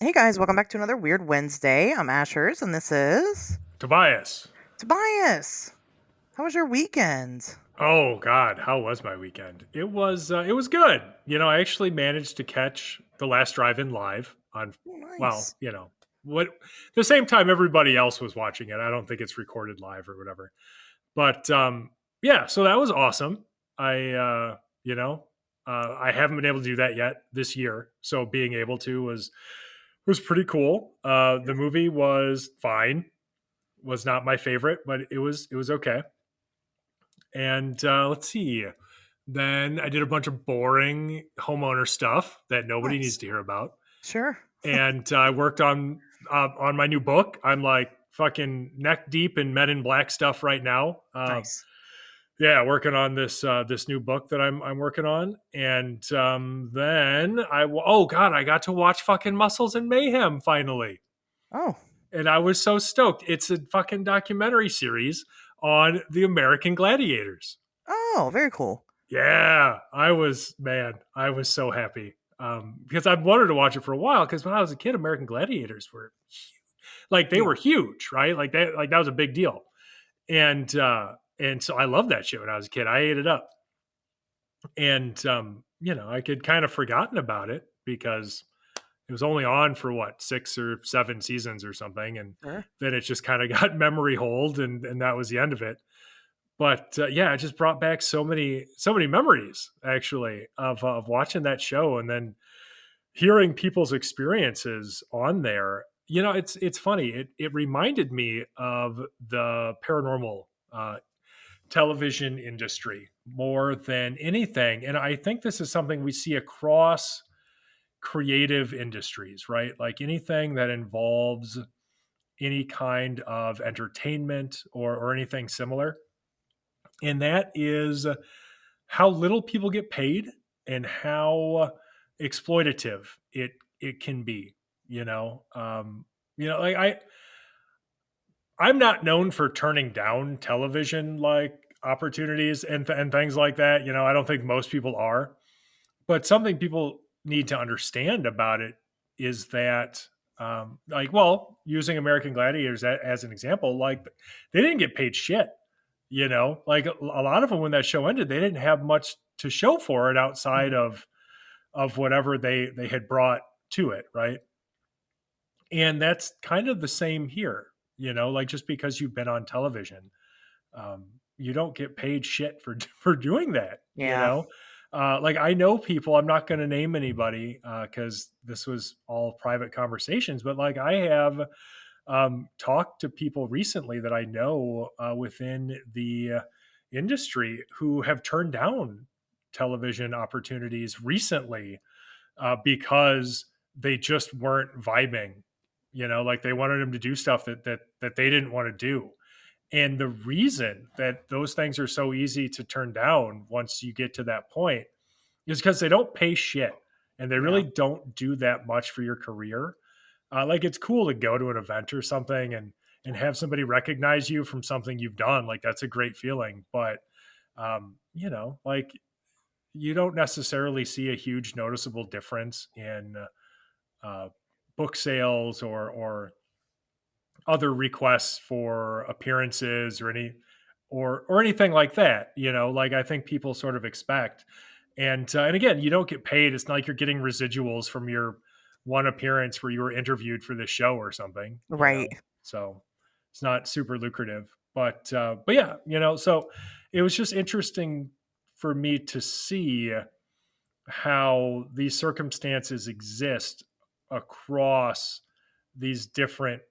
Hey guys, welcome back to another Weird Wednesday. I'm Asherz, and this is Tobias. Tobias. How was your weekend? Oh God, how was my weekend? It was good. I actually managed to catch the last drive-in live on Oh, well, nice. what the same time everybody else was watching it. I don't think it's recorded live or whatever. But yeah, so that was awesome. I I haven't been able to do that yet this year. So being able to was pretty cool. The movie was fine. Was not my favorite, but it was okay. And let's see. Then I did a bunch of boring homeowner stuff that nobody needs Nice. to hear about, Sure. and I worked on my new book. I'm like fucking neck deep in Men in Black stuff right now. Nice. Yeah, working on this new book that I'm working on, and then oh god, I got to watch fucking Muscles and Mayhem finally, Oh. and I was so stoked. It's a fucking documentary series on the American Gladiators. Oh, very cool. Yeah, I was so happy because I've wanted to watch it for a while. Because when I was a kid, American Gladiators were like they Yeah. were huge, right? Like that was a big deal, and so I loved that shit when I was a kid. I ate it up, and I could kind of forgotten about it because it was only on for what 6 or 7 seasons or something, and Sure. then it just kind of got memory hold, and that was the end of it. But yeah, it just brought back so many memories actually of watching that show and then hearing people's experiences on there. It's funny. It reminded me of the paranormal television industry more than anything, and I think this is something we see across creative industries, right? Like anything that involves any kind of entertainment or anything similar, and that is how little people get paid and how exploitative it can be. Like I'm not known for turning down television like opportunities and things like that. I don't think most people are, but something people need to understand about it is that using American Gladiators as an example, like they didn't get paid shit. Like a lot of them when that show ended, they didn't have much to show for it outside Mhm. of whatever they had brought to it, right? And that's kind of the same here. Like just because you've been on television, you don't get paid shit for for doing that. Yeah. Like I know people. I'm not going to name anybody because this was all private conversations. But like I have talked to people recently that I know within the industry who have turned down television opportunities recently because they just weren't vibing. Like they wanted them to do stuff that they didn't want to do. And the reason that those things are so easy to turn down once you get to that point is because they don't pay shit and they Yeah. really don't do that much for your career. Like it's cool to go to an event or something and have somebody recognize you from something you've done. Like that's a great feeling. But like you don't necessarily see a huge noticeable difference in uh, book sales or other requests for appearances or anything like that. Like I think people sort of expect, and again, you don't get paid. It's not like you're getting residuals from your one appearance where you were interviewed for the show or something. Right. So it's not super lucrative. But yeah, so it was just interesting for me to see how these circumstances exist across these different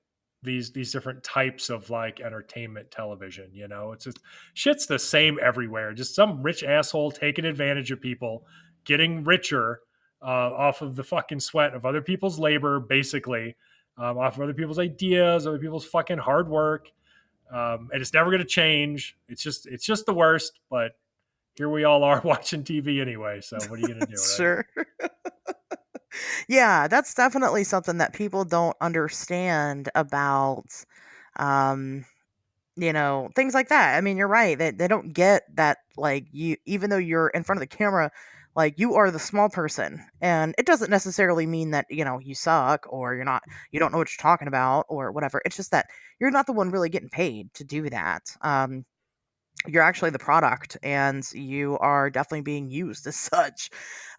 these different types of like entertainment television. It's just shit's the same everywhere, just some rich asshole taking advantage of people getting richer off of the fucking sweat of other people's labor, basically, off of other people's ideas, other people's fucking hard work, and it's never going to change. It's just the worst, but here we all are watching TV anyway. So what are you going to do, right? Sure. Yeah, that's definitely something that people don't understand about um things like that. I mean, you're right. They don't get that, like, you, even though you're in front of the camera, Like, you are the small person, and it doesn't necessarily mean that, you suck, or you don't know what you're talking about, or whatever. It's just that you're not the one really getting paid to do that. You're actually the product, and you are definitely being used as such.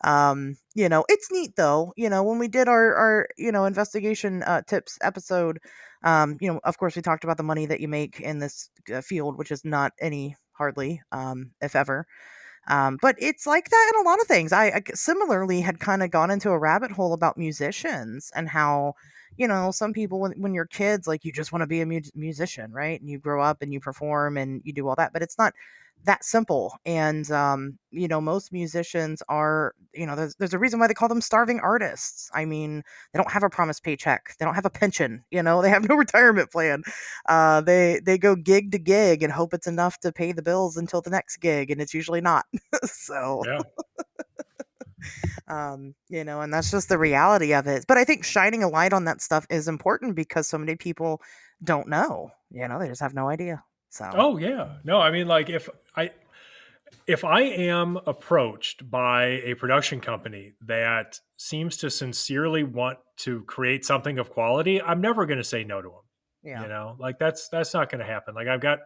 It's neat though. When we did our investigation tips episode, of course we talked about the money that you make in this field, which is not any, hardly, if ever. But it's like that in a lot of things. I similarly had kind of gone into a rabbit hole about musicians, and how, some people, when you're kids, like, you just want to be a musician, right? And you grow up and you perform and you do all that, but it's not that simple. And, most musicians are, there's a reason why they call them starving artists. I mean, they don't have a promised paycheck. They don't have a pension, they have no retirement plan. They go gig to gig and hope it's enough to pay the bills until the next gig, and it's usually not. So, Yeah. and that's just the reality of it. But I think shining a light on that stuff is important, because so many people don't know. They just have no idea. So, Oh yeah. No, I mean, like, if I am approached by a production company that seems to sincerely want to create something of quality, I'm never going to say no to them. yeah. Like, that's not going to happen. Like, I've got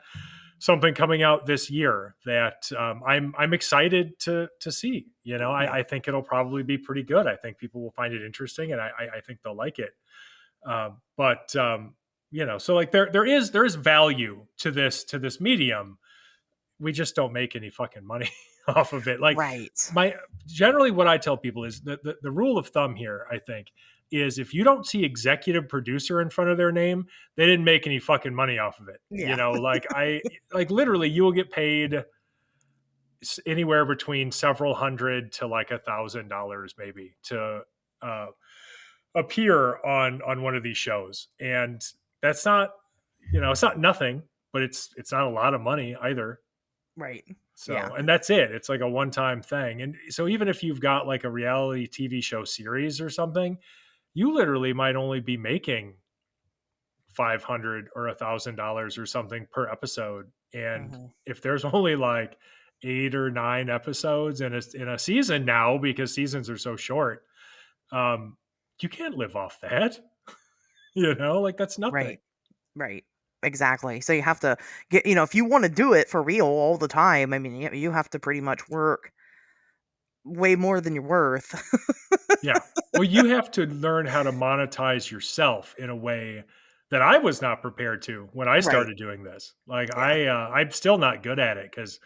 something coming out this year that I'm excited to see. Yeah. I think it'll probably be pretty good. I think people will find it interesting, and I think they'll like it. But so, like, there is value to this medium. We just don't make any fucking money off of it. Like, Right. my generally what I tell people is that the rule of thumb here, I think, is if you don't see executive producer in front of their name, they didn't make any fucking money off of it. Yeah. Like, literally, you will get paid anywhere between several hundred to like $1,000 maybe to uh, appear on one of these shows, and that's not, it's not nothing, but it's not a lot of money either. Right. Yeah. So, and that's it. It's like a one time thing. And so, even if you've got like a reality TV show series or something, you literally might only be making 500 or $1,000 or something per episode. And Hmm. if there's only like 8 or 9 episodes in a season now, because seasons are so short, um, you can't live off that. Like, that's nothing. Right. Right. Exactly. So you have to get, if you want to do it for real all the time, I mean, you have to pretty much work way more than you're worth. Yeah. Well, you have to learn how to monetize yourself in a way that I was not prepared to when I Right. started doing this. Like, Yeah. I'm still not good at it, because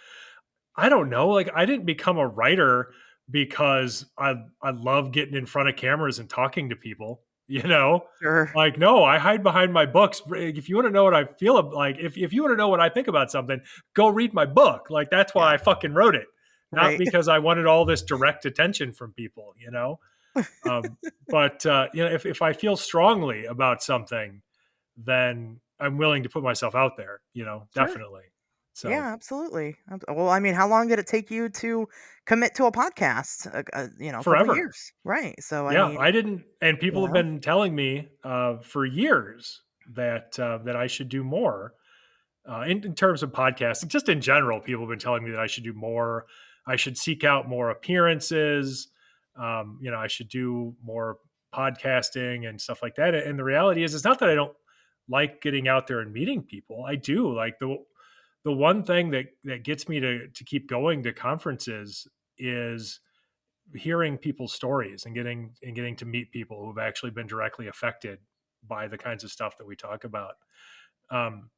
I don't know. Like, I didn't become a writer because I love getting in front of cameras and talking to people. Sure. Like, no, I hide behind my books. If you want to know what I feel like, if you want to know what I think about something, go read my book. Like, that's why Yeah. I fucking wrote it, not Right. because I wanted all this direct attention from people. Um, but if I feel strongly about something, then I'm willing to put myself out there. Sure. Definitely. So, Yeah, absolutely. Well, I mean, how long did it take you to commit to a podcast? A couple forever. years, right? So, I Yeah, mean, I didn't, and you people have know, been telling me for years that I should do more in terms of podcasting. Just in general, people have been telling me that I should do more. I should seek out more appearances. I should do more podcasting and stuff like that. And the reality is, it's not that I don't like getting out there and meeting people. I do. Like, the one thing that gets me to keep going to conferences is hearing people's stories, and getting to meet people who've actually been directly affected by the kinds of stuff that we talk about. Um,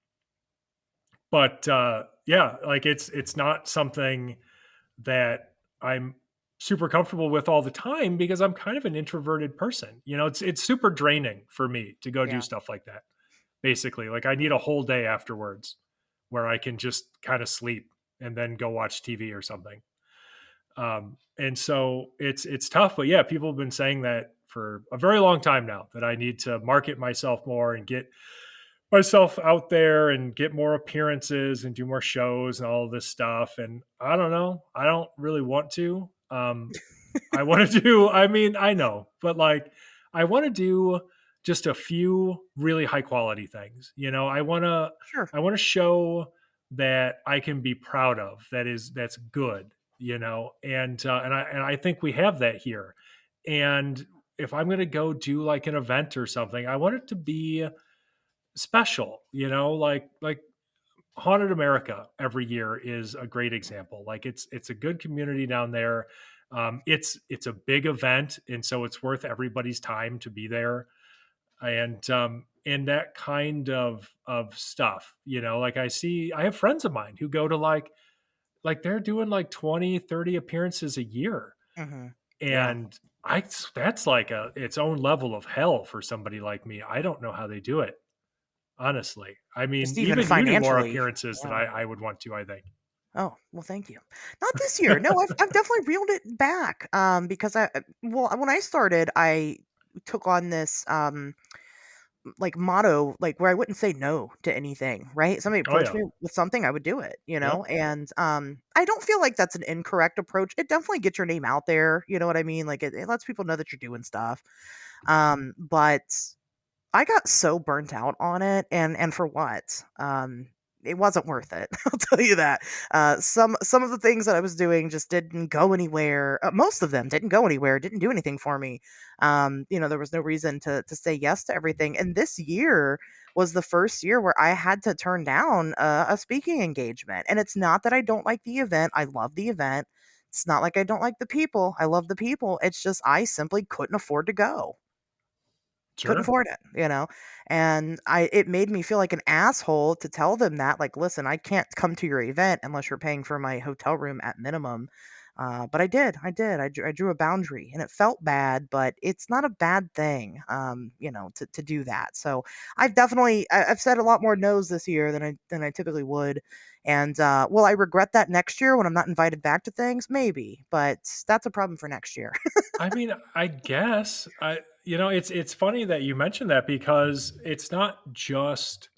but yeah, like, it's not something that I'm super comfortable with all the time, because I'm kind of an introverted person. It's super draining for me to go do yeah, stuff like that. Basically, like, I need a whole day afterwards where I can just kind of sleep and then go watch TV or something. And so it's tough, but yeah, people have been saying that for a very long time now, that I need to market myself more and get myself out there and get more appearances and do more shows and all of this stuff. And I don't know, I don't really want to. I want to do, I mean, I know, but like, I want to do just a few really high quality things. sure. I want to show that I can be proud of, that's good. And I think we have that here. And if I'm going to go do like an event or something, I want it to be special, like Haunted America every year is a great example. Like it's a good community down there. It's a big event, and so it's worth everybody's time to be there. And that kind of stuff, like I have friends of mine who go to like they're doing like 20, 30 appearances a year, Hmm. Yeah. and I that's like its own level of hell for somebody like me. I don't know how they do it, honestly. I mean, Just even even you do more financially. appearances than Yeah. I would want to, I think. Oh, well, thank you. Not this year. No, I've definitely reeled it back. Because well, when I started, I took on this like motto, like where I wouldn't say no to anything, right? Somebody Oh approached yeah. me with something, I would do it, Yep. and I don't feel like that's an incorrect approach. It definitely gets your name out there, you know what I mean? Like it lets people know that you're doing stuff. But I got so burnt out on it, and for what? It wasn't worth it. I'll tell you that. Some of the things that I was doing just didn't go anywhere. Most of them didn't go anywhere. Didn't do anything for me. There was no reason to say yes to everything. And this year was the first year where I had to turn down a speaking engagement. And it's not that I don't like the event. I love the event. It's not like I don't like the people. I love the people. It's just I simply couldn't afford to go. Couldn't Sure. afford it. And it made me feel like an asshole to tell them that, like, "Listen, I can't come to your event unless you're paying for my hotel room at minimum." But I drew a boundary, and it felt bad, but it's not a bad thing, to do that. So I've said a lot more no's this year than I typically would. And will I regret that next year when I'm not invited back to things? Maybe, but that's a problem for next year. I mean, I guess it's funny that you mentioned that because it's not just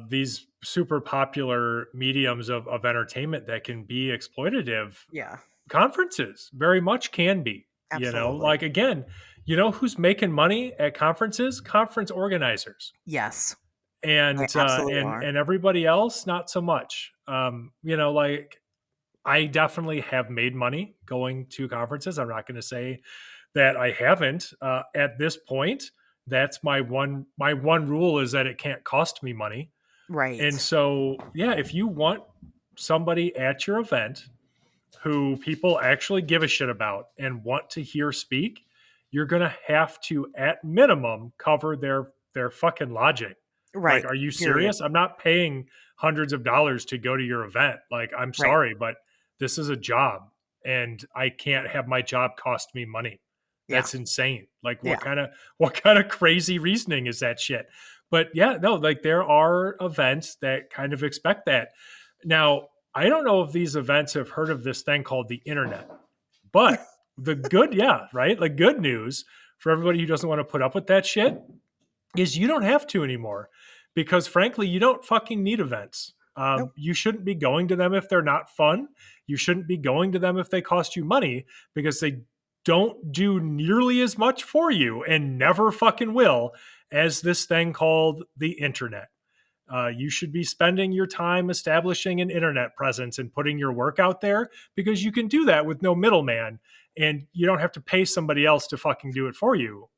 these super popular mediums of entertainment that can be exploitative. Yeah, Conferences very much can be. absolutely. Like again, who's making money at conferences? Conference organizers. Yes. They and uh, absolutely and are. and everybody else not so much. Like I definitely have made money going to conferences. I'm not going to say that I haven't. At this point, that's my one rule is that it can't cost me money. And Right. so, yeah, if you want somebody at your event who people actually give a shit about and want to hear speak, you're going to have to, at minimum, cover their fucking lodging. Like, Right. are you Period. serious? I'm not paying hundreds of dollars to go to your event. Like, I'm Right. sorry, but this is a job and I can't have my job cost me money. Yeah. That's insane. Like Yeah. what kind of crazy reasoning is that shit? But yeah, no, like there are events that kind of expect that. Now, I don't know if these events have heard of this thing called the internet, but yeah, right? Like good news for everybody who doesn't want to put up with that shit is you don't have to anymore because frankly, you don't fucking need events. Nope. You shouldn't be going to them if they're not fun. You shouldn't be going to them if they cost you money because they don't do nearly as much for you and never fucking will as this thing called the internet. You should be spending your time establishing an internet presence and putting your work out there because you can do that with no middleman and you don't have to pay somebody else to fucking do it for you.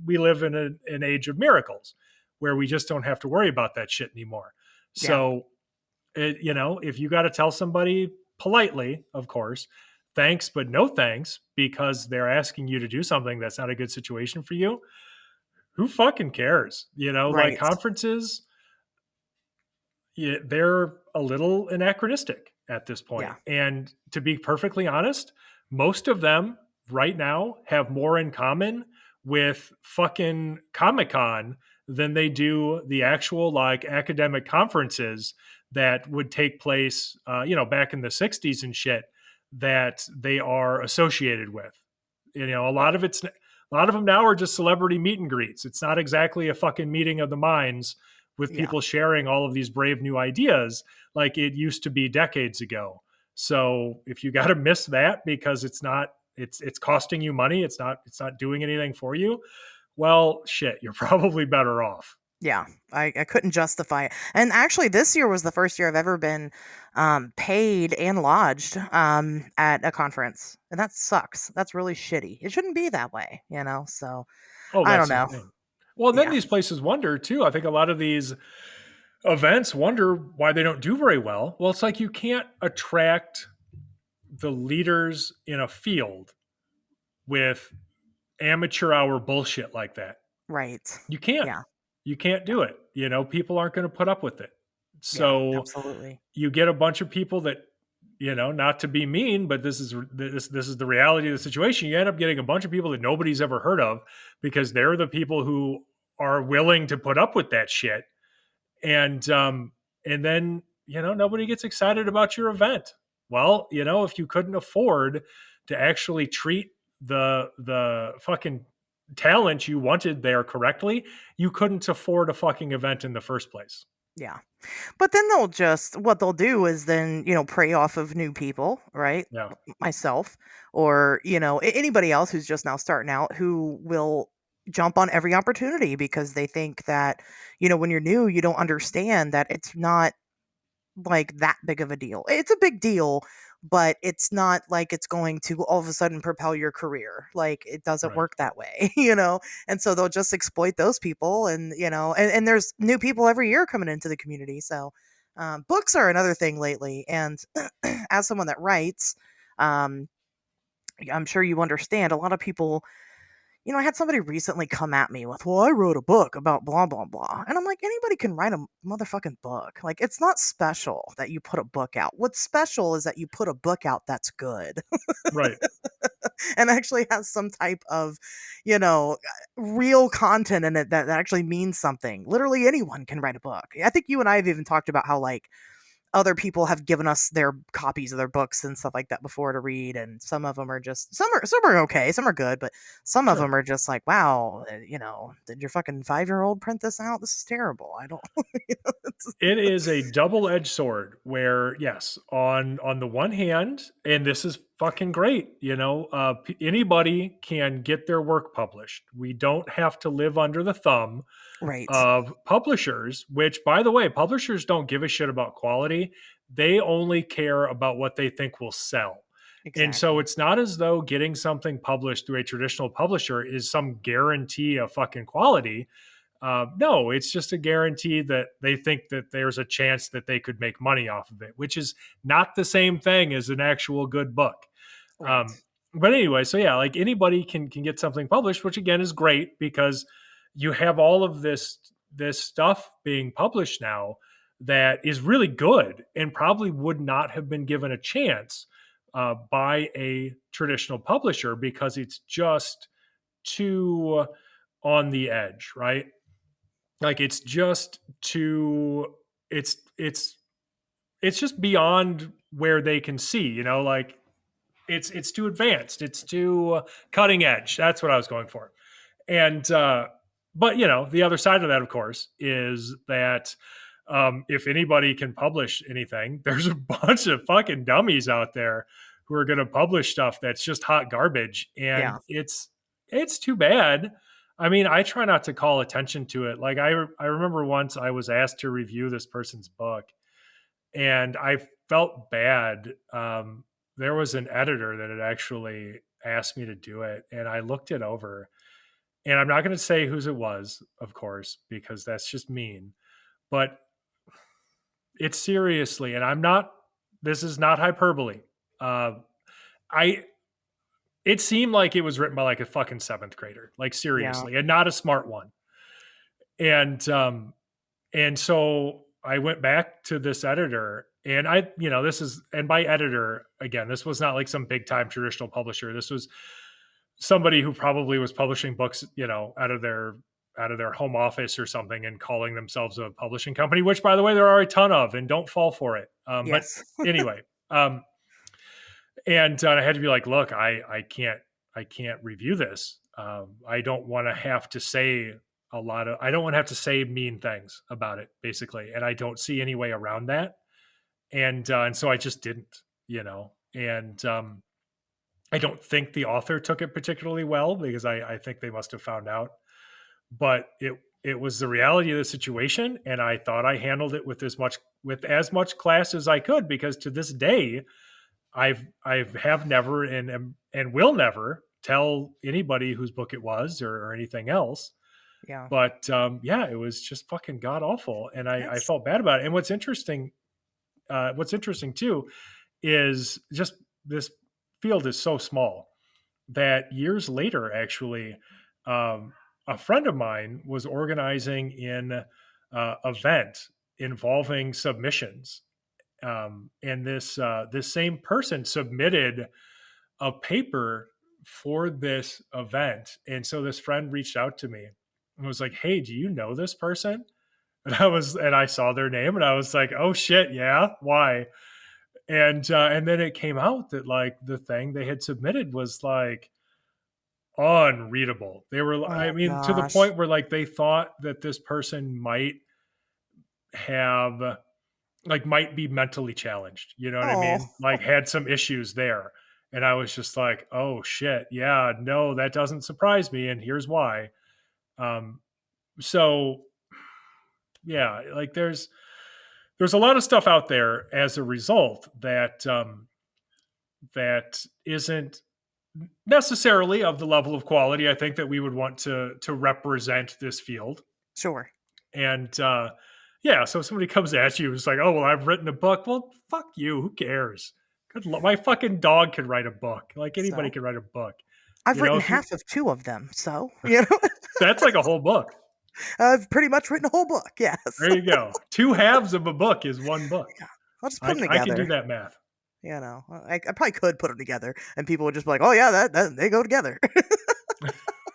We live in an age of miracles where we just don't have to worry about that shit anymore. Yeah. So, if you got to tell somebody politely, of course, thanks, but no thanks, because they're asking you to do something that's not a good situation for you, who fucking cares? Like Right. conferences, yeah, they're a little anachronistic at this Yeah. point. And to be perfectly honest, most of them right now have more in common with fucking Comic Con than they do the actual like academic conferences that would take place, back in the 60s and shit that they are associated with. A lot of them now are just celebrity meet and greets. It's not exactly a fucking meeting of the minds with Yeah. people sharing all of these brave new ideas like it used to be decades ago. So if you got to miss that because it's costing you money, it's not doing anything for you. Well, shit, you're probably better off. Yeah, I couldn't justify it. And actually, this year was the first year I've ever been paid and lodged at a conference. And that sucks. That's really shitty. It shouldn't be that way, you know? So Oh, I that's don't the know. thing. Well, and then Yeah, these places wonder too. I think a lot of these events wonder why they don't do very well. Well, it's like you can't attract the leaders in a field with amateur hour bullshit like that. right. You can't. Yeah, You can't yeah, do it. You know, people aren't going to put up with it. yeah, So absolutely. you get a bunch of people that, you know, not to be mean, but this is the reality of the situation. You end up getting a bunch of people that nobody's ever heard of because they're the people who are willing to put up with that shit. And then, you know, nobody gets excited about your event. Well, you know, if you couldn't afford to actually treat the fucking talent you wanted there correctly, you couldn't afford a fucking event in the first place. Yeah. But then they'll just what they'll do is then, prey off of new people, right? Yeah. Myself or, anybody else who's just now starting out who will jump on every opportunity because they think that, when you're new, you don't understand that it's not like that big of a deal. It's a big deal, but it's not like it's going to all of a sudden propel your career. Like it doesn't Right. work that way, And so they'll just exploit those people and and there's new people every year coming into the community. So books are another thing lately. And as someone that writes, um, I'm sure you understand a lot of people I had somebody recently come at me with, "Well, I wrote a book about blah, blah, blah." And I'm like, anybody can write a motherfucking book. Like, it's not special that you put a book out. What's special is that you put a book out that's good Right. and actually has some type of, real content in it that actually means something. Literally anyone can write a book. I think you and I have even talked about how, like, other people have given us their copies of their books and stuff like that before to read, and some of them are just some are okay, some are good, but some of Sure. them are just like, wow, did your fucking 5-year-old print this out? This is terrible. I don't, It is a double-edged sword where, yes, on the one hand, and this is fucking great, you know, anybody can get their work published. We don't have to live under the thumb right, of publishers, which, by the way, publishers don't give a shit about quality. They only care about what they think will sell. And so exactly, it's not as though getting something published through a traditional publisher is some guarantee of fucking quality. No, it's just a guarantee that they think that there's a chance that they could make money off of it, which is not the same thing as an actual good book. right, Um, but anyway, so yeah, like anybody can get something published, which again is great because you have all of this stuff being published now that is really good and probably would not have been given a chance by a traditional publisher because it's just too on the edge, right? Like it's just too it's it's just beyond where they can see, you know, like it's too advanced, it's too cutting edge. That's what I was going for. And but you know, the other side of that, of course, is that if anybody can publish anything, there's a bunch of fucking dummies out there who are going to publish stuff that's just hot garbage, and yeah, it's too bad. I mean, I try not to call attention to it. Like I remember once I was asked to review this person's book, and I felt bad. There was an editor that had actually asked me to do it, and I looked it over, and I'm not going to say whose it was, of course, because that's just mean. But it's seriously, and I'm not. This is not hyperbole. Uh, I. It seemed like it was written by like a fucking seventh grader, like yeah, seriously, and not a smart one. And so I went back to this editor, and I, you know, this is, and by editor again, this was not like some big time traditional publisher. This was somebody who probably was publishing books, you know, out of their home office or something and calling themselves a publishing company, which by the way, there are a ton of, and don't fall for it. But yes, anyway, and I had to be like, look, I can't review this. I don't want to have to say I don't want to have to say mean things about it, basically, and I don't see any way around that. And so I just didn't, you know, and I don't think the author took it particularly well because I think they must have found out. But it was the reality of the situation, and I thought I handled it with as much class as I could, because to this day I've have never and will never tell anybody whose book it was, or anything else. Yeah. But yeah, it was just fucking god awful, and I That's felt bad about it. And what's interesting too is just this field is so small that years later, actually, um, a friend of mine was organizing in event involving submissions, and this same person submitted a paper for this event, and so this friend reached out to me and was like, "Hey, do you know this person?" And I saw their name, and I was like, "Oh shit, yeah, why?" And then it came out that like the thing they had submitted was like unreadable. They were, I oh mean, to the gosh. point where like they thought that this person have might be mentally challenged. You know what I Oh, mean? Like had some issues there. And I was just like, oh shit, yeah, no, that doesn't surprise me. And here's why. Um, so yeah, like there's a lot of stuff out there as a result that isn't necessarily of the level of quality I think that we would want to represent this field. sure. And yeah, so if somebody comes at you, it's like, oh well, I've written a book. Well, fuck you. Who cares? My fucking dog can write a book. Like anybody So can write a book. I've You know, written if you half of two of them. So, you know, that's like a whole book. I've pretty much written a whole book. Yes. There you go. Two halves of a book is one book. Yeah. I'll just put them I can do together. that math. I probably could put them together, and people would just be like, "Oh yeah, that they go together."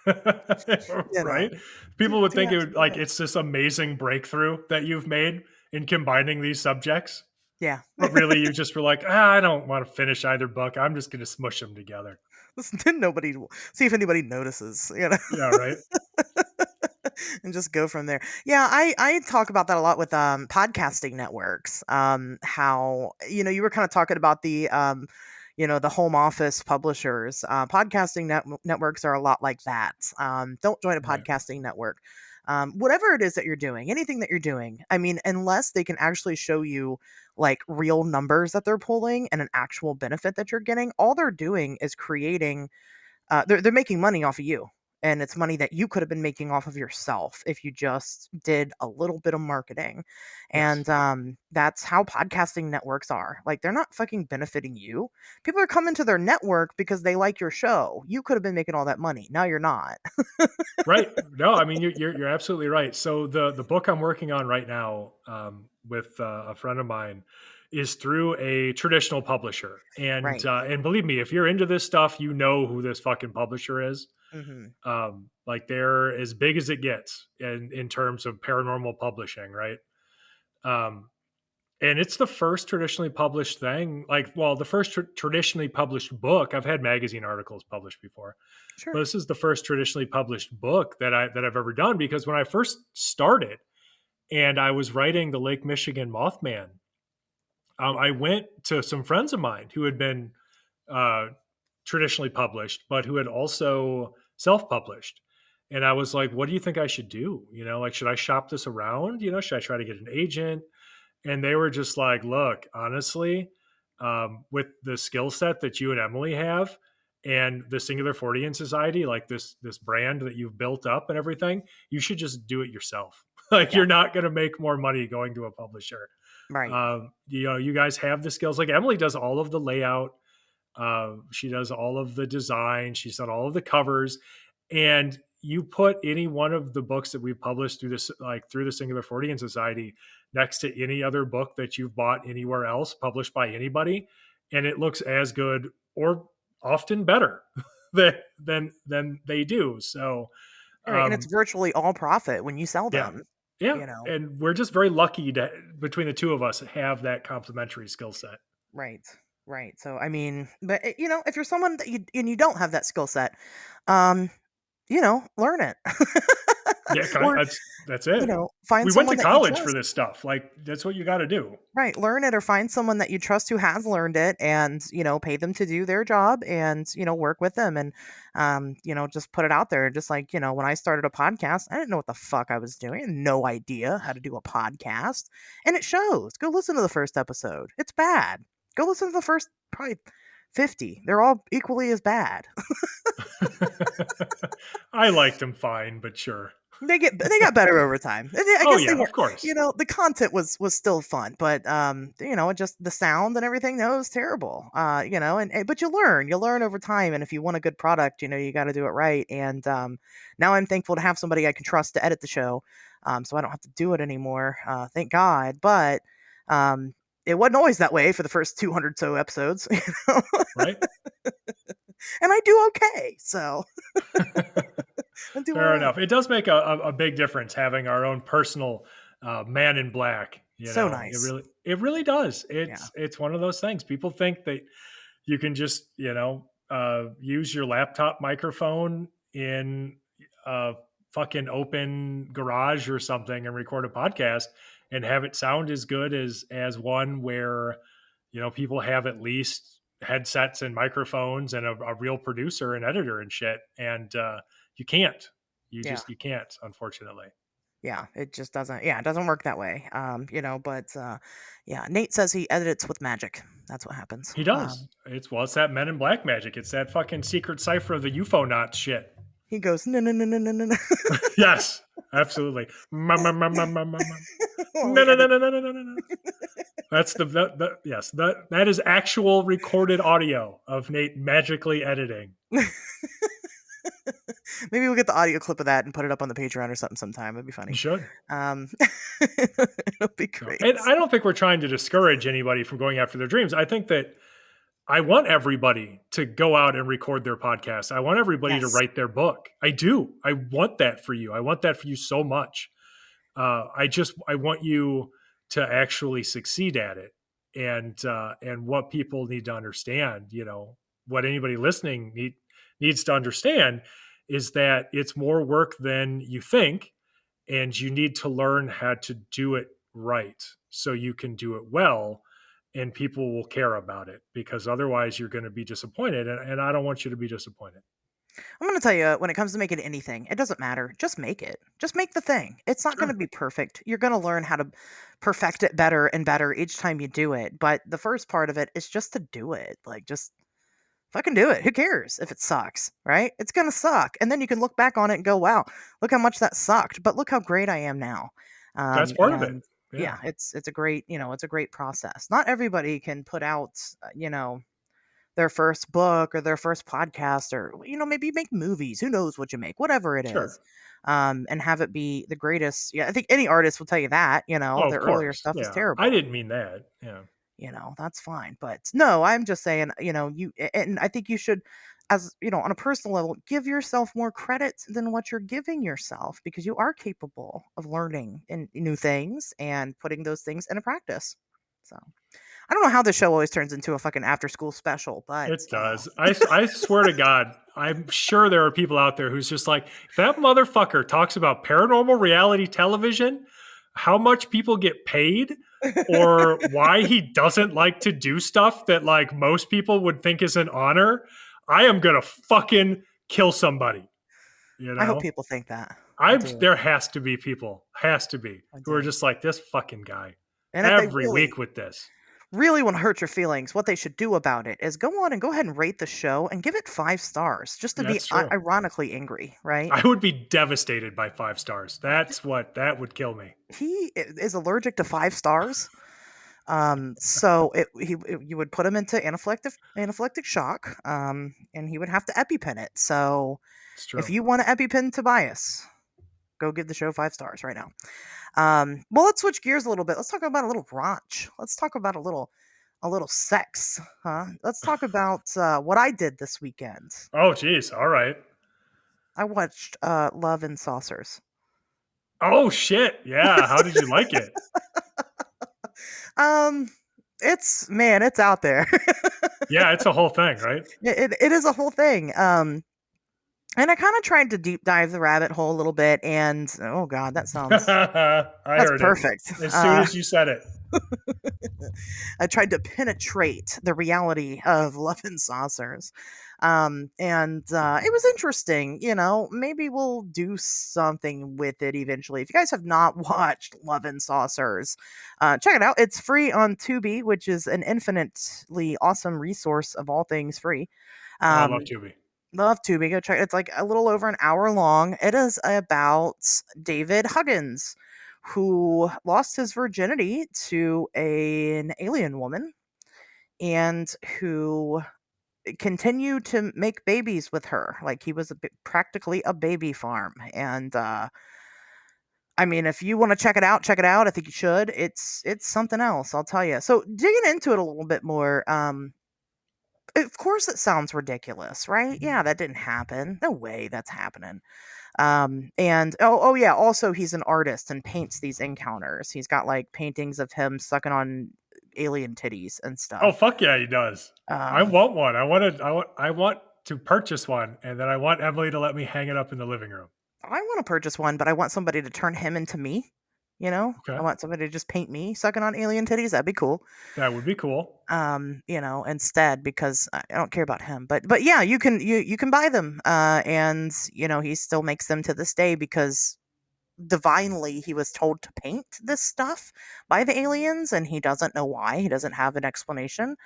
you know, Right? People would two think it halves would of a like book. it's this amazing breakthrough that you've made in combining these subjects. Yeah. But really, you just were like, ah, I don't want to finish either book. I'm just going to smush them together. Listen, then nobody will see if anybody notices. Yeah, right. And just go from there. Yeah, I talk about that a lot with podcasting networks. How you were kind of talking about the home office publishers. Networks are a lot like that. Don't join a Right. podcasting network. Whatever it is that you're doing, anything that you're doing, I mean, unless they can actually show you like real numbers that they're pulling and an actual benefit that you're getting, all they're doing is creating they're making money off of you, and it's money that you could have been making off of yourself if you just did a little bit of marketing. Yes. And that's how podcasting networks are. Like they're not fucking benefiting you. People are coming to their network because they like your show. You could have been making all that money. Now you're not. Right. No, I mean you're absolutely right. So the book I'm working on right now, with a friend of mine, is through a traditional publisher, Right. and believe me, if you're into this stuff, you know who this fucking publisher is. Hmm. Like they're as big as it gets in terms of paranormal publishing, right? Um, and it's the first traditionally published thing. Like, well, the first traditionally published book. I've had magazine articles published before, but Sure. this is the first traditionally published book that I've ever done. Because when I first started and I was writing the Lake Michigan Mothman, I went to some friends of mine who had been uh, traditionally published, but who had also self-published. And I was like, "What do you think I should do? Like, should I shop this around? Should I try to get an agent?" And they were just like, look, honestly, with the skill set that you and Emily have and the Singular Fortean Society, like this brand that you've built up and everything, you should just do it yourself. Like Yeah. you're not going to make more money going to a publisher. Right. You guys have the skills. Like Emily does all of the layout. She does all of the design. She's done all of the covers. And you put any one of the books that we've published through this, like through the Singular Fortean Society, next to any other book that you've bought anywhere else published by anybody, and it looks as good or often better than they do. So Right. And it's um, virtually all profit when you sell yeah, them. yeah, You know. and we're just very lucky to between the two of us have that complementary skill set. Right. Right. So I mean, but if you're someone that you don't have that skill set, um, learn it. Yeah, Or, that's it. find We went someone to that you college for trust. this stuff. Like, that's what you got to do. Right, learn it or find someone that you trust who has learned it and, pay them to do their job and, work with them and, just put it out there. Just like, when I started a podcast, I didn't know what the fuck I was doing. I had no idea how to do a podcast. And it shows. Go listen to the first episode. It's bad. Go listen to the first probably 50. They're all equally as bad. I liked them fine, but sure. They got better over time. I Oh guess they yeah, were, of course. the content was still fun, but just the sound and everything, that was terrible. But you learn over time, and if you want a good product, you got to do it right. And now I'm thankful to have somebody I can trust to edit the show, so I don't have to do it anymore. Thank God. But it wasn't always that way for the first 200 so episodes, Right? and I do okay. So I do all Fair right. enough. It does make a big difference having our own personal man in black. So It nice. really does. Yeah. It's one of those things. People think that you can just use your laptop microphone in a fucking open garage or something and record a podcast and have it sound as good as one where people have at least headsets and microphones and a real producer and editor and shit. And you can't. Yeah. You can't, unfortunately. Yeah, it just doesn't. Yeah, it doesn't work that way. But yeah, Nate says he edits with magic. That's what happens. He does. It's that Men in Black magic. It's that fucking secret cipher of the UFO knots shit. He goes no no no no no no no. Yes, absolutely. No, no, no, no, no, no. While No, he no, no, edits. no, no, no, no. That's yes, that is actual recorded audio of Nate magically editing. Maybe we'll get the audio clip of that and put it up on the Patreon or something sometime. It'd be You funny. should. Um, it'll be No. great. And I don't think we're trying to discourage anybody from going after their dreams. I think that I want everybody to go out and record their podcast. I want everybody to Yes. write their book. I do. I want that for you. I want that for you so much. I want you to actually succeed at it. And what people need to understand, what anybody listening needs to understand is that it's more work than you think, and you need to learn how to do it right so you can do it well and people will care about it, because otherwise you're going to be disappointed, and I don't want you to be disappointed. I'm going to tell you, when it comes to making anything, it doesn't matter. Just make it. Just make the thing. It's not going to Sure. be perfect. You're going to learn how to perfect it better and better each time you do it. But the first part of it is just to do it. Like, just fucking do it. Who cares if it sucks, right? It's going to suck. And then you can look back on it and go, wow, look how much that sucked. But look how great I am now. That's part of it. And Yeah. yeah, it's a great, it's a great process. Not everybody can put out, their first book or their first podcast, or maybe make movies, who knows what you make, whatever it is, Sure. and have it be the greatest. Yeah, I think any artist will tell you that. Oh, of Their earlier course. stuff is Yeah, I terrible. didn't mean that. Yeah. That's fine, but no, I'm just saying, and I think you should, as on a personal level, give yourself more credit than what you're giving yourself, because you are capable of learning new things and putting those things into practice. So I don't know how this show always turns into a fucking after school special, but It does. I swear to God, I'm sure there are people out there who's just like, if that motherfucker talks about paranormal reality television, how much people get paid, or why he doesn't like to do stuff that like most people would think is an honor, I am gonna fucking kill somebody. I hope people think that. I I'm do. there has to be people, I who are do. just like this fucking guy And if they every week with this. really want to hurt your feelings, what they should do about it is go on and go ahead and rate the show and give it 5 stars, just to be That's true. ironically angry, right? I would be devastated by 5 stars. That would kill me. Is allergic to 5 stars. So you would put him into anaphylactic shock, and he would have to EpiPen it. So It's if true. you want to EpiPen Tobias, go give the show 5 stars right now. Well, let's switch gears a little bit. Let's talk about a little raunchy. Let's talk about a little sex, huh? Let's talk about what I did this weekend. Oh, geez. All right. I watched Love and Saucers. Oh, shit. Yeah. How did you like it? Um, it's out there. Yeah, it's a whole thing, right? It is a whole thing. And I kind of tried to deep dive the rabbit hole a little bit, and oh god, I that's heard it perfect. as soon as you said it. I tried to penetrate the reality of Love and Saucers. And it was interesting. Maybe we'll do something with it eventually. If you guys have not watched Love and Saucers, check it out. It's free on Tubi, which is an infinitely awesome resource of all things free. Oh, I love Um, Tubi. Love Tubi. Go check. It's like a little over an hour long. It is about David Huggins, who lost his virginity to an alien woman and who continued to make babies with her. Like he was practically a baby farm. And I mean, if you want to check it out, check it out. I think you should. It's something else. I'll tell you. So digging into it a little bit more. Of course, it sounds ridiculous, right? Yeah, that didn't happen. No way that's happening. And oh yeah, also he's an artist and paints these encounters. He's got like paintings of him sucking on alien titties and Oh, stuff. fuck yeah, he does. I Um, want one. I want to purchase one, and then I want Emily to let me hang it up in the living room. I want to purchase one, but I want somebody to turn him into me. I Okay, want somebody to just paint me sucking on alien titties. That'd be cool. that would be cool. Instead, because I don't care about him. But yeah, you can buy them. And he still makes them to this day because divinely he was told to paint this stuff by the aliens, and he doesn't know why. He doesn't have an explanation.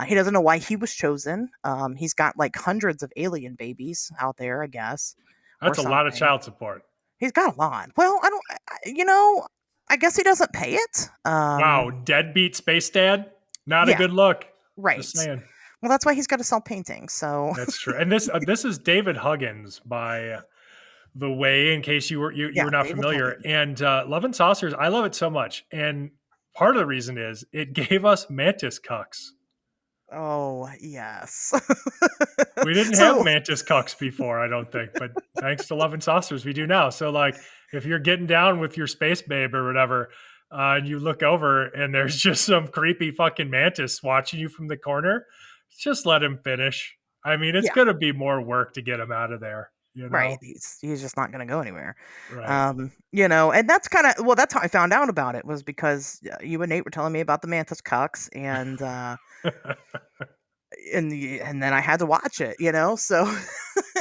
He doesn't know why he was chosen. He's got like hundreds of alien babies out there, I guess, or That's a lot of something. child support. He's got a lot. Well, I don't, I guess he doesn't pay it. Wow, deadbeat space dad. Not a Yeah, good look. right. Just saying. Well, that's why he's got to sell paintings. So That's true. And this is David Huggins, by the way, in case you yeah, were not David familiar. Huggins. And Love and Saucers, I love it so much. And part of the reason is it gave us mantis cucks. Oh yes. We didn't have So mantis cucks before, I don't think, but thanks to Love and Saucers, we do now. So, like, if you're getting down with your space babe or whatever, and you look over and there's just some creepy fucking mantis watching you from the corner, just let him finish. I mean, it's yeah, going to be more work to get him out of there, you right. know? He's just not going to go anywhere. Right. And that's kind of, well, that's how I found out about it, was because you and Nate were telling me about the mantis cucks, and then I had to watch it. So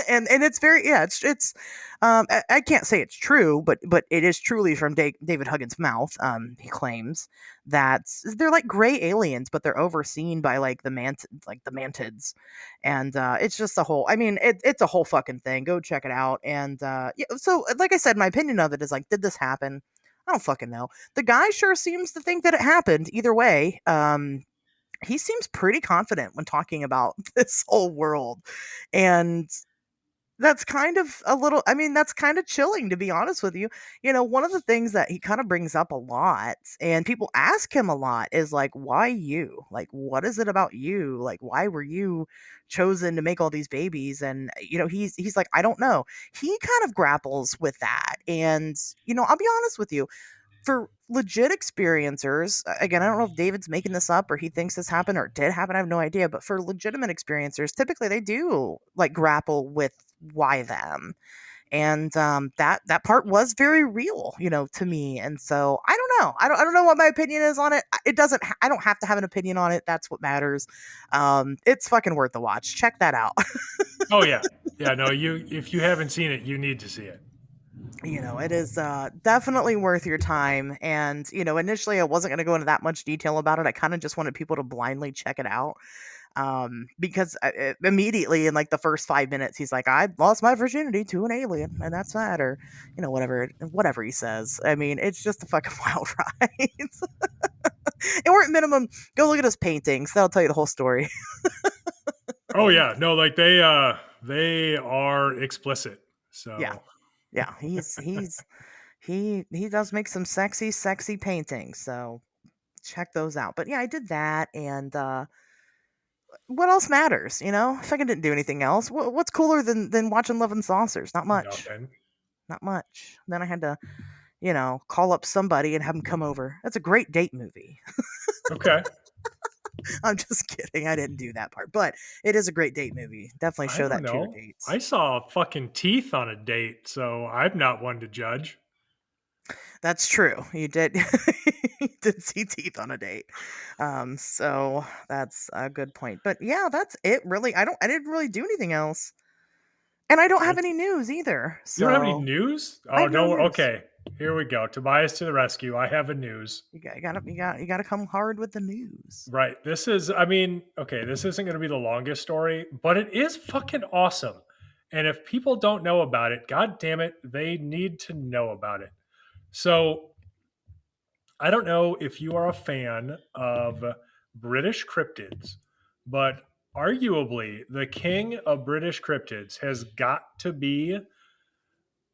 and it's very, yeah, it's I can't say it's true, but it is truly from David Huggins' mouth. He claims that they're like gray aliens, but they're overseen by like the mantids, and it's just a whole. I mean, it's a whole fucking thing. Go check it out. And yeah, so like I said, my opinion of it is like, did this happen? I don't fucking know. The guy sure seems to think that it happened. Either way, he seems pretty confident when talking about this whole world. And that's kind of a little, I mean, that's kind of chilling, to be honest with you. One of the things that he kind of brings up a lot, and people ask him a lot, is like, why you? Like, what is it about you? Like, why were you chosen to make all these babies? And he's like, I don't know. He kind of grapples with that. And I'll be honest with you, for legit experiencers, again, I don't know if David's making this up or he thinks this happened or it did happen. I have no idea. But for legitimate experiencers, typically they do like grapple with why them. And that part was very real, to me. And so I don't know. I don't know what my opinion is on it. It doesn't. I don't have to have an opinion on it. That's what matters. It's fucking worth the watch. Check that out. Oh yeah. Yeah, no, if you haven't seen it, you need to see it. It is definitely worth your time. And initially I wasn't going to go into that much detail about it. I kind of just wanted people to blindly check it out, because immediately in like the first 5 minutes he's like, I lost my virginity to an alien, and that's that, or whatever he says. I mean, it's just a fucking wild ride. Or at minimum, go look at his paintings. That'll tell you the whole story. Oh yeah. No, like they are explicit. Yeah, So, yeah, he does make some sexy paintings, so check those out. But yeah, I did that. And what else matters? If I didn't do anything else, what's cooler than watching Love and Saucers? Not much. nothing. Not much. Then I had to, call up somebody and have them come over. That's a great date movie. Okay. I'm just kidding. I didn't do that part, but it is a great date movie. Definitely I show don't that to your know. I dates. saw fucking teeth on a date, so I'm not one to judge. That's true. You did. You did see teeth on a date. So that's a good point. But yeah, that's it. Really, I don't. I didn't really do anything else, and I don't have That's, any news either. you don't have any So news? I Oh have no no. news. Okay, here we go. Tobias to the rescue. I have a news. You gotta come hard with the news. Right. This is, I mean, okay, this isn't going to be the longest story, but it is fucking awesome. And if people don't know about it, god damn it, they need to know about it. So, I don't know if you are a fan of British cryptids, but arguably the king of British cryptids has got to be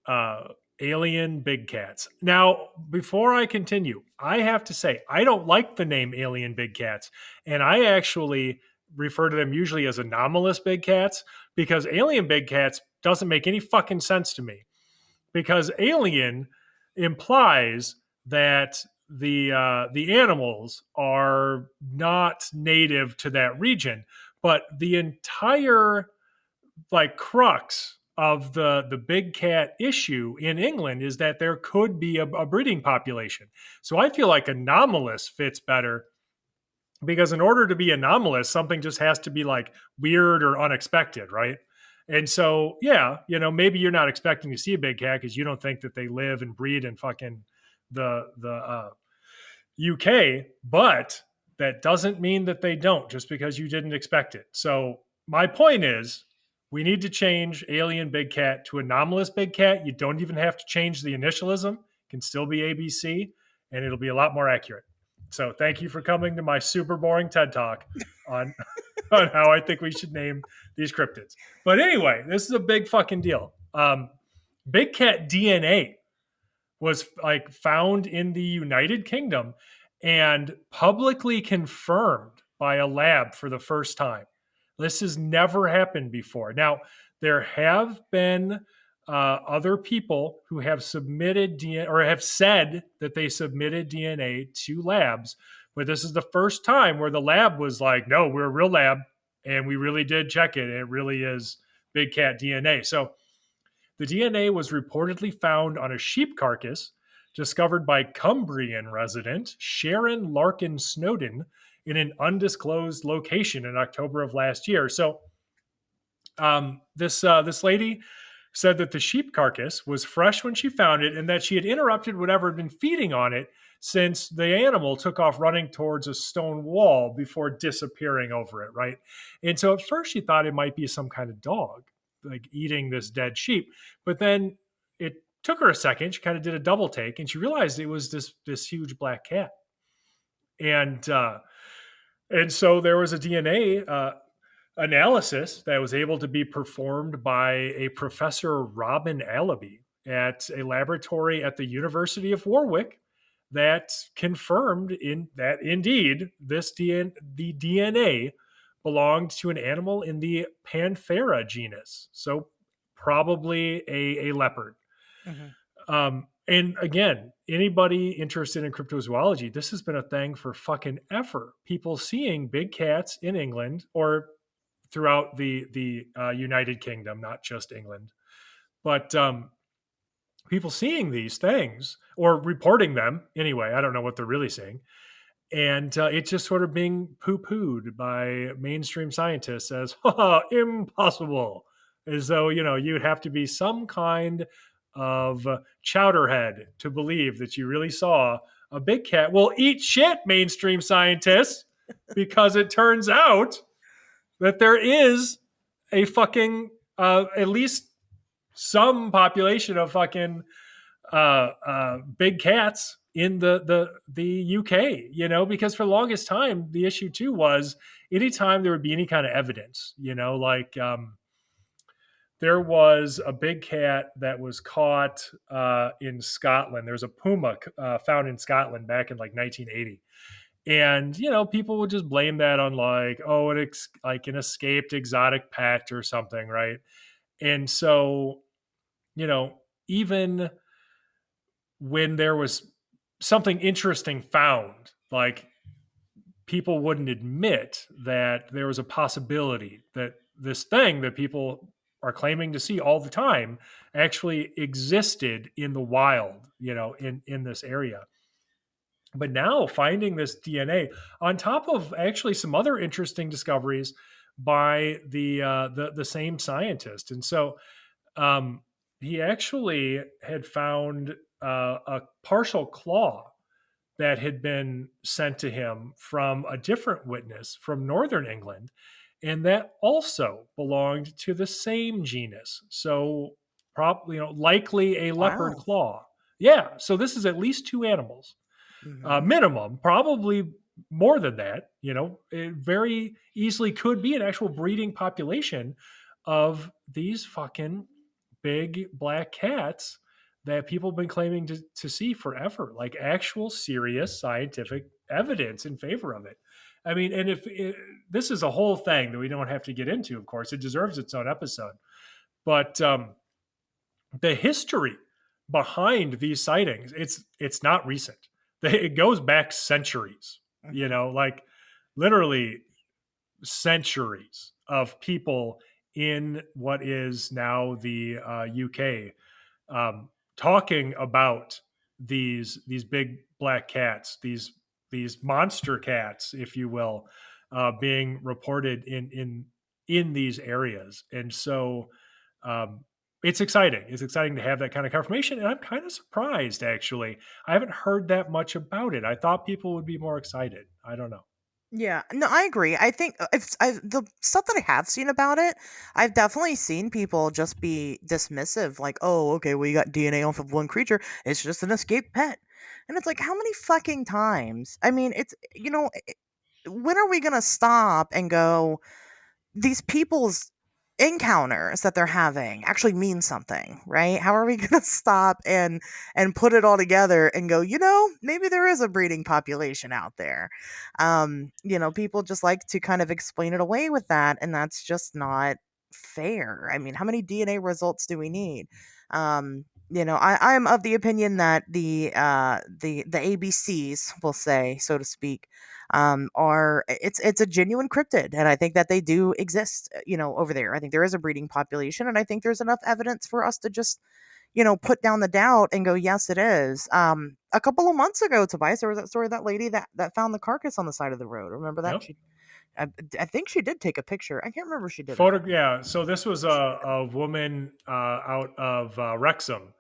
uh, alien big cats. Now, before I continue, I have to say I don't like the name alien big cats, and I actually refer to them usually as anomalous big cats because alien big cats doesn't make any fucking sense to me. Because alien implies that the animals are not native to that region, but the entire like crux of the big cat issue in England is that there could be a breeding population. So I feel like anomalous fits better because in order to be anomalous, something just has to be like weird or unexpected, right? And so, yeah, maybe you're not expecting to see a big cat because you don't think that they live and breed in fucking the UK, but that doesn't mean that they don't just because you didn't expect it. So my point is we need to change alien big cat to anomalous big cat. You don't even have to change the initialism. It can still be ABC and it'll be a lot more accurate. So thank you for coming to my super boring TED talk on on how I think we should name these cryptids. But anyway, this is a big fucking deal. Big cat DNA was like found in the United Kingdom and publicly confirmed by a lab for the first time. This has never happened before. Now, there have been other people who have submitted DNA or have said that they submitted DNA to labs, but this is the first time where the lab was like, no, we're a real lab and we really did check it. And it really is big cat DNA. So the DNA was reportedly found on a sheep carcass discovered by Cumbrian resident Sharon Larkin Snowden in an undisclosed location in October of last year. So, this lady said that the sheep carcass was fresh when she found it, and that she had interrupted whatever had been feeding on it since the animal took off running towards a stone wall before disappearing over it. Right, and so at first she thought it might be some kind of dog like eating this dead sheep, but then it took her a second. She kind of did a double take, and she realized it was this huge black cat, and so there was a DNA analysis that was able to be performed by a professor Robin Allaby at a laboratory at the University of Warwick that confirmed in that indeed the DNA belonged to an animal in the Panthera genus, so probably a leopard. Hmm. And again, anybody interested in cryptozoology, this has been a thing for fucking ever. People seeing big cats in England or throughout the United Kingdom, not just England, but people seeing these things or reporting them anyway. I don't know what they're really saying, and it's just sort of being poo-pooed by mainstream scientists as impossible, as though you'd have to be some kind of chowderhead to believe that you really saw a big cat. Well, eat shit, mainstream scientists, because it turns out that there is a fucking at least some population of fucking big cats in the UK, because for the longest time the issue too was anytime there would be any kind of evidence, like there was a big cat that was caught in Scotland. There was a puma found in Scotland back in like 1980. And people would just blame that on like, oh, like an escaped exotic pet or something, right? And so, even when there was something interesting found, like people wouldn't admit that there was a possibility that this thing that people are claiming to see all the time actually existed in the wild, in this area. But now finding this DNA on top of actually some other interesting discoveries by the same scientist, and so um, he actually had found a partial claw that had been sent to him from a different witness from northern England, and that also belonged to the same genus. So, probably, likely a leopard Wow. claw. Yeah. So this is at least two animals, Hmm. minimum, probably more than that. It very easily could be an actual breeding population of these fucking big black cats that people have been claiming to see forever, like actual serious scientific evidence in favor of it. I mean, and if this is a whole thing that we don't have to get into, of course, it deserves its own episode. But the history behind these sightings, it's not recent. It goes back centuries, Hmm. like literally centuries of people in what is now the UK, talking about these big black cats, these monster cats, if you will, being reported in these areas. And so um, it's exciting. It's exciting to have that kind of confirmation, and I'm kind of surprised actually. I haven't heard that much about it. I thought people would be more excited. I don't know. Yeah, no, I agree. I think the stuff that I have seen about it, I've definitely seen people just be dismissive, like, "Oh, okay, well, you got DNA off of one creature. It's just an escaped pet," and it's like, how many fucking times? I mean, when are we gonna stop and go? These people's encounters that they're having actually mean something, right? How are we going to stop and put it all together and go, maybe there is a breeding population out there. People just like to kind of explain it away with that, and that's just not fair. I mean, how many DNA results do we need? I'm of the opinion that the ABCs, will say, so to speak, are it's a genuine cryptid, and I think that they do exist, over there. I think there is a breeding population, and I think there's enough evidence for us to just put down the doubt and go, yes, it is. A couple of months ago, Tobias, there was that story of that lady that found the carcass on the side of the road. Remember that? Yep. I think she did take a picture. I can't remember if she did or Photo. not. Yeah. So this was a woman out of Wrexham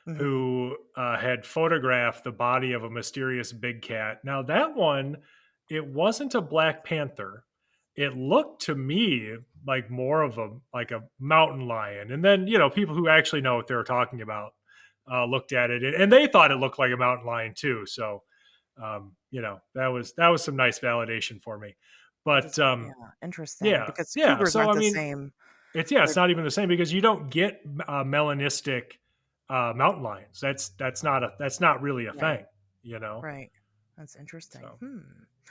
Hmm. who had photographed the body of a mysterious big cat. Now that one, it wasn't a black panther. It looked to me like more of a mountain lion. And then people who actually know what they were talking about looked at it, and they thought it looked like a mountain lion too. So that was some nice validation for me. But Yeah, interesting, yeah, because yeah. cougars So aren't I the mean, same. it's not even the same because you don't get melanistic mountain lions. That's not really a Right. thing, you know. Right. That's interesting. So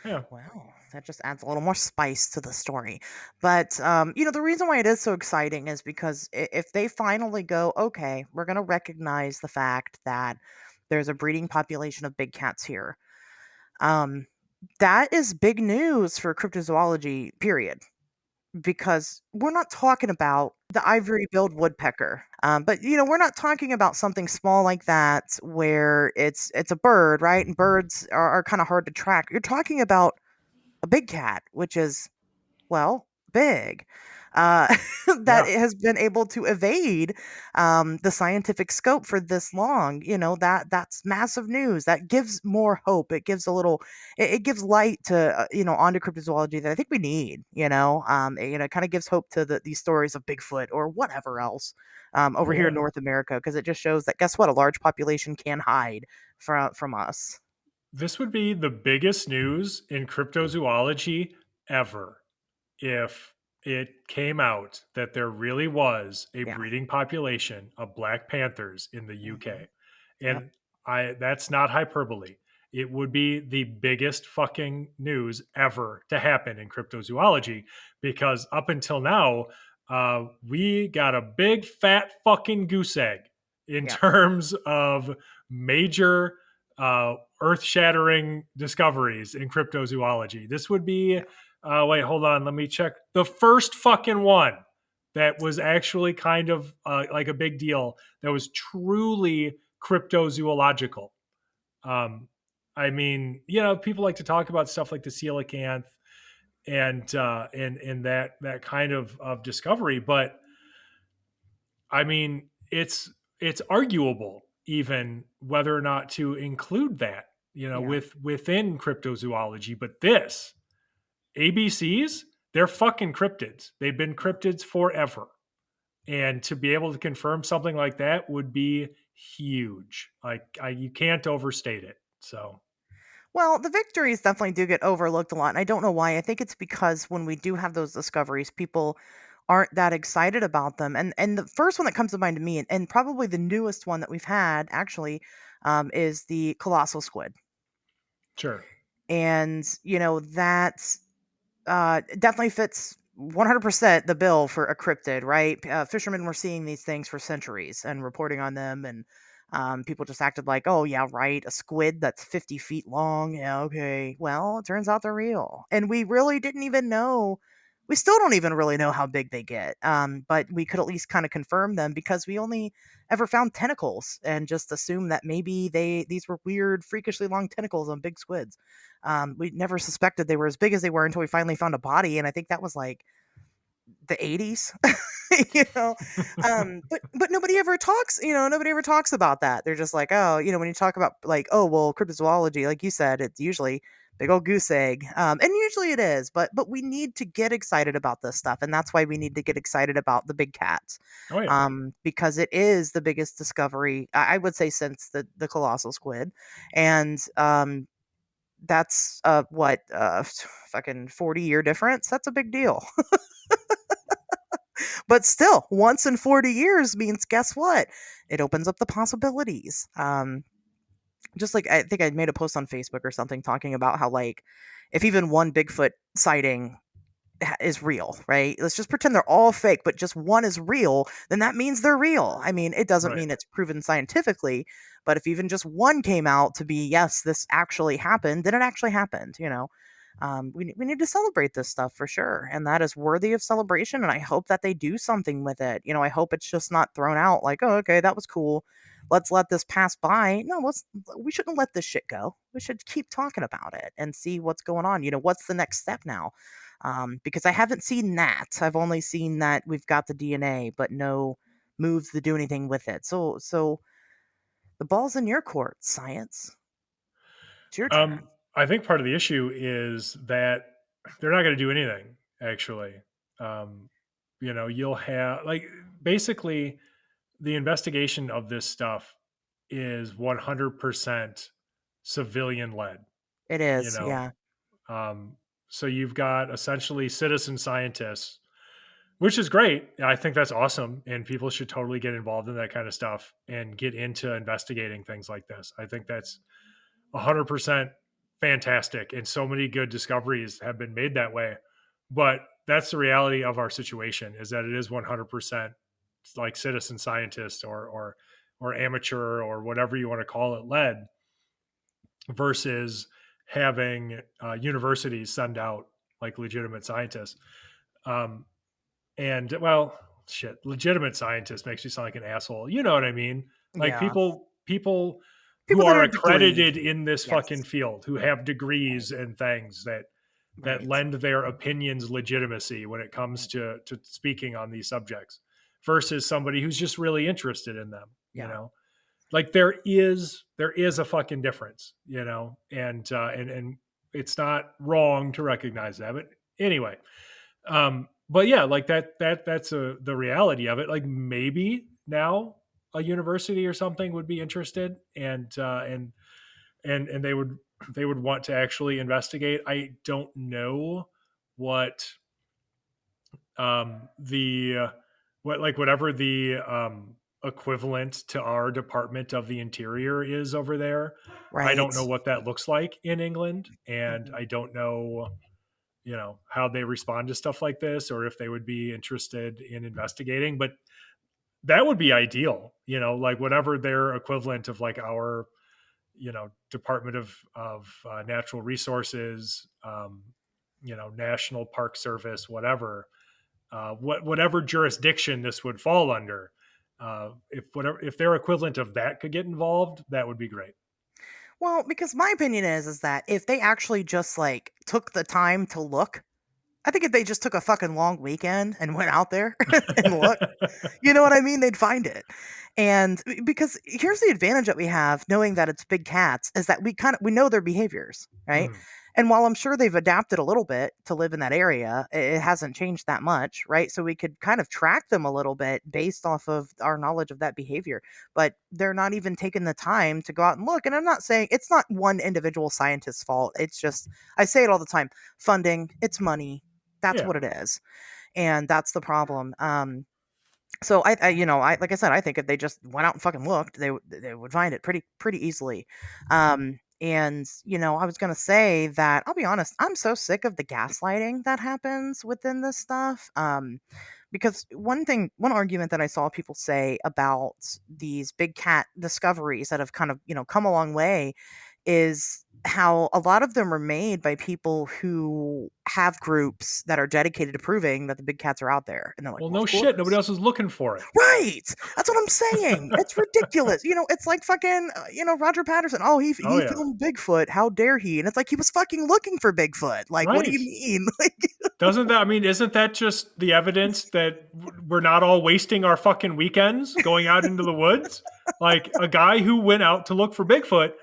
yeah, Well, that just adds a little more spice to the story. But the reason why it is so exciting is because if they finally go, okay, we're going to recognize the fact that there's a breeding population of big cats here. Um, that is big news for cryptozoology, period, because we're not talking about the ivory-billed woodpecker. But we're not talking about something small like that where it's a bird, right? And birds are kind of hard to track. You're talking about a big cat, which is, well, big. Uh, that yeah. it has been able to evade the scientific scope for this long. That's massive news. That gives more hope. It gives a little. It gives light to onto cryptozoology that I think we need. It kind of gives hope to these stories of Bigfoot or whatever else over Oh here in yeah. North America, because it just shows that, guess what, a large population can hide from us. This would be the biggest news in cryptozoology ever if it came out that there really was a Yeah. breeding population of black panthers in the Hmm. UK. Yep. And I that's not hyperbole. It would be the biggest fucking news ever to happen in cryptozoology because up until now, we got a big fat fucking goose egg in Yep. terms of major earth-shattering discoveries in cryptozoology. This would be, wait, hold on, let me check. The first fucking one that was actually kind of like a big deal that was truly cryptozoological. Um, I mean, people like to talk about stuff like the coelacanth and that kind of discovery, but I mean, it's arguable even whether or not to include that, Yeah. within cryptozoology. But this ABCs, they're fucking cryptids. They've been Yeah. cryptids forever, and to be able to confirm something like that would be huge. Like you can't overstate it. So Well, the victories definitely do get overlooked a lot, and I don't know why. I think it's because when we do have those discoveries, people aren't that excited about them. And the first one that comes to mind to me, and probably the newest one that we've had actually, is the colossal squid. sure. And that definitely fits 100% the bill for a cryptid, right? Fishermen were seeing these things for centuries and reporting on them, and people just acted like, oh, yeah, right, a squid that's 50 feet long. Yeah, okay. Well, it turns out they're real. And we really didn't even know. We still don't even really know how big they get, but we could at least kind of confirm them because we only ever found tentacles and just assumed that maybe these were weird, freakishly long tentacles on big squids. We never suspected they were as big as they were until we finally found a body, and I think that was like the 80s. you know, but nobody ever talks. Nobody ever talks about that. They're just like, oh, when you talk about like, oh, well, cryptozoology, like you said, it's usually big old goose egg, and usually it is. But we need to get excited about this stuff, and that's why we need to get excited about the big cats, Oh yeah. because it is the biggest discovery I would say since the colossal squid, and that's what fucking 40-year difference. That's a big deal. But still, once in 40 years means guess what? It opens up the possibilities. Just like I think I made a post on Facebook or something talking about how like if even one Bigfoot sighting is real, right? Let's just pretend they're all fake, but just one is real, then that means they're real. I mean, it doesn't Right. mean it's proven scientifically, but if even just one came out to be, yes, this actually happened, then it actually happened. We need to celebrate this stuff for sure. And that is worthy of celebration. And I hope that they do something with it. I hope it's just not thrown out like, oh, okay, that was cool. Let's let this pass by. No, we shouldn't let this shit go. We should keep talking about it and see what's going on. What's the next step now? Because I haven't seen that. I've only seen that we've got the DNA, but no moves to do anything with it. So the ball's in your court, science. It's your turn. Um, I think part of the issue is that they're not going to do anything. Actually, um, you'll have like basically the investigation of this stuff is 100% civilian led. It You is, know, yeah. um, so you've got essentially citizen scientists, which is great. I think that's awesome, and people should totally get involved in that kind of stuff and get into investigating things like this. I think that's 100% fantastic, and so many good discoveries have been made that way. But that's the reality of our situation: is that it is 100% like citizen scientist or amateur or whatever you want to call it led, versus having universities send out like legitimate scientists. Um, and well, shit, legitimate scientist makes you sound like an asshole. You know what I mean? Like Yeah. people who People that are are degreed. accredited in this fucking Yes. field, who have Right. degrees and things that Right. lend their opinions legitimacy when it comes to speaking on these subjects, versus somebody who's just really interested in them. Yeah. Like there is a fucking difference, and it's not wrong to recognize that. But anyway, but yeah, like that's the reality of it. Like maybe now a university or something would be interested, and they would want to actually investigate. I don't know what the what like whatever the equivalent to our Department of the Interior is over there. I Right. don't know what that looks like in England, and Mhm. I don't know how they respond to stuff like this, or if they would be interested in investigating. But that would be ideal, like whatever their equivalent of like our Department of Natural Resources, National Park Service, whatever, whatever jurisdiction this would fall under. If their equivalent of that could get involved, that would be great. Well, because my opinion is that if they actually just like took the time to look, I think if they just took a fucking long weekend and went out there and looked, you know what I mean? They'd find it. And because here's the advantage that we have knowing that it's big cats is that we know their behaviors, right? Mm, And while I'm sure they've adapted a little bit to live in that area, it hasn't changed that much, right? So we could kind of track them a little bit based off of our knowledge of that behavior. But they're not even taking the time to go out and look. And I'm not saying it's not one individual scientist's fault. It's just I say it all the time. Funding, it's money. That's yeah. what it is. And that's the problem. So I like I said, I think if they just went out and fucking looked, they would find it pretty easily. And I was gonna say that I'll be honest, I'm so sick of the gaslighting that happens within this stuff. Because one argument that I saw people say about these big cat discoveries that have kind of come a long way is how a lot of them are made by people who have groups that are dedicated to proving that the big cats are out there, and they're like, Well, well, no of shit. Nobody course. else is looking for it. Right. That's what I'm saying. It's ridiculous. It's like fucking, Roger Patterson. Oh, he Oh he yeah. filmed Bigfoot. How dare he? And it's like he was fucking looking for Bigfoot. Like, what do Right. you mean? Like, Doesn't that, I mean, isn't that just the evidence that we're not all wasting our fucking weekends going out into the woods? Like a guy who went out to look for Bigfoot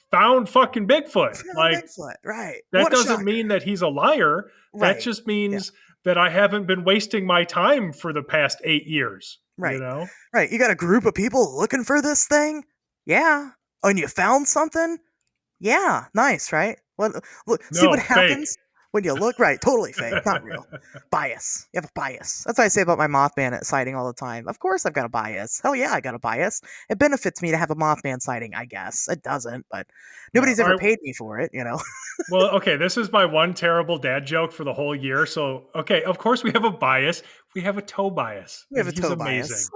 found fucking Bigfoot. found Like Bigfoot. Right. that What a doesn't shocker. mean that he's a liar. That Right. just Yeah. means that I haven't been wasting my time for the past 8 years, you Right. know? Right. You got a group of people looking for this thing. Yeah. Oh, and you found something. Yeah, nice, right? Look, see what No, fake. happens when you look right. Totally fake, not real. Bias. You have a bias. That's what I say about my Mothman sighting all the time. Of course, I've got a bias. Hell yeah, I got a bias. It benefits me to have a Mothman sighting, I guess. It doesn't, but Yeah. nobody's All ever right. paid me for it. Well, okay, this is my one terrible dad joke for the whole year. So, okay, of course we have a bias. We have a Tobias, We have and a he's toe bias. amazing.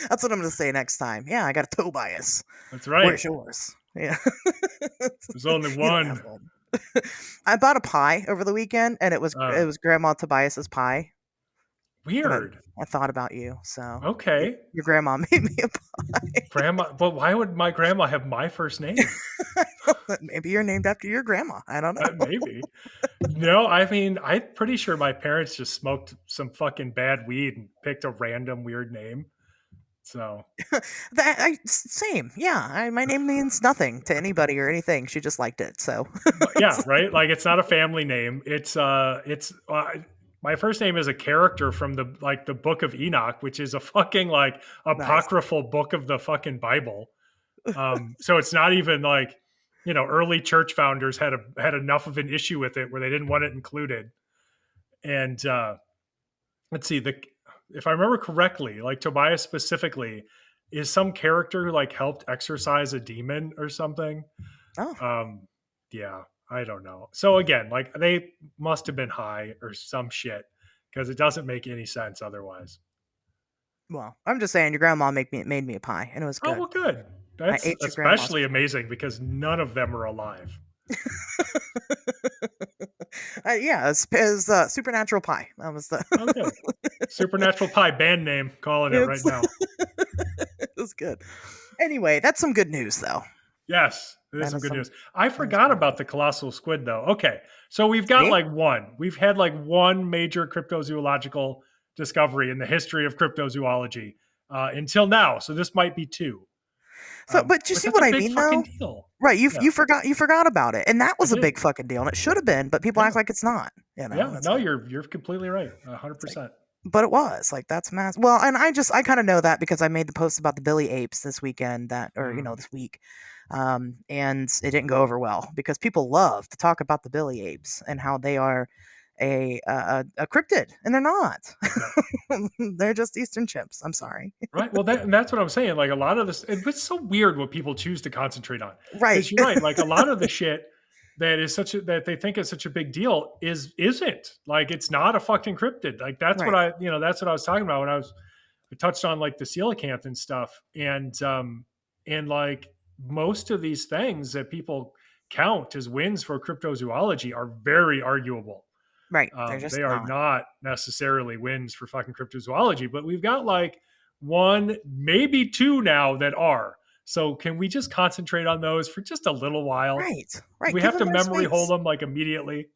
That's what I'm going to say next time. Yeah, I got a toe bias. That's right. Where's yours? Yeah. There's only You don't have one. one. I bought a pie over the weekend, and it was Uh, it was Grandma Tobias's pie. And Weird. I thought about you, so Okay. your grandma made me a pie. Grandma, but why would my grandma have my first name? Maybe you're named after your grandma. I don't know. Maybe. No, I mean, I'm pretty sure my parents just smoked some fucking bad weed and picked a random weird name. So, Same. Yeah. My name means nothing to anybody or anything. She just liked it. So but yeah, right. Like it's not a family name. My first name is a character from the Book of Enoch, which is a fucking like nice. apocryphal book of the fucking Bible. So it's not even like early church founders had enough of an issue with it where they didn't want it included. And let's see, the if I remember correctly, like Tobias specifically is some character who like helped exorcise a demon or something. Oh, Um, yeah, I don't know. So again, like they must have been high or some shit because it doesn't make any sense otherwise. well, I'm just saying your grandma made me a pie and it was Oh good. well, good. I That's ate your grandma's especially amazing because none of them are alive. yeah, it's supernatural pie. That was the Oh, good. Supernatural Pie band name, calling it right it's now. it was good. Anyway, that's some good news though. Yes, it is That some is good some news. I that is forgot good about news. the colossal squid, though. Okay, so we've got See? like one. We've had like one major cryptozoological discovery in the history of cryptozoology until now. So this might be two. So, but you But see that's what a I big mean fucking though? deal. Right, Yeah, you forgot about it, and that I was a did. big fucking deal, and it should have been, but people Yeah, act like it's not. And yeah. it's No, like you're completely right. it's like, 100%. but it was like that's mass. Well, and I kind of know that because I made the post about the Billy apes this weekend or Mm. this week, and it didn't go over well because people love to talk about the Billy apes and how they are a cryptid, and they're not. No. They're just Eastern chimps. I'm sorry. Right. Well, that's what I'm saying. Like a lot of this, it's so weird what people choose to concentrate on. Right. Because you're right. Like a lot of the shit that they think is such a big deal isn't. Like it's not a fucking cryptid. Like that's what Right. that's what I was talking about when I touched on like the coelacanth and stuff. And like most of these things that people count as wins for cryptozoology are very arguable. Right. They're They just are not. not necessarily wins for fucking cryptozoology, but we've got like one, maybe two now that are. So can we just concentrate on those for just a little while? Right. Do Right. we Give have them to their memory hold space. them like immediately?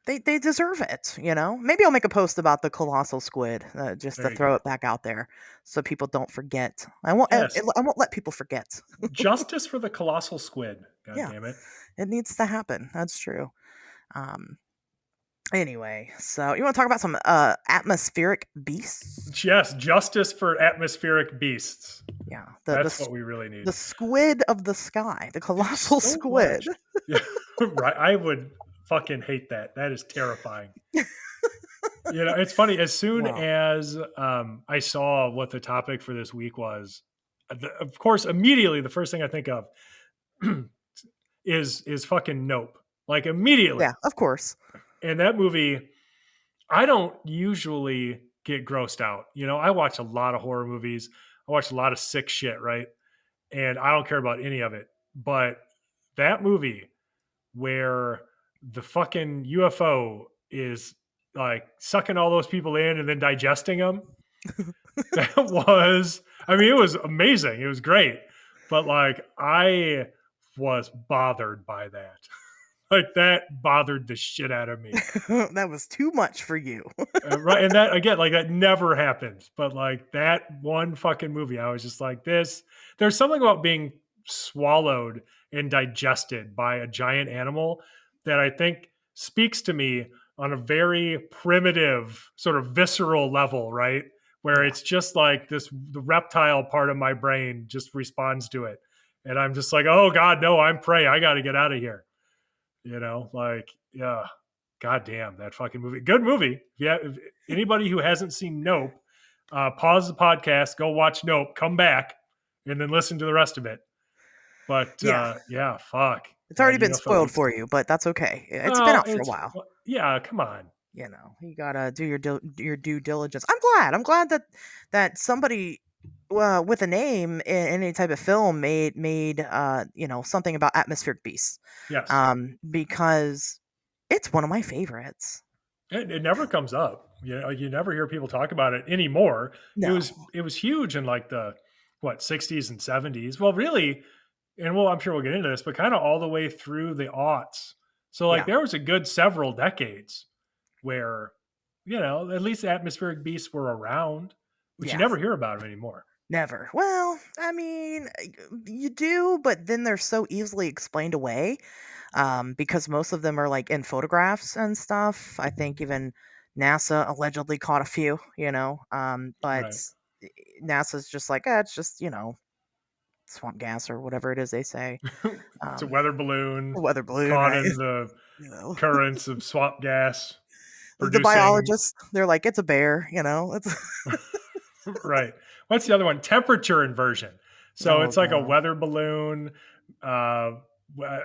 They deserve it, you know? Maybe I'll make a post about the colossal squid, just to There you throw go. it back out there so people don't forget. Yes. I won't let people forget. Justice for the colossal squid. God Yeah, damn it. it needs to happen. That's true. Um, anyway, so you want to talk about some atmospheric beasts? Yes, justice for atmospheric beasts. Yeah, That's what we really need. the squid of the sky, the There's colossal so much. squid. Yeah, right. I would fucking hate that. That is terrifying. You know, it's funny. As soon Wow. as I saw what the topic for this week was, of course, immediately the first thing I think of is fucking Nope. Like immediately. Yeah, of course. And that movie, I don't usually get grossed out. You know, I watch a lot of horror movies. I watch a lot of sick shit, right? And I don't care about any of it. But that movie where the fucking UFO is like sucking all those people in and then digesting them, that was, I mean, it was amazing. It was great. But like, I was bothered by that. Like, that bothered the shit out of me. That was too much for you. Right. And that, again, like, that never happens. But like, that one fucking movie, I was just like, this, there's something about being swallowed and digested by a giant animal that I think speaks to me on a very primitive, sort of visceral level, right? Where Yeah. it's just like this, the reptile part of my brain just responds to it. And I'm just like, oh God, no, I'm prey. I got to get out of here. You know, like, yeah, goddamn, that fucking movie. Good movie. Yeah, if anybody who hasn't seen Nope, pause the podcast, go watch Nope, come back, and then listen to the rest of it. But Yeah. yeah, fuck. It's Yeah, already been spoiled UFOs. for you, but that's okay. It's been Well, out for a it's, while. yeah, come on. You know, you gotta do your due diligence. I'm glad that somebody with a name in any type of film made something about atmospheric beasts, Yes. because it's one of my favorites. It never comes up. You know, you never hear people talk about it anymore. No. It was huge in like the what 60s and 70s. Well, really, and well, I'm sure we'll get into this, but kind of all the way through the aughts. So like Yeah. there was a good several decades where, you know, at least atmospheric beasts were around, but you Yeah. never hear about them anymore. Never. Well, I mean, you do, but then they're so easily explained away, because most of them are like in photographs and stuff. I think even NASA allegedly caught a few, but Right. NASA's just like, it's just, swamp gas or whatever it is they say. It's a Um, weather balloon weather balloon, caught right? in the you know, currents of swamp gas the producing. biologists, they're like, it's a bear, it's, Right. What's the other one? Temperature inversion. So oh it's like a God, weather balloon. Uh,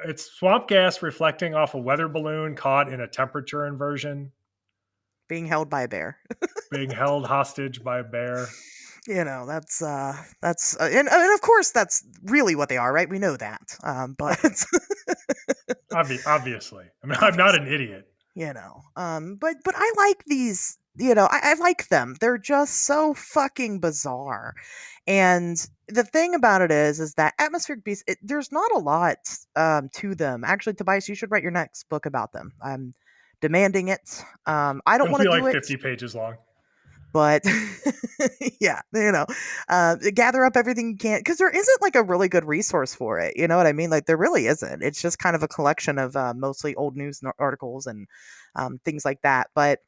it's swamp gas reflecting off a weather balloon caught in a temperature inversion, being held by a bear. being held hostage by a bear. And of course that's really what they are, right? We know that. But Obviously, I mean, I'm not obviously, an idiot. but I like these, I like them. They're just so fucking bizarre. And the thing about it is that atmospheric beasts, there's not a lot to them. Actually, Tobias, you should write your next book about them. I'm demanding it. I don't It'll want be to do like it, 50 pages long. but yeah, gather up everything you can, because there isn't like a really good resource for it. You know what I mean? Like there really isn't. It's just kind of a collection of mostly old news articles and things like that. But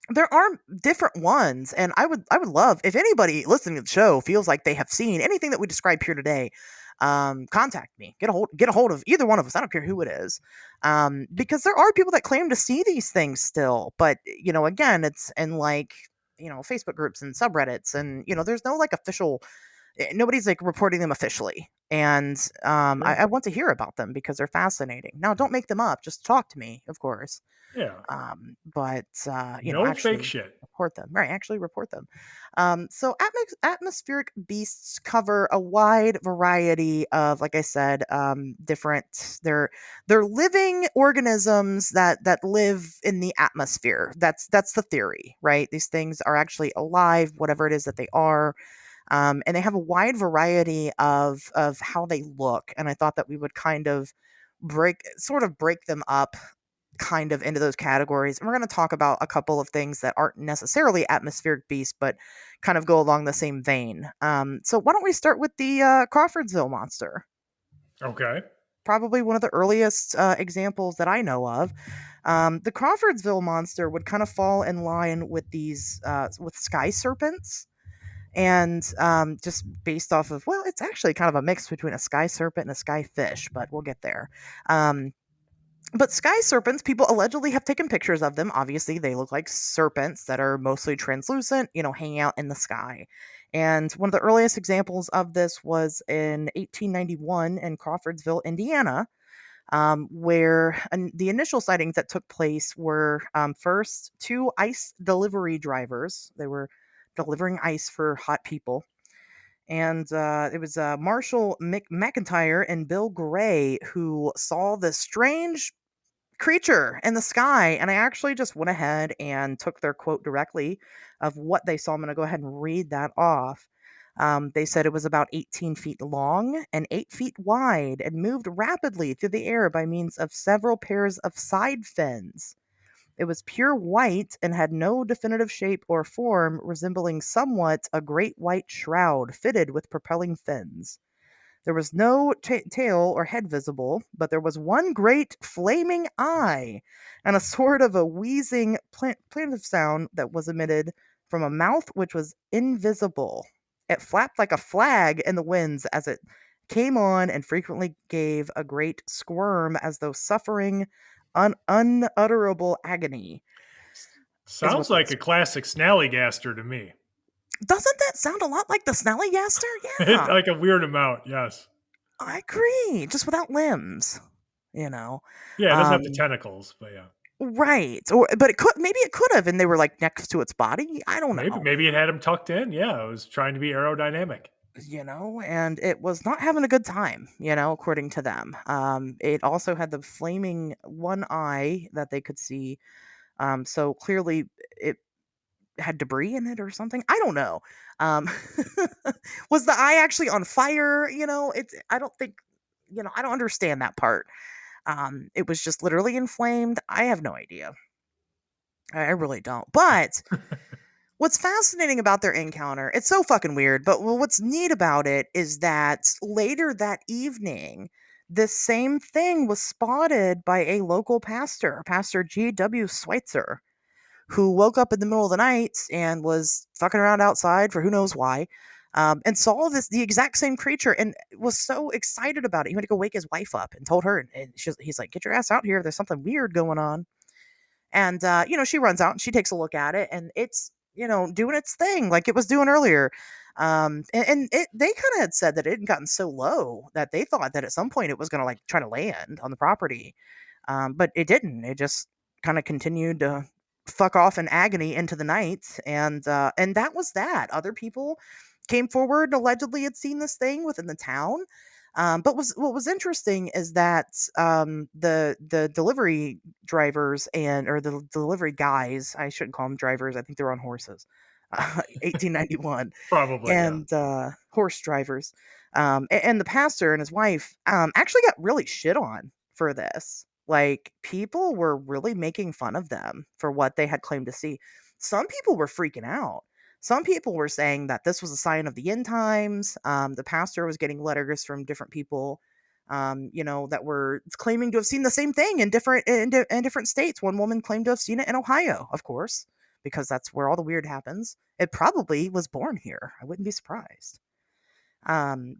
there are different ones, and I would love if anybody listening to the show feels like they have seen anything that we described here today. Contact me. Get a hold of either one of us. I don't care who it is, because there are people that claim to see these things still. But again, it's in like Facebook groups and subreddits, and there's no like official nobody's like reporting them officially. And Sure. I want to hear about them because they're fascinating. Now, don't make them up. Just talk to me, of course. Yeah. But No fake actually shit. report them. Right, actually report them. So atmospheric beasts cover a wide variety of, like I said, different. They're living organisms that live in the atmosphere. That's the theory, right? These things are actually alive, whatever it is that they are. And they have a wide variety of how they look. And I thought that we would kind of break them up kind of into those categories. And we're going to talk about a couple of things that aren't necessarily atmospheric beasts, but kind of go along the same vein. So why don't we start with the Crawfordsville monster? Okay. Probably one of the earliest examples that I know of. The Crawfordsville monster would kind of fall in line with these with sky serpents, and just based off of, well, it's actually kind of a mix between a sky serpent and a sky fish, but we'll get there. Um, but sky serpents, people allegedly have taken pictures of them. Obviously, they look like serpents that are mostly translucent, hanging out in the sky. And one of the earliest examples of this was in 1891 in Crawfordsville, Indiana, where the initial sightings that took place were first two ice delivery drivers. They were delivering ice for hot people. And it was Marshall McIntyre and Bill Gray who saw this strange creature in the sky. And I actually just went ahead and took their quote directly of what they saw. I'm going to go ahead and read that off. They said it was about 18 feet long and 8 feet wide and moved rapidly through the air by means of several pairs of side fins. It was pure white and had no definitive shape or form, resembling somewhat a great white shroud fitted with propelling fins. There was no tail or head visible, but there was one great flaming eye and a sort of a wheezing plaintive sound that was emitted from a mouth which was invisible. It flapped like a flag in the winds as it came on and frequently gave a great squirm as though suffering unutterable agony, is Sounds what they like a said. classic Snallygaster to me. Doesn't that sound a lot like the Snallygaster? Yeah, Like a weird amount, yes. I agree. Just without limbs, you know. Yeah, it doesn't have the Um, tentacles, but yeah. right. Or but it could have, and they were like next to its body. I don't Maybe know. maybe it had him tucked in. Yeah, it was trying to be aerodynamic. And it was not having a good time, according to them. It also had the flaming one eye that they could see. So clearly it had debris in it or something. I don't know. Um, was the eye actually on fire? I don't think, I don't understand that part. It was just literally inflamed. I have no idea. I really don't. But what's fascinating about their encounter, it's so fucking weird, but what's neat about it is that later that evening, this same thing was spotted by a local pastor, Pastor G.W. Schweitzer, who woke up in the middle of the night and was fucking around outside for who knows why, and saw the exact same creature and was so excited about it. He went to go wake his wife up and told her, and he's like, "Get your ass out here! There's something weird going on." And she runs out and she takes a look at it, and it's doing its thing like it was doing earlier. They kind of had said that it had gotten so low that they thought that at some point it was going to like try to land on the property, but it didn't. It just kind of continued to fuck off in agony into the night, and that was that. Other people came forward and allegedly had seen this thing within the town. But what was interesting is that the delivery drivers or the delivery guys, I shouldn't call them drivers. I think they're on horses. 1891, Probably, yeah. and horse drivers, and the pastor and his wife actually got really shit on for this. Like people were really making fun of them for what they had claimed to see. Some people were freaking out. Some people were saying that this was a sign of the end times. The pastor was getting letters from different people, that were claiming to have seen the same thing in different states. One woman claimed to have seen it in Ohio, of course, because that's where all the weird happens. It probably was born here. I wouldn't be surprised. But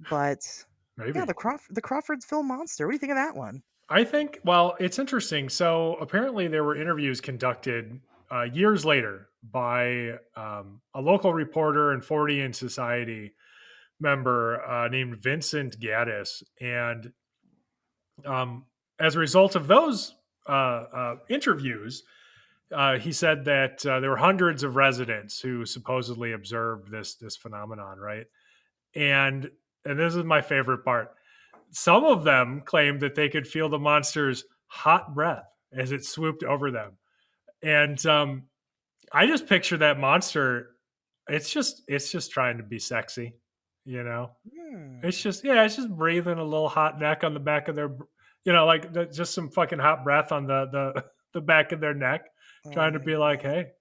yeah, Maybe. The Crawfordsville monster. What do you think of that one? I think, well, it's interesting. So apparently, there were interviews conducted years later by a local reporter and Fortean Society member named Vincent Gaddis, and um, as a result of those interviews, he said that there were hundreds of residents who supposedly observed this phenomenon, right? And and this is my favorite part. Some of them claimed that they could feel the monster's hot breath as it swooped over them. And I just picture that monster. It's just trying to be sexy, you know. It's Hmm. just it's just breathing a little hot neck on the back of their, like just some fucking hot breath on the back of their neck, Oh trying to my be like, god. hey,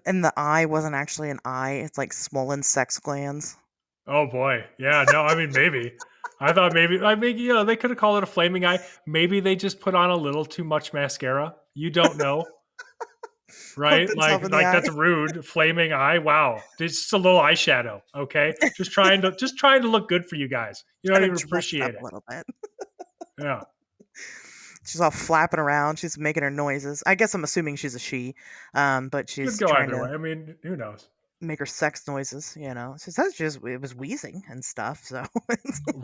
And the eye wasn't actually an eye, it's like swollen sex glands. oh boy, yeah, no, I mean maybe. I thought maybe I mean they could have called it a flaming eye. Maybe they just put on a little too much mascara. You don't know. Poked Right? himself in the Like eye. that's rude. Flaming eye. Wow. It's just a little eyeshadow. Okay. Just trying to look good for you guys. You don't Trying even to dress it up appreciate a it. little bit. Yeah. She's all flapping around, she's making her noises. I guess I'm assuming she's a she, but Could she's go trying either to way. I mean, who knows? make her sex noises, you know? She says it was wheezing and stuff, so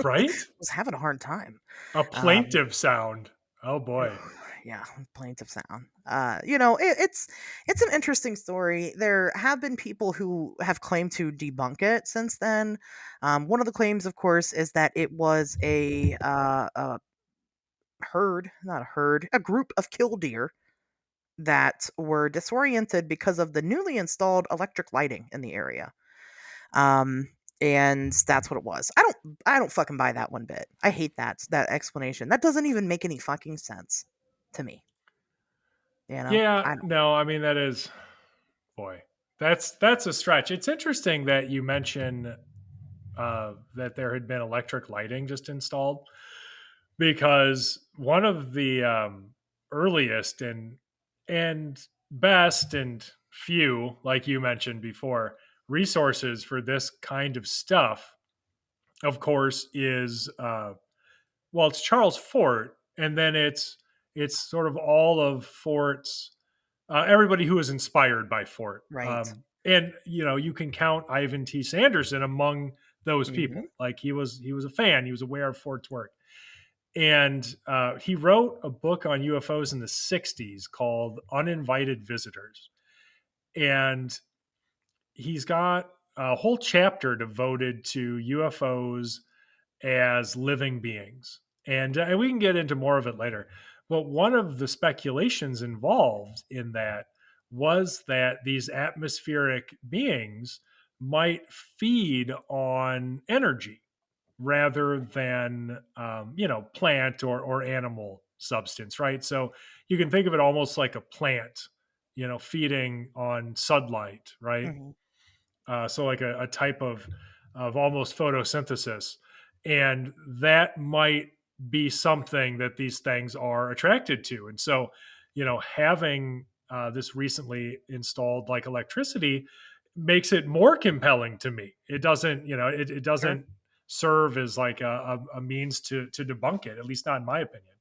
Right? was having a hard time. A Um, plaintive sound. Oh boy. yeah, plaintive sound. It's an interesting story. There have been people who have claimed to debunk it since then. One of the claims, of course, is that it was a herd, not a herd, a group of killdeer that were disoriented because of the newly installed electric lighting in the area. Um, and that's what it was. I don't fucking buy that one bit. I hate that explanation. That doesn't even make any fucking sense to me. You know? Yeah, I don't. no, I mean that is boy. That's a stretch. It's interesting that you mention that there had been electric lighting just installed, because one of the earliest and best and few, like you mentioned before, resources for this kind of stuff, of course, is it's Charles Fort, and then it's sort of all of Fort's everybody who was inspired by Fort. Right. And you can count Ivan T. Sanderson among those people. Mhm. Like he was a fan. He was aware of Fort's work, and he wrote a book on UFOs in the '60s called "Uninvited Visitors," and he's got a whole chapter devoted to UFOs as living beings. And we can get into more of it later. But one of the speculations involved in that was that these atmospheric beings might feed on energy rather than plant or animal substance, right? So you can think of it almost like a plant, feeding on sunlight, right? Mhm. So like a type of almost photosynthesis, and that might be something that these things are attracted to. And so, having this recently installed like electricity makes it more compelling to me. It doesn't, it Sure. doesn't serve as like a means to debunk it, at least not in my opinion.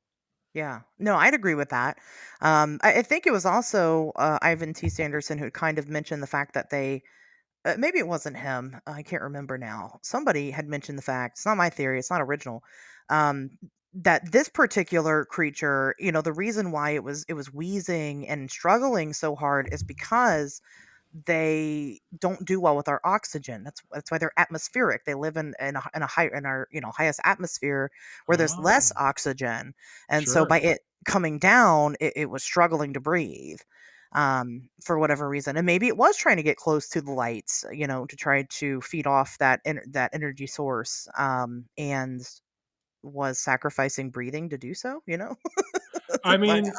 Yeah. No, I'd agree with that. I think it was also Ivan T. Sanderson who kind of mentioned the fact that they maybe it wasn't him. I can't remember now. Somebody had mentioned the fact. It's not my theory. It's not original. Um, that this particular creature, the reason why it was wheezing and struggling so hard is because they don't do well with our oxygen. That's why they're atmospheric. They live in a high in our highest atmosphere where there's less Oh, oxygen, and so by sure. it coming down, it was struggling to breathe for whatever reason, and maybe it was trying to get close to the lights, to try to feed off that energy source, and was sacrificing breathing to do so. It's I like, why mean, not?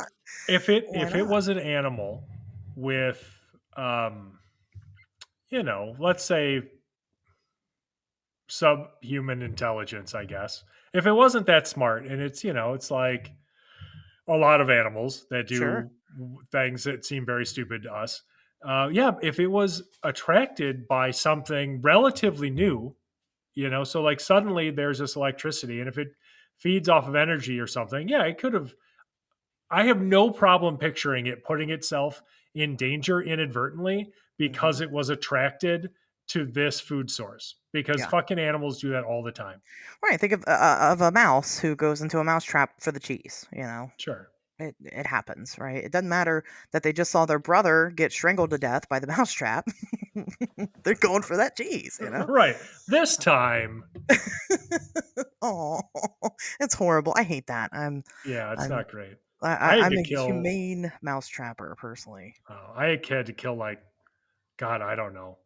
if it Why if it not? was an animal with um let's say subhuman intelligence, I guess. If it wasn't that smart, and it's like a lot of animals that Sure. do things that seem very stupid to us. Yeah, if it was attracted by something relatively new, so like suddenly there's this electricity, and if it feeds off of energy or something, yeah, it could have. I have no problem picturing it putting itself in danger inadvertently Hmm. because it was attracted to this food source because Yeah. fucking animals do that all the time. Right. Think of a mouse who goes into a mouse trap for the cheese. Sure. It happens, right? It doesn't matter that they just saw their brother get strangled to death by the mousetrap. They're going for that cheese. Right. This time, Oh, it's horrible. I hate that. yeah, it's I'm not great. I had I'm to a kill, humane mousetrapper personally. I had to kill like, God, I don't know,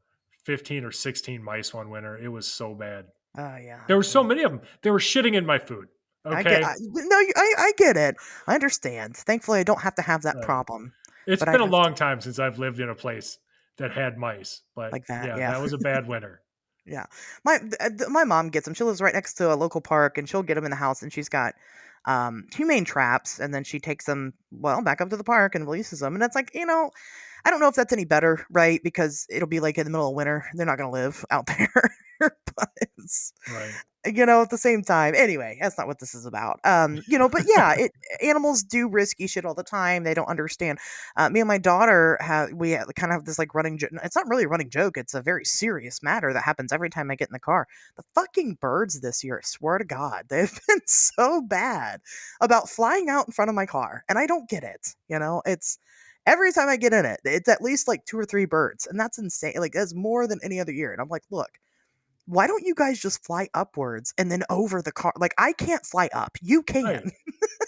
15 or 16 mice one winter. It was so bad. Oh yeah, There were so many of them. They were shitting in my food. Okay. no, I get it. I understand. Thankfully, I don't have to have that Right. problem, It's but I been a have to long time since I've lived in a place that had mice, but like that. yeah, Yeah. that was a bad winter. Yeah. My mom gets them. She lives right next to a local park, and she'll get them in the house, and she's got, humane traps, and then she takes them, well, back up to the park and releases them, and it's like, I don't know if that's any better, right? Because it'll be, like, in the middle of winter. They're not gonna live out there, but it's Right. at the same time anyway, that's not what this is about. But yeah, it animals do risky shit all the time. They don't understand. Me and my daughter kind of have this like running joke. It's not really a running joke. It's a very serious matter that happens every time I get in the car. The fucking birds this year, I swear to God, they've been so bad about flying out in front of my car, and I don't get it. It's every time I get in it, it's at least like two or three birds, and that's insane. Like that's more than any other year. And I'm like, look, why don't you guys just fly upwards and then over the car? Like, I can't fly up. You Right. can.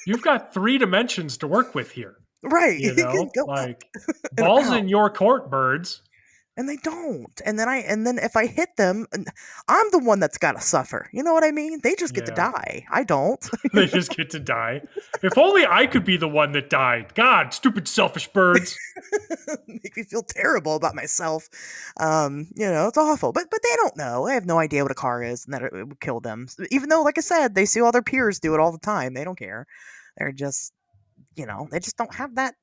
You've got 3 dimensions to work with here. Right. You You can know, go up like and balls around. in your court, birds. And they don't. And then if I hit them, I'm the one that's got to suffer. You know what I mean? They just get to Yeah. die. I don't. They just get to die. If only I could be the one that died. God, stupid selfish birds. Make me feel terrible about myself. It's awful. But they don't know. They have no idea what a car is and that it would kill them. Even though, like I said, they see all their peers do it all the time. They don't care. They're just they just don't have that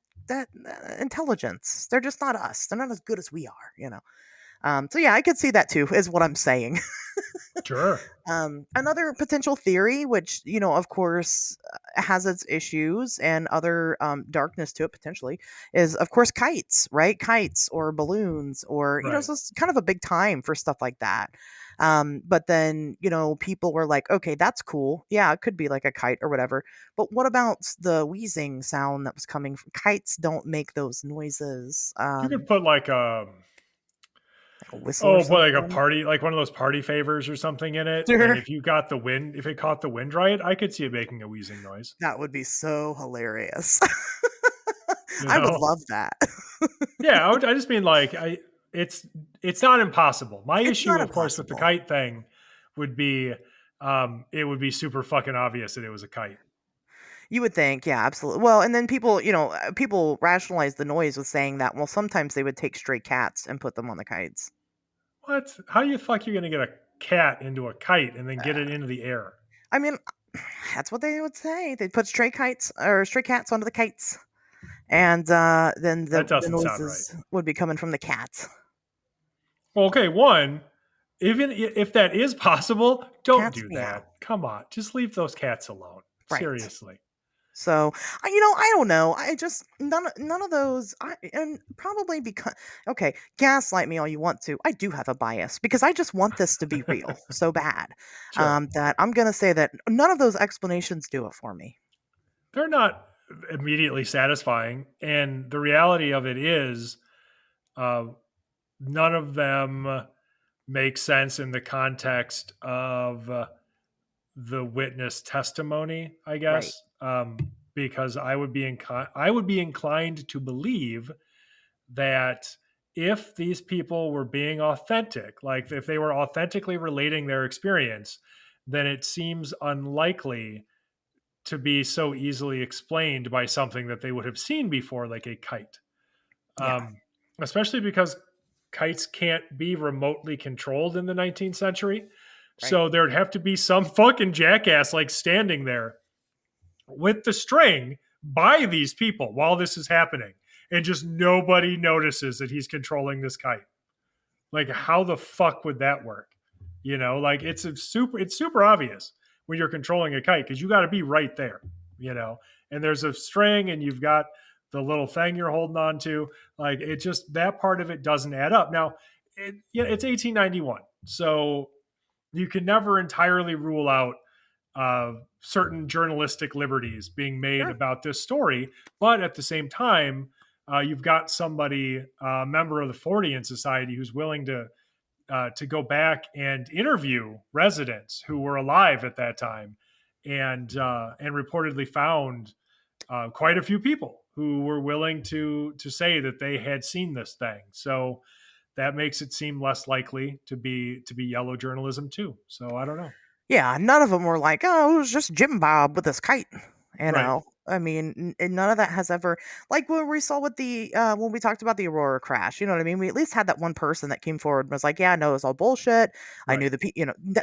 intelligence. They're just not us. They're not as good as we are. So yeah, I could see that too, is what I'm saying. Sure. Another potential theory, which of course, has its issues and other darkness to it potentially, is of course kites, right? Kites or balloons, or Right. so it's kind of a big time for stuff like that. But then people were like, okay, that's cool. Yeah, it could be like a kite or whatever. But what about the wheezing sound that was coming from kites? Don't make those noises. You could put like Like a whistle or oh, boy, like a something. party, like one of those party favors or something in it. And Sure. if you got the wind, if it caught the wind right, I could see it making a wheezing noise. That would be so hilarious. You I would know? love that. Yeah, I just mean like it's it's not impossible. My It's not issue, of course, with the impossible. kite thing would be it would be super fucking obvious that it was a kite. You would think, yeah, absolutely. Well, and then people rationalize the noise with saying that, well, sometimes they would take stray cats and put them on the kites. What? How you fuck you gonna get a cat into a kite and then get it into the air? I mean, that's what they would say. They'd put stray kites or stray cats onto the kites, and then That the doesn't sound right. noises would be coming from the cats. Well, okay, one, even if that is possible, don't Cats do meow. that. Come on, just leave those cats alone. Right. Seriously. So, I don't know. I just none of those. And probably because, okay, gaslight me all you want to. I do have a bias because I just want this to be real so bad, Sure. that I'm gonna say that none of those explanations do it for me. They're not immediately satisfying. And the reality of it is, uh, none of them make sense in the context of the witness testimony, I Right. guess, because I would be inclined to believe that if these people were being authentic, like if they were authentically relating their experience, then it seems unlikely to be so easily explained by something that they would have seen before, like a kite. Yeah. Um, Especially because kites can't be remotely controlled in the 19th century. Right. So there'd have to be some fucking jackass like standing there with the string by these people while this is happening. And just nobody notices that he's controlling this kite. Like, how the fuck would that work? Like it's super obvious when you're controlling a kite because you got to be right there, and there's a string and you've got the little thing you're holding on to. Like, it just, that part of it doesn't add up. Now, it's 1891, so you can never entirely rule out certain journalistic liberties being made Sure. about this story. But at the same time, you've got somebody, a member of the Fortean Society, who's willing to go back and interview residents who were alive at that time, and reportedly found quite a few people who were willing to say that they had seen this thing. So that makes it seem less likely to be yellow journalism too. So I don't know. Yeah, none of them were like, "Oh, it was just Jim Bob with his kite," you Right. know? I mean, and none of that has ever like, when we saw with the, when we talked about the Aurora crash, you know what I mean? We at least had that one person that came forward and was like, "Yeah, no, it was all bullshit. I Right. knew the pe,"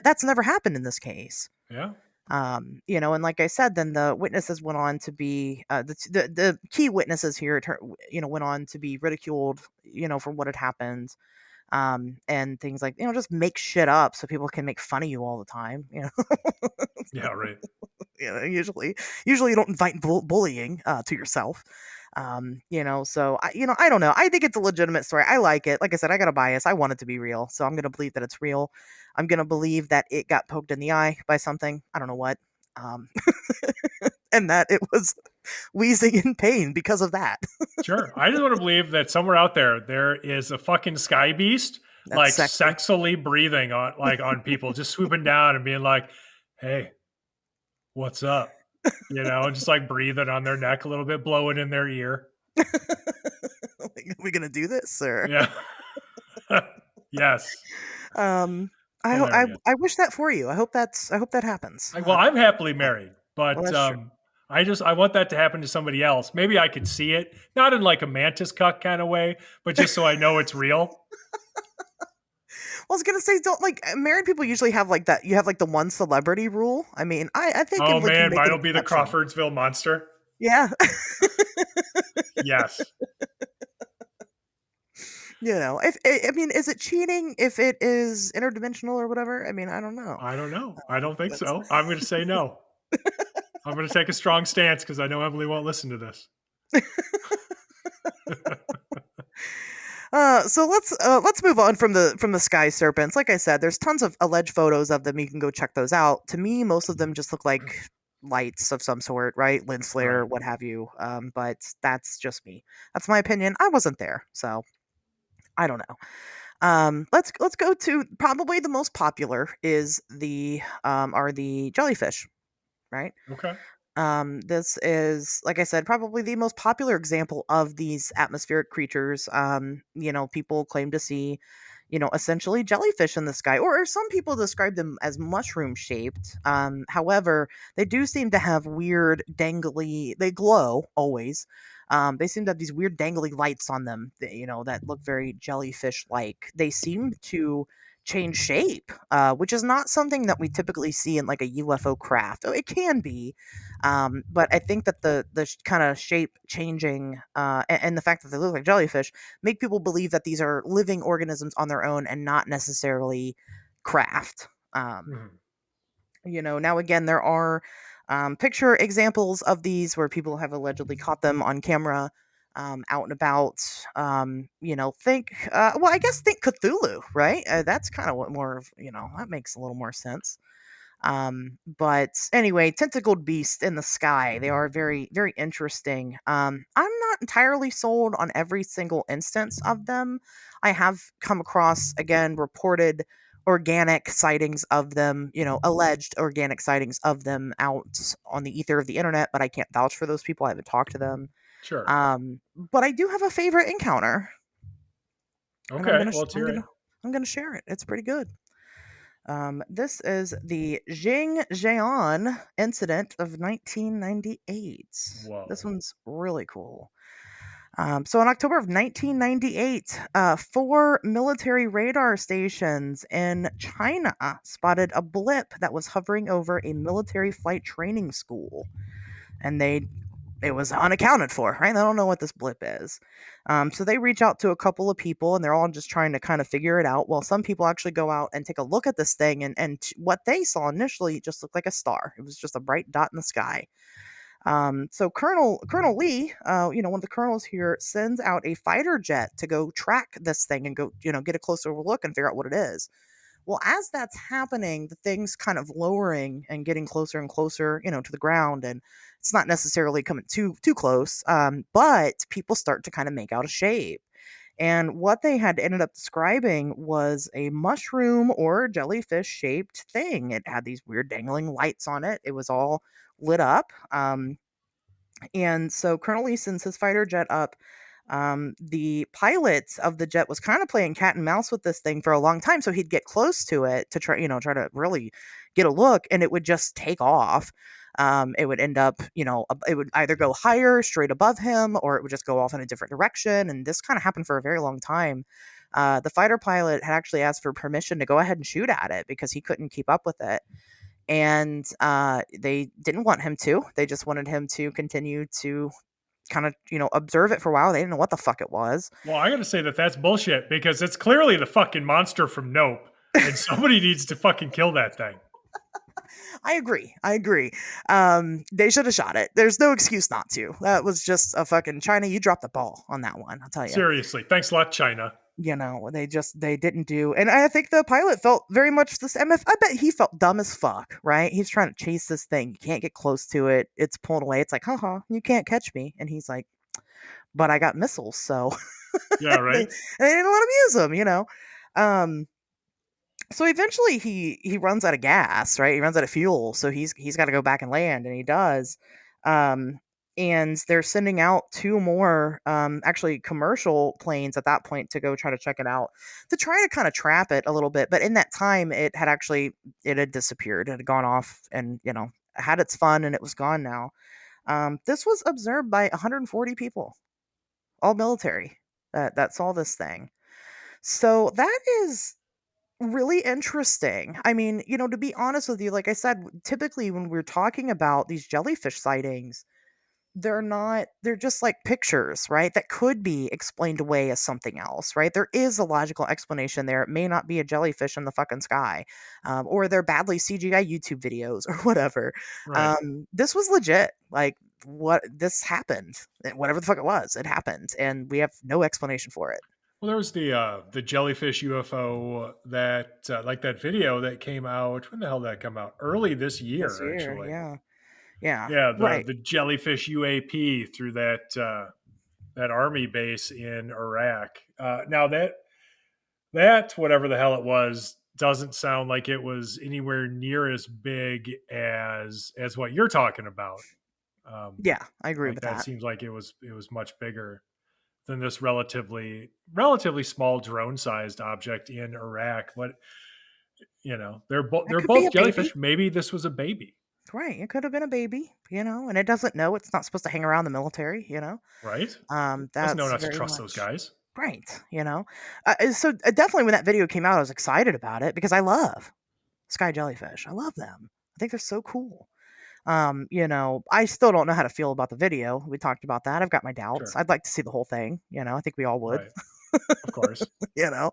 that's never happened in this case. Yeah. And like I said, then the witnesses went on to be, the key witnesses here, went on to be ridiculed, for what had happened, and things like, just make shit up so people can make fun of you all the time. Yeah. Right. Usually you don't invite bullying to yourself. So I don't know. I think it's a legitimate story. I like it. Like I said, I got a bias. I want it to be real, so I'm gonna believe that it's real. I'm gonna believe that it got poked in the eye by something. I don't know what. Um, and that it was wheezing in pain because of that. Sure. I just want to believe that somewhere out there is a fucking sky beast That's like sexy. sexily breathing on people, just swooping down and being like, "Hey, what's up?" Just like breathing on their neck a little bit, blowing in their ear. Like, are we gonna do this, or? Yeah. Yes. Um, Hilarious. I wish that for you. I hope that happens. Well, I'm happily married, Well, but that's true. I want that to happen to somebody else. Maybe I could see it, not in like a mantis cuck kind of way, but just so I know it's real. Well, I was gonna say, don't like married people usually have like that. You have like the one celebrity rule. I mean, I think Oh if like you man, make an mine'll be the exception. Crawfordsville monster. Yeah. Yes. If I mean, is it cheating if it is interdimensional or whatever? I mean, I don't know. I don't know. I don't think That's so. I'm going to say no. I'm going to take a strong stance because I know Emily won't listen to this. so let's move on from the sky serpents. Like I said, there's tons of alleged photos of them. You can go check those out. To me, most of them just look like lights of some sort, right? Lens flare, Right. what have you. But that's just me. That's my opinion. I wasn't there, so I don't know. Let's go to probably the most popular is the are the jellyfish, right? Okay. This is, like I said, probably the most popular example of these atmospheric creatures. People claim to see, essentially jellyfish in the sky, or some people describe them as mushroom shaped. However, they do seem to have weird dangly, they glow always. They seem to have these weird dangly lights on them that, that look very jellyfish like. They seem to change shape, which is not something that we typically see in like a UFO craft. Oh, it can be, but I think that the kind of shape changing, and the fact that they look like jellyfish make people believe that these are living organisms on their own and not necessarily craft. Mhm. Now again, there are picture examples of these where people have allegedly caught them on camera. Out and about, I guess think Cthulhu, right? That's kind of what more of, that makes a little more sense. But anyway, tentacled beasts in the sky. They are very, very interesting. I'm not entirely sold on every single instance of them. I have come across, again, reported organic sightings of them, alleged organic sightings of them out on the ether of the internet, but I can't vouch for those people. I haven't talked to them. Sure. But I do have a favorite encounter, and Okay. Well, let's I'm hear gonna it. I'm gonna share it. It's pretty good. This is the Jingjian incident of 1998. This Whoa. one's really cool. So in October of 1998, four military radar stations in China spotted a blip that was hovering over a military flight training school, and it was unaccounted for, right? They don't know what this blip is. So they reach out to a couple of people and they're all just trying to kind of figure it out. Well, some people actually go out and take a look at this thing, and what they saw initially just looked like a star. It was just a bright dot in the sky. So Colonel Lee, one of the colonels here, sends out a fighter jet to go track this thing and go, get a closer look and figure out what it is. Well, as that's happening, the thing's kind of lowering and getting closer and closer, to the ground, and it's not necessarily coming too close. But people start to kind of make out a shape. And what they had ended up describing was a mushroom or jellyfish shaped thing. It had these weird dangling lights on it. It was all lit up. And so Colonel Lee sends his fighter jet up. The pilot of the jet was kind of playing cat and mouse with this thing for a long time. So he'd get close to it to try to really get a look, and it would just take off. It would end up, it would either go higher, straight above him, or it would just go off in a different direction. And this kind of happened for a very long time. The fighter pilot had actually asked for permission to go ahead and shoot at it because he couldn't keep up with it, and they didn't want him to. They just wanted him to continue to kind of observe it for a while. They didn't know what the fuck it was. Well, I got to say that that's bullshit because it's clearly the fucking monster from Nope, and somebody needs to fucking kill that thing. I agree. They should have shot it. There's no excuse not to. That was just a fucking China. You dropped the ball on that one. I'll tell you. Seriously, thanks a lot, China. They didn't do, and I think the pilot felt very much this. I bet he felt dumb as fuck, right? He's trying to chase this thing. You can't get close to it. It's pulling away. It's like, haha, you can't catch me. And he's like, but I got missiles, so Yeah, they, right. they didn't let him use them. Um, so eventually he runs out of gas, right? He runs out of fuel, so he's got to go back and land, and he does. Um, and they're sending out two more, actually commercial planes at that point to go try to check it out, to try to kind of trap it a little bit. But in that time, it had disappeared. It had gone off, and had its fun, and it was gone now. This was observed by 140 people, all military, that saw this thing. So that is really interesting. I mean, to be honest with you, like I said, typically when we're talking about these jellyfish sightings, they're just like pictures, right? That could be explained away as something else, right? There is a logical explanation there. It may not be a jellyfish in the fucking sky, or they're badly CGI YouTube videos or whatever. Right. This was legit. Like, what this happened, whatever the fuck it was, it happened, and we have no explanation for it. Well, there was the jellyfish UFO that like that video that came out. When the hell did that come out? Early this This year, year, actually. yeah. Yeah, Yeah, right. the jellyfish UAP through that army base in Iraq. Now that whatever the hell it was doesn't sound like it was anywhere near as big as what you're talking about. Yeah, I agree Like with that that. seems like it was much bigger than this relatively small drone sized object in Iraq. But It they're could be both a baby. jellyfish. Maybe this was a baby, Right, it could have been a baby, and it doesn't know it's not supposed to hang around the military. right? Doesn't know That's not to very trust those much guys. right. So definitely when that video came out, I was excited about it because I love sky jellyfish. I love them. I think they're so cool. I still don't know how to feel about the video. We talked about that. I've got my doubts. Sure, I'd like to see the whole thing. I think we all would. right, of course. you know,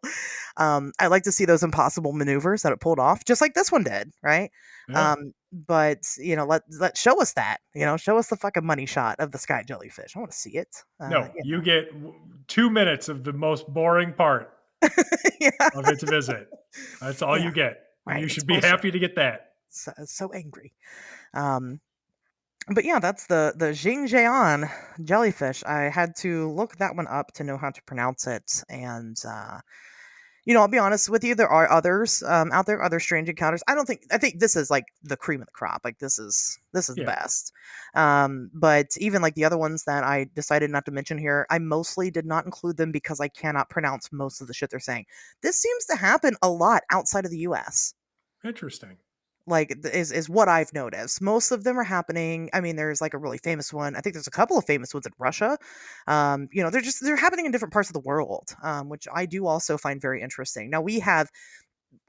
I like to see those impossible maneuvers that it pulled off, just like this one did, right? Yeah. But let show us that, show us the fucking money shot of the sky jellyfish. I want to see it. No, you get 2 minutes of the most boring part Yeah, of its visit. That's all yeah, you get, and right. you It's should be bullshit. happy to get that. So angry. Um, but yeah, that's the Jingjian jellyfish. I had to look that one up to know how to pronounce it, and I'll be honest with you, there are others out there, other strange encounters. I think this is like the cream of the crop. Like this is the Yeah, best. But even like the other ones that I decided not to mention here, I mostly did not include them because I cannot pronounce most of the shit they're saying. This seems to happen a lot outside of the U.S. interesting. Like is what I've noticed. Most of them are happening. I mean, there's like a really famous one. I think there's a couple of famous ones in Russia. They're happening in different parts of the world, which I do also find very interesting. Now we have,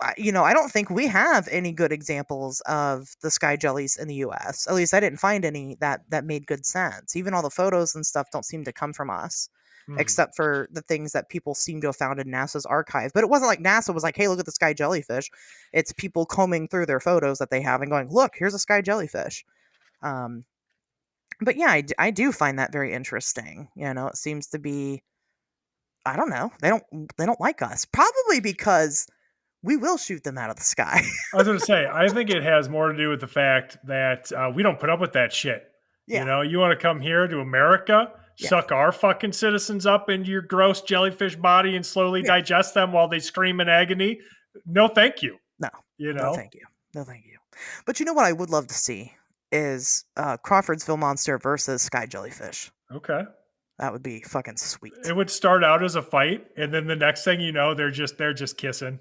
I don't think we have any good examples of the sky jellies in the U.S. At least I didn't find any that made good sense. Even all the photos and stuff don't seem to come from us, Hmm. except for the things that people seem to have found in NASA's archive. But it wasn't like NASA was like, "Hey, look at the sky jellyfish." It's people combing through their photos that they have and going, "Look, here's a sky jellyfish." Um, But yeah, I do find that very interesting. It seems to be, I don't know, they don't like us. Probably because we will shoot them out of the sky. I was going to say, I think it has more to do with the fact that we don't put up with that shit. You Yeah. know, you want to come here to America, Yeah. suck our fucking citizens up into your gross jellyfish body and slowly Yeah. digest them while they scream in agony. No, thank you. No. You No, know, thank you. No, thank you. But you know what I would love to see is Crawfordsville monster versus sky jellyfish. okay. That would be fucking sweet. It would start out as a fight, and then the next thing you know, they're just kissing.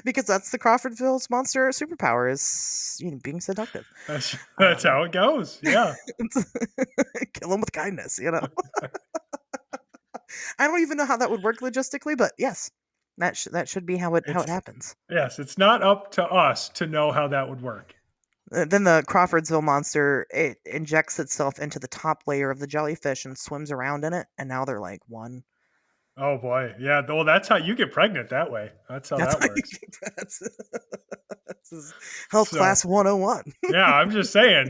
Because that's the Crawfordsville's monster superpower is being seductive. That's Um, how it goes. Yeah. kill them with kindness. I don't even know how that would work logistically, but yes, that should be how it It's happens. yes, it's not up to us to know how that would work. Then the Crawfordsville monster, it injects itself into the top layer of the jellyfish and swims around in it, and now they're like one. Oh boy. Yeah, well that's how you get pregnant that way. That's how That's that how you works. keep This is health So class 101. yeah, I'm just saying,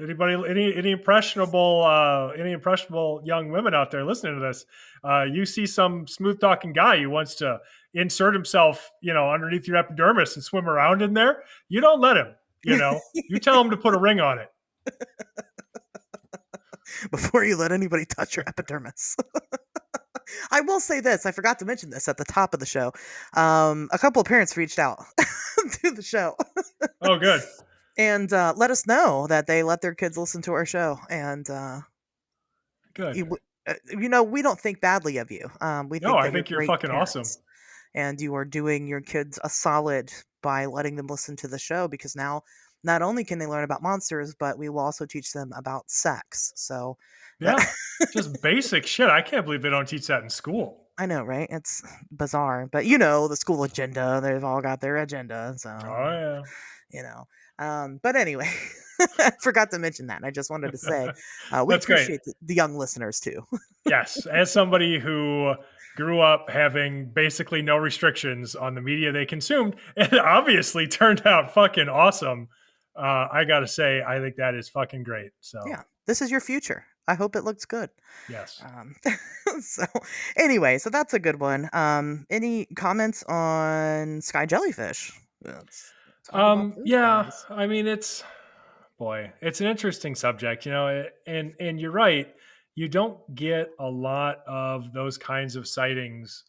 anybody, any impressionable young women out there listening to this, you see some smooth talking guy who wants to insert himself, underneath your epidermis and swim around in there. You don't let him. You tell him to put a ring on it. Before you let anybody touch your epidermis. I will say this. I forgot to mention this at the top of the show. A couple of parents reached out to the show Oh, good, and let us know that they let their kids listen to our show. And good. we don't think badly of you. We No, think I that you're think you're great fucking awesome. parents, and you are doing your kids a solid by letting them listen to the show, because now not only can they learn about monsters, but we will also teach them about sex. So that Yeah, just basic shit. I can't believe they don't teach that in school. I know, right? It's bizarre, but the school agenda, they've all got their agenda, so Oh you know. But anyway, I forgot to mention that. I just wanted to say we that's great. appreciate the young listeners too. Yes, as somebody who grew up having basically no restrictions on the media they consumed, it obviously turned out fucking awesome. I gotta say, I think that is fucking great. So, Yeah, this is your future. I hope it looks good. yes. Um, so anyway, so that's a good one. Any comments on sky jellyfish? Let's talk about those Yeah, guys. I mean, it's an interesting subject, and you're right. You don't get a lot of those kinds of sightings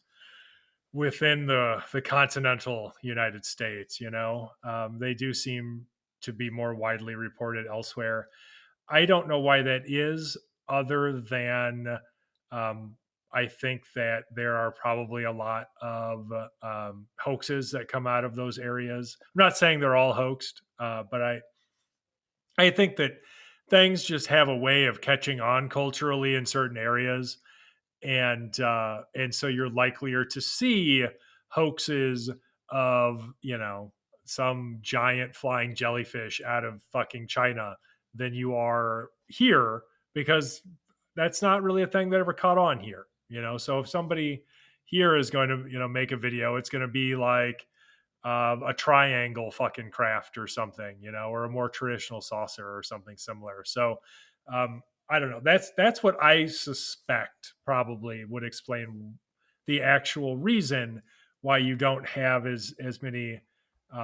within the continental United States. They do seem to be more widely reported elsewhere. I don't know why that is, other than um, I think that there are probably a lot of hoaxes that come out of those areas. I'm not saying they're all hoaxed, but I think that things just have a way of catching on culturally in certain areas, and so you're likelier to see hoaxes of some giant flying jellyfish out of fucking China than you are here, because that's not really a thing that ever caught on here. So if somebody here is going to make a video, it's going to be like a triangle fucking craft or something, or a more traditional saucer or something similar. So I don't know. That's what I suspect probably would explain the actual reason why you don't have as many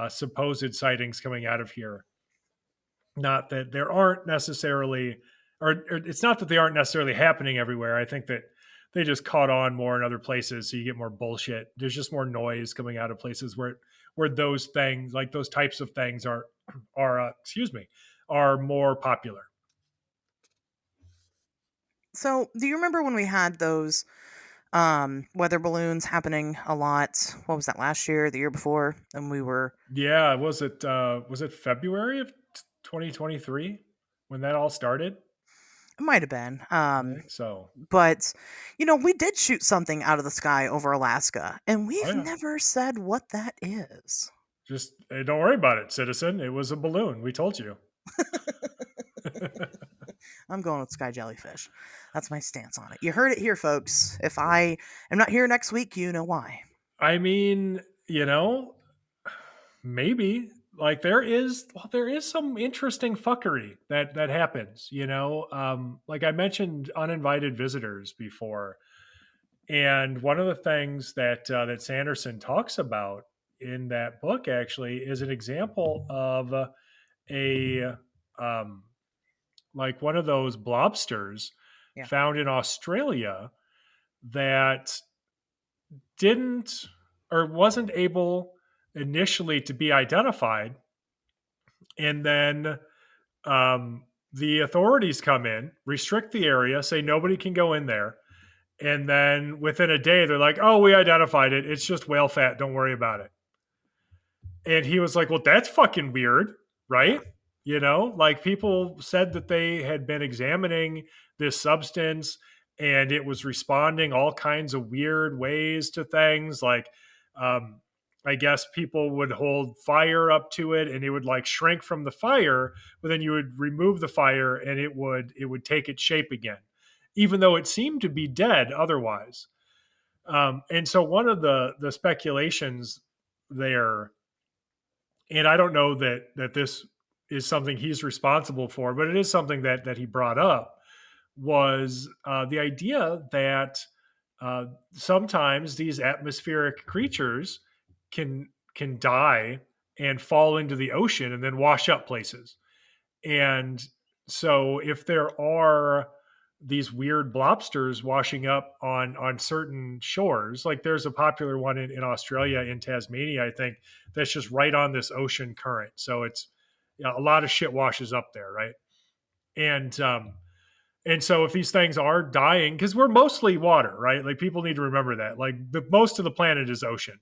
supposed sightings coming out of here. Not that there aren't necessarily, or it's not that they aren't necessarily happening everywhere. I think that they just caught on more in other places, so you get more bullshit. There's just more noise coming out of places where those things, like those types of things, are excuse me, are more popular. So, do you remember when we had those weather balloons happening a lot? What was that, last year, the year before? And we were Yeah, was it February of 2023 when that all started? it might have been. I think so. But we did shoot something out of the sky over Alaska, and Oh we've yeah. never said what that is. Just hey, don't worry about it, citizen. It was a balloon. We told you. I'm going with sky jellyfish. That's my stance on it. You heard it here, folks. If I am not here next week, you know why. I mean, maybe like there is some interesting fuckery that happens, you know. Like I mentioned uninvited visitors before, and one of the things that Sanderson talks about in that book actually is an example of a um, like one of those blobsters Yeah. found in Australia that didn't or wasn't able initially to be identified, and then the authorities come in, restrict the area, say nobody can go in there, and then within a day they're like, "Oh, we identified it. It's just whale fat. Don't worry about it." And he was like, "Well, that's fucking weird, Yeah. right?" You know, like people said that they had been examining this substance and it was responding all kinds of weird ways to things. Like, um, I guess people would hold fire up to it and it would like shrink from the fire, but then you would remove the fire and it would take its shape again, even though it seemed to be dead otherwise. And so one of the speculations there, and I don't know that this is something he's responsible for, but it is something that he brought up, was the idea that sometimes these atmospheric creatures can die and fall into the ocean and then wash up places. And so if there are these weird lobsters washing up on certain shores, like there's a popular one in Australia, in Tasmania, I think, that's just right on this ocean current. So it's, yeah, a lot of shit washes up there, right? And and so if these things are dying, because we're mostly water, right? Like people need to remember that. Like the most of the planet is ocean.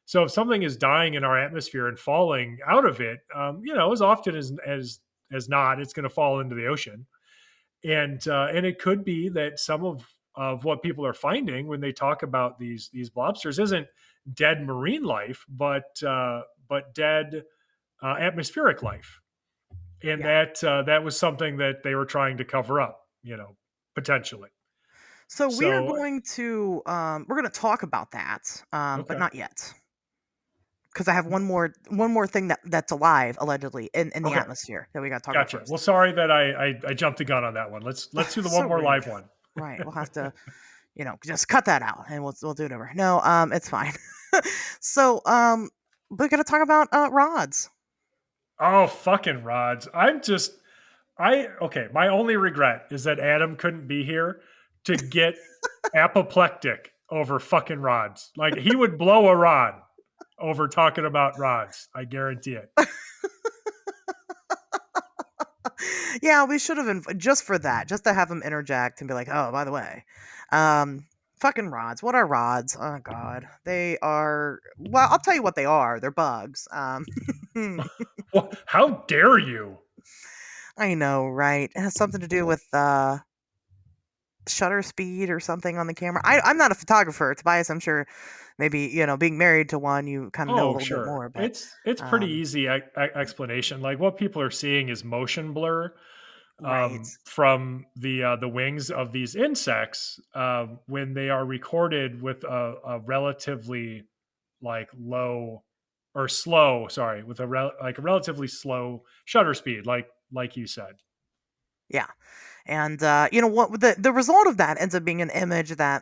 So if something is dying in our atmosphere and falling out of it, as often as not, it's going to fall into the ocean. And it could be that some of what people are finding when they talk about these lobsters isn't dead marine life, but dead atmospheric life, and Yeah. that was something that they were trying to cover up, potentially. So So we're going to talk about that, but okay, not yet. Because I have one more thing that's alive allegedly in the okay, atmosphere that we got to talk about gotcha. first. Well, sorry that I jumped the gun on that one. Let's do the one So more rude. live one. Right. We'll have to, just cut that out and we'll do it over. No, it's fine. So, we're gonna talk about rods. Oh, fucking rods. I okay. My only regret is that Adam couldn't be here to get apoplectic over fucking rods. Like he would blow a rod over talking about rods. I guarantee it. Yeah, we should have just for that, just to have him interject and be like, "Oh, by the way, um, fucking rods. What are rods? Oh God, they are. Well, I'll tell you what they are. They're bugs. What? How dare you? I know, right? It has something to do with shutter speed or something on the camera. I'm not a photographer, Tobias. I'm sure maybe being married to one, you kind of know a Oh, little bit sure. more. But It's pretty um, easy explanation. Like what people are seeing is motion blur right, from the wings of these insects when they are recorded with a relatively like low or slow, sorry, with like a relatively slow shutter speed, like you said. yeah. And you know what? The result of that ends up being an image that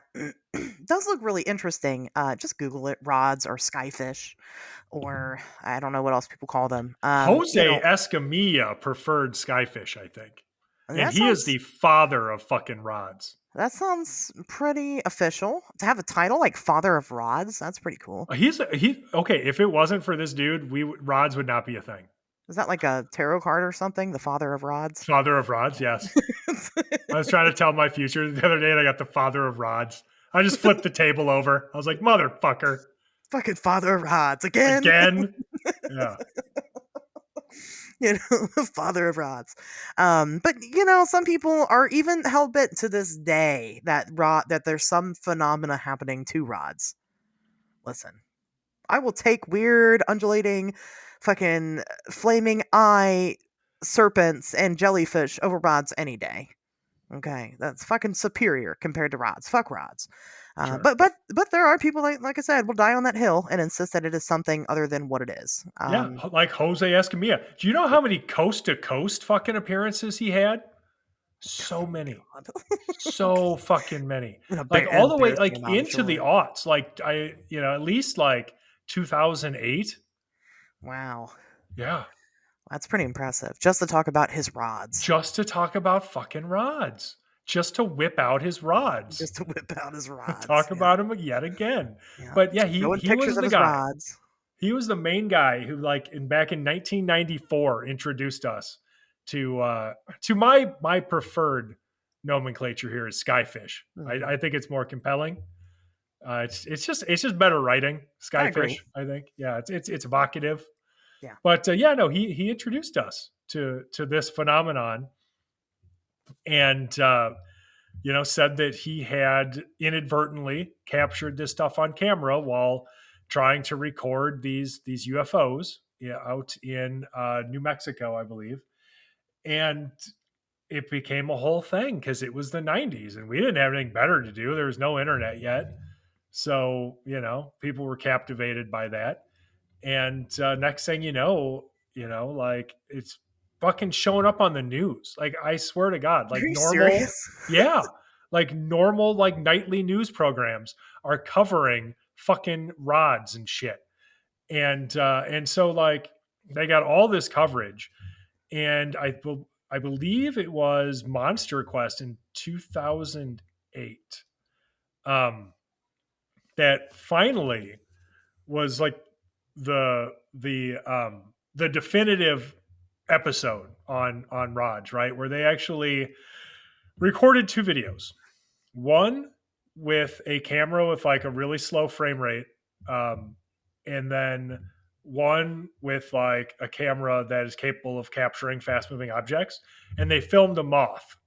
does look really interesting. Just Google it: rods or skyfish, or I don't know what else people call them. Jose Escamilla preferred skyfish, I think, and That he is sounds the father of fucking rods. that sounds pretty official to have a title like Father of Rods. That's pretty cool. He okay. If it wasn't for this dude, rods would not be a thing. Is that like a tarot card or something? The Father of Rods. Father of rods, yes. I was trying to tell my future the other day, and I got the father of rods. I just flipped the table over. I was like, motherfucker, Fucking Father of Rods again. again. Yeah. Father of Rods. But some people are even hell bent to this day that there's some phenomena happening to rods. Listen, I will take weird undulating fucking flaming eye serpents and jellyfish over rods any day. Okay, that's fucking superior compared to rods. Fuck rods. Sure. But there are people like I said will die on that hill and insist that it is something other than what it is. Yeah, like Jose Escamilla. Do you know how many coast to coast fucking appearances he had? So Oh many. God, So fucking many. an Like all the way embarrassing like amount, I'm into the sure. aughts. Like at least like 2008. Wow, Yeah. that's pretty impressive. Just to talk about his rods, Just to talk about fucking rods. Just to whip out his rods. just to whip out his rods. Talk Yeah, about him yet again. yeah. But yeah, Showing he pictures was of the his guy. rods. He was the main guy who like back in 1994 introduced us to my preferred nomenclature here is skyfish. Hmm. I think it's more compelling. It's just better writing. I agree. Skyfish, I think. Yeah, it's evocative. Yeah, But yeah, no, he introduced us to this phenomenon, and said that he had inadvertently captured this stuff on camera while trying to record these UFOs, yeah, out in New Mexico, I believe, and it became a whole thing because it was the 90s and we didn't have anything better to do. There was no internet yet. So, people were captivated by that. And next thing like it's fucking showing up on the news. Like, I swear to God, are like you serious? normal, yeah, like normal, like nightly news programs are covering fucking rods and shit. And so like they got all this coverage, and I believe it was Monster Quest in 2008 um, that finally was like the definitive episode on Raj, right? Where they actually recorded two videos. One with a camera with like a really slow frame rate, um, and then one with like a camera that is capable of capturing fast moving objects. And they filmed a moth.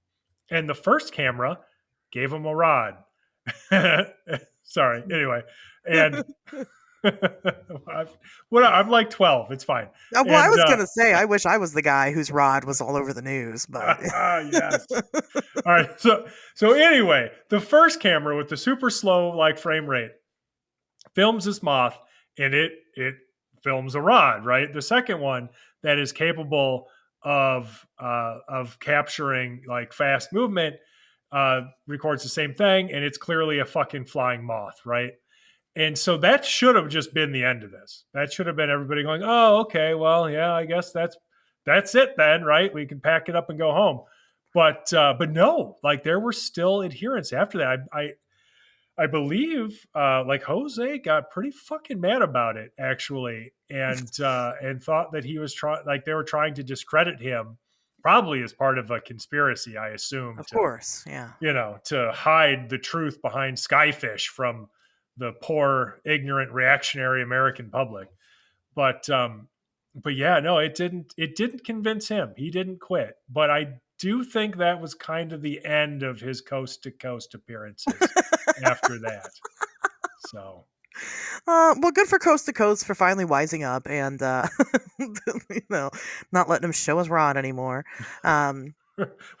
And the first camera gave him a rod. Sorry. Anyway, and I'm like 12. It's fine. Well, I And was gonna say, I wish I was the guy whose rod was all over the news, but yes. All right. So anyway, the first camera with the super slow like frame rate films this moth, and it films a rod, right? The second one that is capable of capturing like fast movement records the same thing, and it's clearly a fucking flying moth, right? And so that should have just been the end of this. That should have been everybody going, "Oh, okay, well, yeah, I guess that's it then, right? We can pack it up and go home." But no, like there were still adherents after that. I believe like Jose got pretty fucking mad about it actually, and thought that he was trying, like they were trying to discredit him, probably as part of a conspiracy, I assume, of to course, yeah. to hide the truth behind Skyfish from the poor, ignorant, reactionary American public. But but yeah, no, it didn't convince him. He didn't quit. But I do think that was kind of the end of his coast to coast appearances after that. So Well, good for Coast to Coast for finally wising up and you know, not letting him show his rod anymore. Um,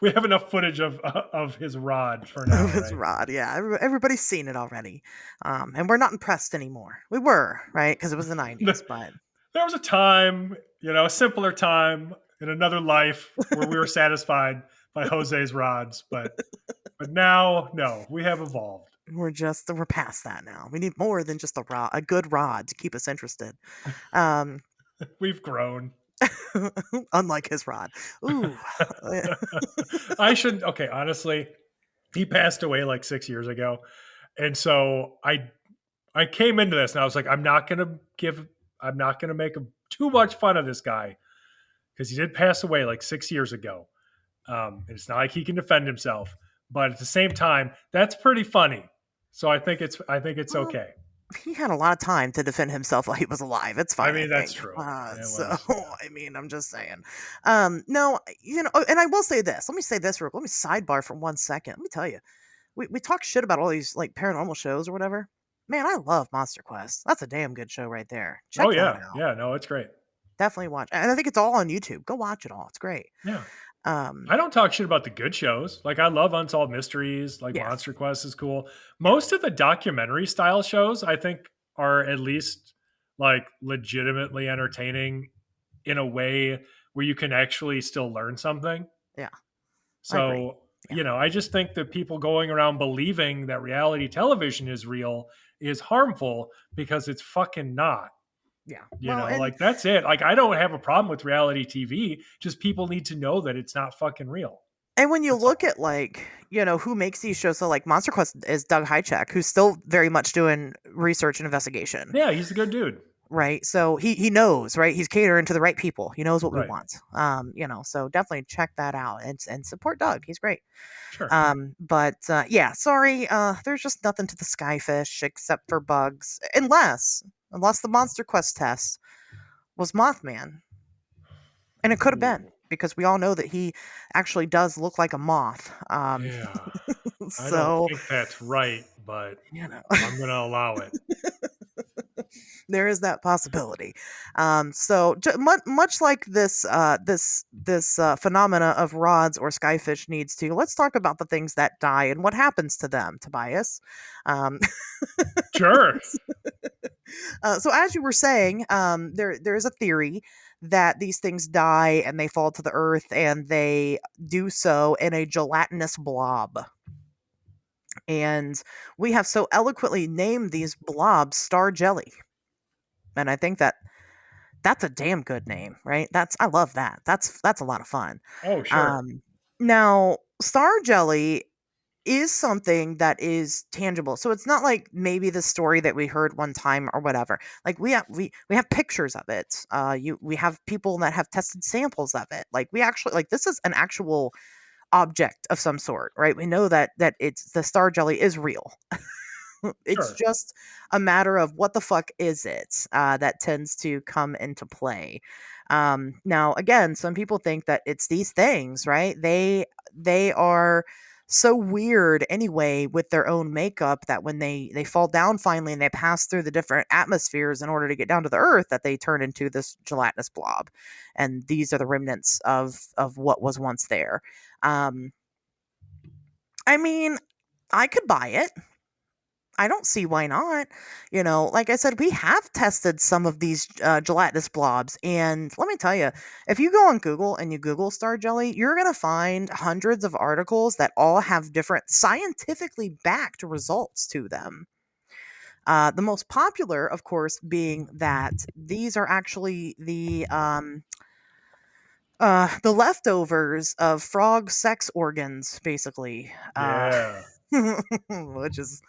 we have enough footage of his rod for of now, his right? rod, yeah. Everybody's seen it already, and we're not impressed anymore. We were right because it was the '90s, but There was a time, a simpler time in another life where we were satisfied by Jose's rods, but now, no, we have evolved. we're past that now. We need more than just a good rod to keep us interested. Um, We've grown. unlike his rod. Ooh, I shouldn't. Okay, honestly, he passed away like 6 years ago, and so I came into this and I was like, I'm not gonna make too much fun of this guy because he did pass away like 6 years ago. And it's not like he can defend himself, but at the same time, that's pretty funny. So I think it's well, okay. he had a lot of time to defend himself while he was alive. It's I fine, I mean, that's think. true. It So was, yeah. I mean, I'm just saying. No, and I will say this. Let me say this. Let me sidebar for 1 second. Let me tell you, we talk shit about all these like paranormal shows or whatever. Man, I love Monster Quest. That's a damn good show right there. Oh Check that yeah, out. yeah. No, it's great. Definitely watch, and I think it's all on YouTube. Go watch it all. It's great. Yeah. Um, I don't talk shit about the good shows. Like I love Unsolved Mysteries, like yeah, Monster Quest is cool. yeah, Most of the documentary style shows I think are at least like legitimately entertaining in a way where you can actually still learn something. yeah. I agree. So, Yeah, I just think that people going around believing that reality television is real is harmful because it's fucking not. yeah. Well, and Like that's it. Like I don't have a problem with reality TV. Just people need to know that it's not fucking real. when you That's look all. at, like, who makes these shows, so like Monster Quest is Doug Hychek, who's still very much doing research and investigation. Yeah, he's a good dude. Right, so he knows, right, he's catering to the right people, he knows what we Right. want. So definitely check that out and support Doug, he's great. Sure. Yeah, sorry, there's just nothing to the skyfish except for bugs, unless the Monster Quest test was Mothman. And it could have been, Ooh. because we all know that he actually does look like a moth. Yeah. I don't So, think that's right, but you know, I'm gonna allow it. there is that possibility. Much like this phenomena of rods or skyfish needs to, let's talk about the things that die and what happens to them, Tobias. Um, Sure. so as you were saying, there is a theory that these things die and they fall to the earth, and they do so in a gelatinous blob. And we have so eloquently named these blobs star jelly. And I think that that's a damn good name, right? I love that. That's a lot of fun. Oh, sure. Um, Now, star jelly is something that is tangible. So it's not like maybe the story that we heard one time or whatever. Like we have pictures of it. We have people that have tested samples of it. Like we actually, like, this is an actual object of some sort, right? We know that it's the star jelly is real. It's Sure. just a matter of what the fuck is it, that tends to come into play. Now, again, some people think that it's these things, right? They are so weird anyway with their own makeup, that when they fall down finally and they pass through the different atmospheres in order to get down to the earth, that they turn into this gelatinous blob, and these are the remnants of what was once there. Um, I mean, I could buy it. I don't see why not. Like I said, we have tested some of these gelatinous blobs. And let me tell you, if you go on Google and you Google star jelly, you're going to find hundreds of articles that all have different scientifically backed results to them. The most popular, of course, being that these are actually the leftovers of frog sex organs, basically, Yeah. which is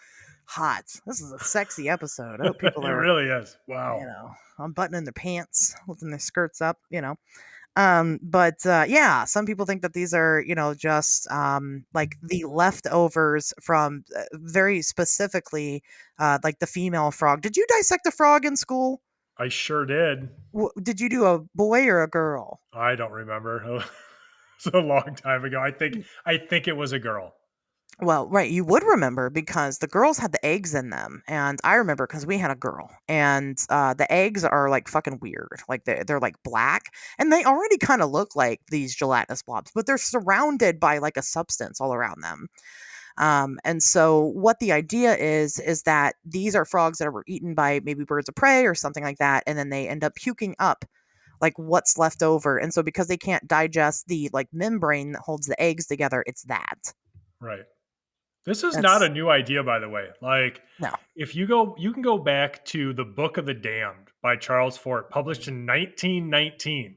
hot. This is a sexy episode. I hope people It are, really is. Wow. unbuttoning their pants, lifting their skirts up. Yeah, some people think that these are, just like the leftovers from, very specifically, like the female frog. Did you dissect a frog in school? I sure did. Did you do a boy or a girl? I don't remember. It's a long time ago. I think it was a girl. Well, right, you would remember because the girls had the eggs in them, and I remember because we had a girl, and the eggs are like fucking weird, like they're like black, and they already kind of look like these gelatinous blobs, but they're surrounded by like a substance all around them. And so what the idea is that these are frogs that were eaten by maybe birds of prey or something like that, and then they end up puking up like what's left over, and so because they can't digest the like membrane that holds the eggs together, it's that. Right. This is not a That's new idea, by the way. Like, no. if you can go back to the Book of the Damned by Charles Fort, published in 1919,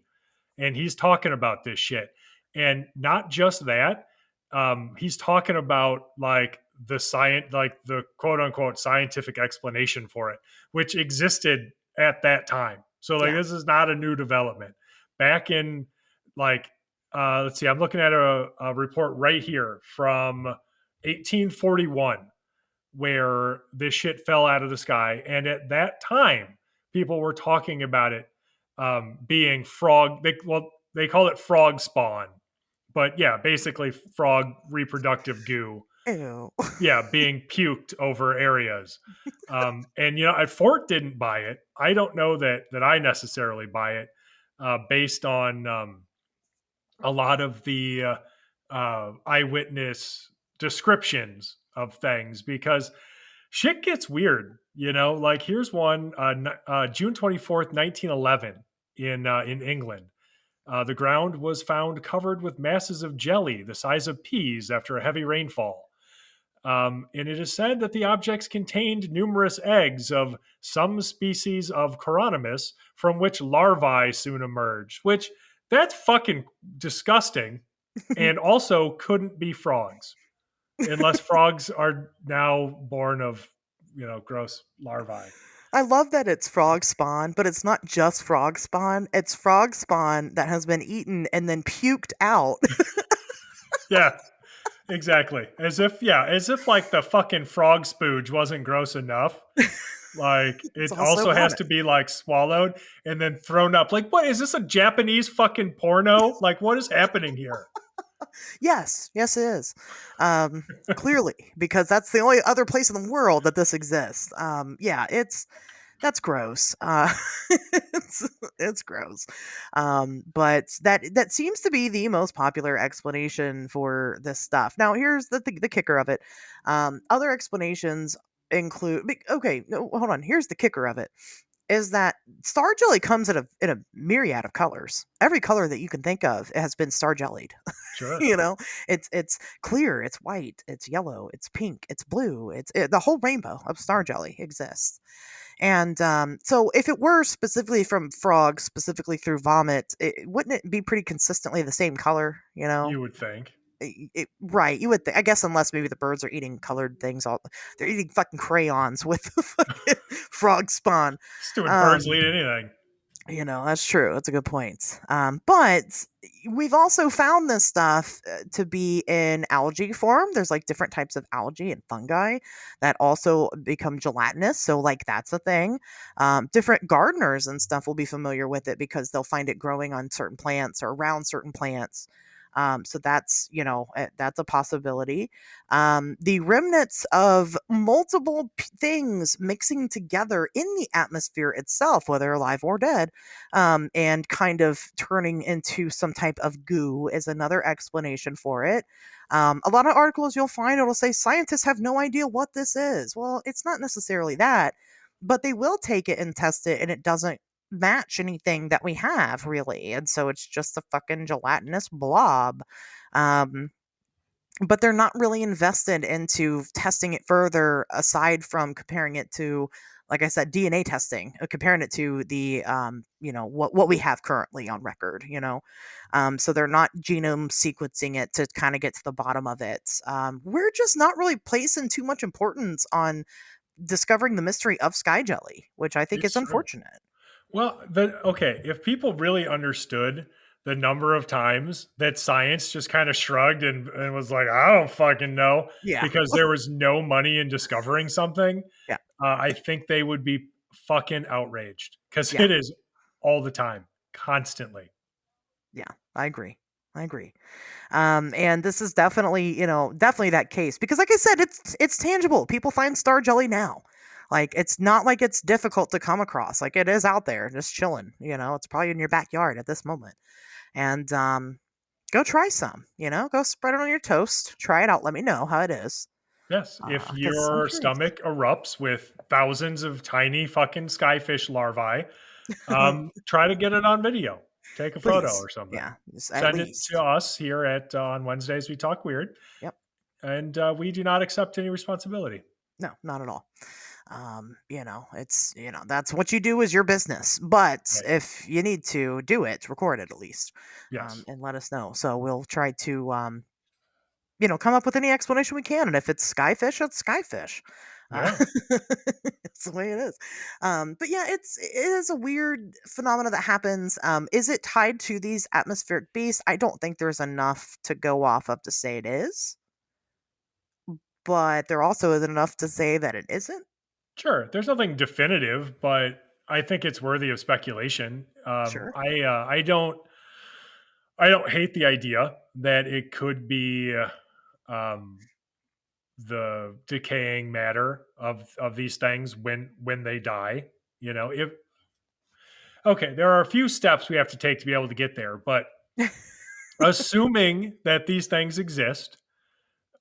and he's talking about this shit. And not just that, he's talking about like the science, like the quote unquote scientific explanation for it, which existed at that time. So like Yeah. this is not a new development. Back in like let's see, I'm looking at a report right here from 1841 where this shit fell out of the sky. And at that time, people were talking about it being frog. They call it frog spawn, but yeah, basically frog reproductive goo. Ew. Yeah, being puked over areas. And Fort didn't buy it. I don't know that I necessarily buy it based on a lot of the eyewitness descriptions of things, because shit gets weird. Like here's one, June 24th, 1911, in England. The ground was found covered with masses of jelly the size of peas after a heavy rainfall. And it is said that the objects contained numerous eggs of some species of Coronimus, from which larvae soon emerged, which that's fucking disgusting. And also couldn't be frogs, unless frogs are now born of, gross larvae. I love that it's frog spawn, but it's not just frog spawn. It's frog spawn that has been eaten and then puked out. Yeah, exactly. As if like the fucking frog spooge wasn't gross enough. Like It's it also also has vomit. to be like swallowed and then thrown up. Like, what is this, a Japanese fucking porno? Like, what is happening here? Yes, yes, it is. Clearly, because that's the only other place in the world that this exists. Yeah, that's gross. It's, it's gross. But that seems to be the most popular explanation for this stuff. Now, here's the kicker of it. Other explanations include. Okay, no, hold on. Here's the kicker of it. Is that star jelly comes in a myriad of colors. Every color that you can think of has been star jellied. Sure. you know, it's clear, it's white, it's yellow, it's pink, it's blue. The whole rainbow of star jelly exists. And so, if it were specifically from frogs, specifically through vomit, wouldn't it be pretty consistently the same color? You would think. Right? You would. I guess unless maybe the birds are eating colored things. They're eating fucking crayons with the fucking frog spawn. Stupid birds Um, will eat anything. that's true. That's a good point. But we've also found this stuff to be in algae form. There's like different types of algae and fungi that also become gelatinous. So, like, that's a thing. Different gardeners and stuff will be familiar with it because they'll find it growing on certain plants or around certain plants. So that's that's a possibility. The remnants of multiple things mixing together in the atmosphere itself, whether alive or dead, and kind of turning into some type of goo is another explanation for it. A lot of articles you'll find it'll say scientists have no idea what this is. Well, it's not necessarily that, but they will take it and test it, and it doesn't match anything that we have really, and so it's just a fucking gelatinous blob. Um, but they're not really invested into testing it further aside from comparing it to, like I said, DNA testing, comparing it to the what we have currently on record. So they're not genome sequencing it to kind of get to the bottom of it. We're just not really placing too much importance on discovering the mystery of sky jelly, which I think is It's true. unfortunate. Well, okay, if people really understood the number of times that science just kind of shrugged and was like, I don't fucking know, Yeah. because there was no money in discovering something, Yeah. I think they would be fucking outraged, because Yeah. it is all the time, constantly. Yeah. I agree. I agree. And this is definitely, definitely that case because, like I said, it's tangible. People find star jelly now. Like it's not like it's difficult to come across. Like it is out there, just chilling. It's probably in your backyard at this moment. And go try some. Go spread it on your toast. Try it out. Let me know how it is. Yes, if Because I'm your curious. stomach erupts with thousands of tiny fucking skyfish larvae, try to get it on video. Take a photo Please. or something. Yeah. Just at Send it to least. us here at on Wednesdays We Talk Weird, Yep. and we do not accept any responsibility. No, not at all. It's that's what you do is your business. But Right. if you need to do it, record it at least, Yes. and let us know. So we'll try to come up with any explanation we can. And if it's skyfish, it's skyfish. Uh, Yeah. it's the way it is. But yeah, it is a weird phenomena that happens. Is it tied to these atmospheric beasts? I don't think there's enough to go off of to say it is, but there also isn't enough to say that it isn't. Sure. There's nothing definitive, but I think it's worthy of speculation. Sure. I don't hate the idea that it could be um, the decaying matter of these things when they die. If okay, there are a few steps we have to take to be able to get there, but assuming that these things exist,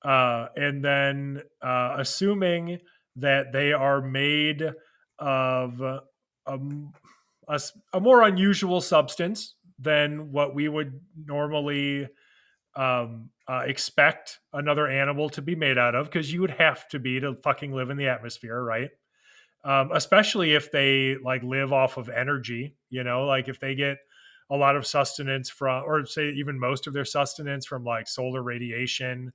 and then assuming that they are made of um, a more unusual substance than what we would normally expect another animal to be made out of, because you would have to be to fucking live in the atmosphere, right? Especially if they like live off of energy, like if they get a lot of sustenance from, or say even most of their sustenance from like solar radiation,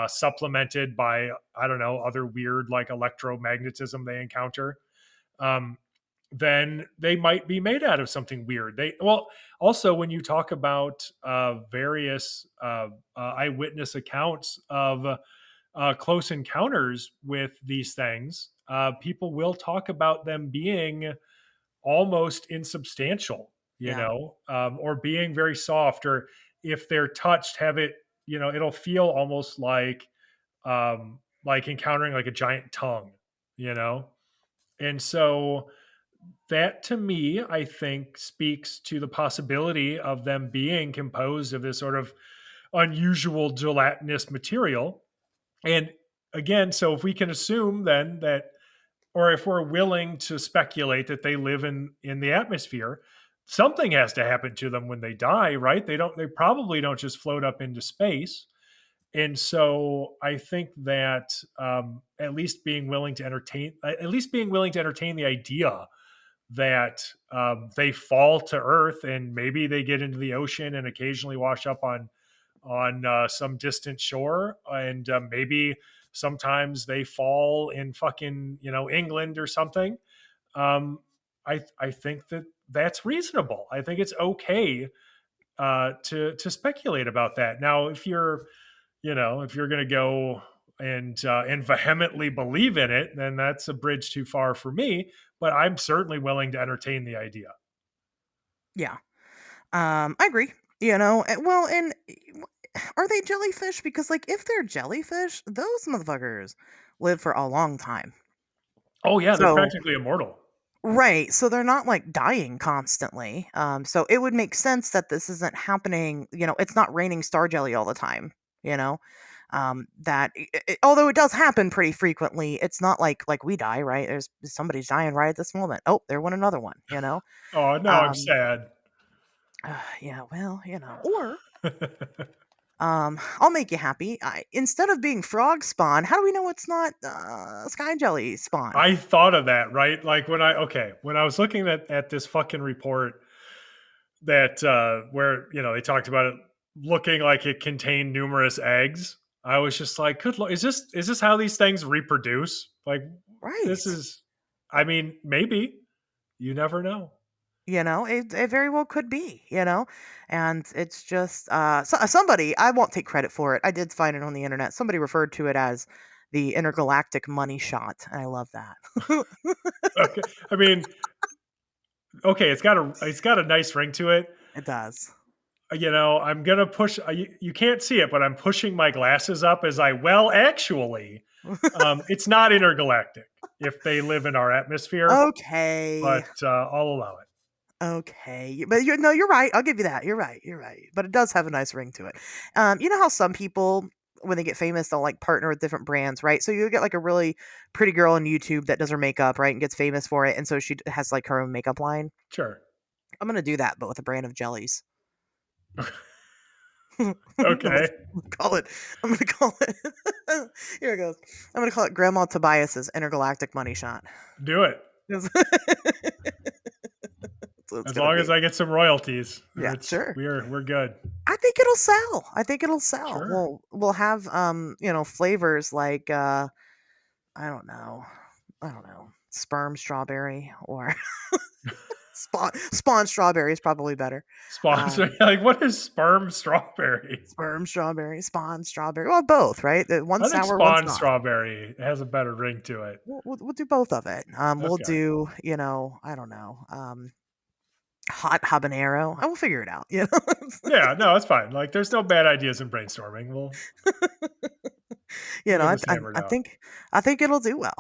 supplemented by, I don't know, other weird like electromagnetism they encounter. Um, then they might be made out of something weird. Well, also when you talk about various eyewitness accounts of close encounters with these things, people will talk about them being almost insubstantial, Yeah. or being very soft, or if they're touched, have it, it'll feel almost like encountering like a giant tongue, you know? And so that to me, I think, speaks to the possibility of them being composed of this sort of unusual gelatinous material. And again, so if we can assume then that, or if we're willing to speculate that they live in the atmosphere, something has to happen to them when they die, right? They probably don't just float up into space. And so I think that at least being willing to entertain the idea that they fall to Earth, and maybe they get into the ocean and occasionally wash up on some distant shore, and maybe sometimes they fall in fucking England or something. Um, I think that that's reasonable. I think it's okay to speculate about that. Now, if you're going to go and vehemently believe in it, then that's a bridge too far for me. But I'm certainly willing to entertain the idea. Yeah. I agree. Well, and are they jellyfish? Because like if they're jellyfish, those motherfuckers live for a long time. Oh yeah, they're So practically immortal. right, so they're not like dying constantly. So it would make sense that this isn't happening. It's not raining star jelly all the time. You know, although it does happen pretty frequently, it's not like we die. Right, there's somebody's dying right at this moment. Oh, there went another one. Oh, now I'm Um, sad. yeah, well, or I'll make you happy. Instead of being frog spawn, how do we know it's not sky jelly spawn? I thought of that, right? Like when I was looking at this fucking report that where they talked about it looking like it contained numerous eggs, I was just like, good lord, is this how these things reproduce? Like this Right. is, I mean, maybe, you never know. It very well could be, and it's just somebody, I won't take credit for it. I did find it on the internet. Somebody referred to it as the intergalactic money shot, and I love that. Okay, I mean, okay, it's got a nice ring to it. It does. I'm gonna push. You can't see it, but I'm pushing my glasses up as actually, it's not intergalactic if they live in our atmosphere, Okay. but I'll allow it. Okay, but no, you're right. I'll give you that. You're right. You're right. But it does have a nice ring to it. You know how some people, when they get famous, they'll like partner with different brands, right? So you get like a really pretty girl on YouTube that does her makeup, right, and gets famous for it, and so she has like her own makeup line. Sure. I'm gonna do that, but with a brand of jellies. I'm Okay. gonna call it. I'm gonna call it. Here it goes. I'm gonna call it Grandma Tobias's intergalactic money shot. Do it. That's what it's As gonna long as be. I get some royalties, Yeah, it's sure. we're good. I think it'll sell. I think it'll sell. Sure. We'll have flavors like I don't know. I don't know. Sperm strawberry or spawn strawberry is probably better. Sponsor, Um like, what is sperm strawberry? sperm strawberry, spawn strawberry. Well, both, right? One's I think sour, one's spawn not. strawberry has a better ring to it. We'll do both of it. We'll Okay. do, I don't know, hot habanero. I will figure it out. You know, Yeah, no, it's fine. Like, there's no bad ideas in brainstorming. We'll get this hammered I out. think it'll do well.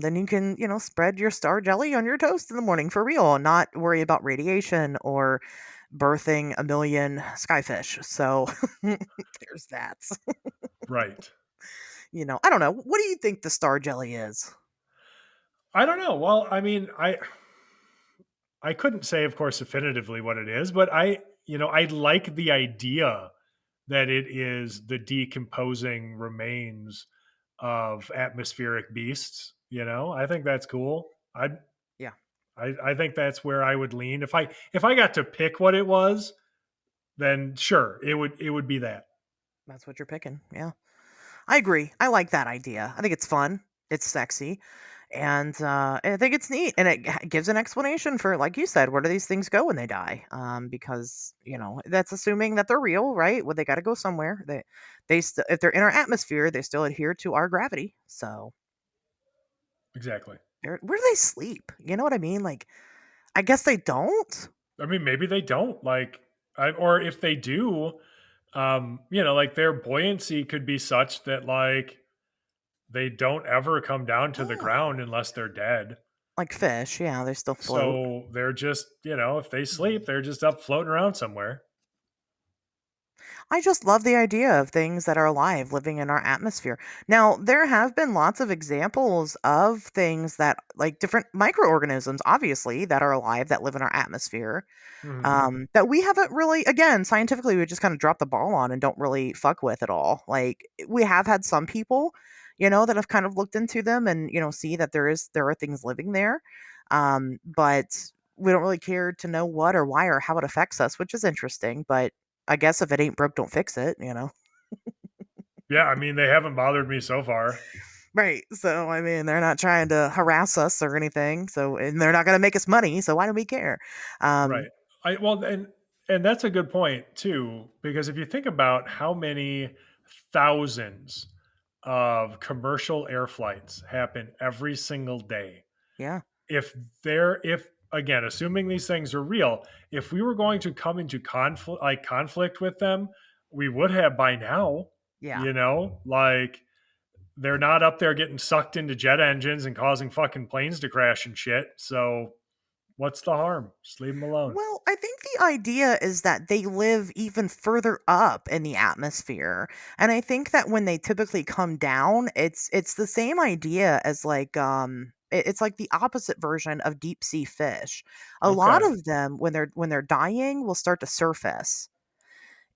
Then you can spread your star jelly on your toast in the morning for real, and not worry about radiation or birthing a million skyfish. So there's that. Right. I don't know. What do you think the star jelly is? I don't know. Well, I mean, I couldn't say, of course, definitively what it is, but I like the idea that it is the decomposing remains of atmospheric beasts. I think that's cool. Yeah, I think that's where I would lean if I got to pick what it was. Then sure, it would be that. that's what you're picking. Yeah. I agree. I like that idea. I think it's fun. It's sexy. And I think it's neat. And it gives an explanation for, like you said, where do these things go when they die? Because, that's assuming that they're real, right? Well, they got to go somewhere. If they're in our atmosphere, they still adhere to our gravity. So Exactly. where do they sleep? You know what I mean? Like, I guess they don't. I mean, maybe they don't or if they do, like their buoyancy could be such that like they don't ever come down to the ground Oh, unless they're dead. like fish. Yeah, they still float. So they're just, if they sleep, they're just up floating around somewhere. I just love the idea of things that are alive living in our atmosphere. Now, there have been lots of examples of things that, like different microorganisms, obviously, that are alive that live in our atmosphere, Mhm. that we haven't really, again, scientifically, we just kind of drop the ball on and don't really fuck with at all. Like, we have had some people, that have kind of looked into them and, see that there are things living there. But we don't really care to know what or why or how it affects us, which is interesting. But I guess if it ain't broke, don't fix it. Yeah, I mean, they haven't bothered me so far. Right. So, I mean, they're not trying to harass us or anything. So, and they're not going to make us money. So, why do we care? Um, Right. I well and that's a good point too, because if you think about how many thousands of commercial air flights happen every single day, yeah. if again, assuming these things are real, if we were going to come into conflict with them, we would have by now, Yeah. like they're not up there getting sucked into jet engines and causing fucking planes to crash and shit. So what's the harm? Just leave them alone. Well, I think the idea is that they live even further up in the atmosphere. And I think that when they typically come down, it's the same idea as like it's like the opposite version of deep sea fish. A lot Okay. of them when they're dying will start to surface.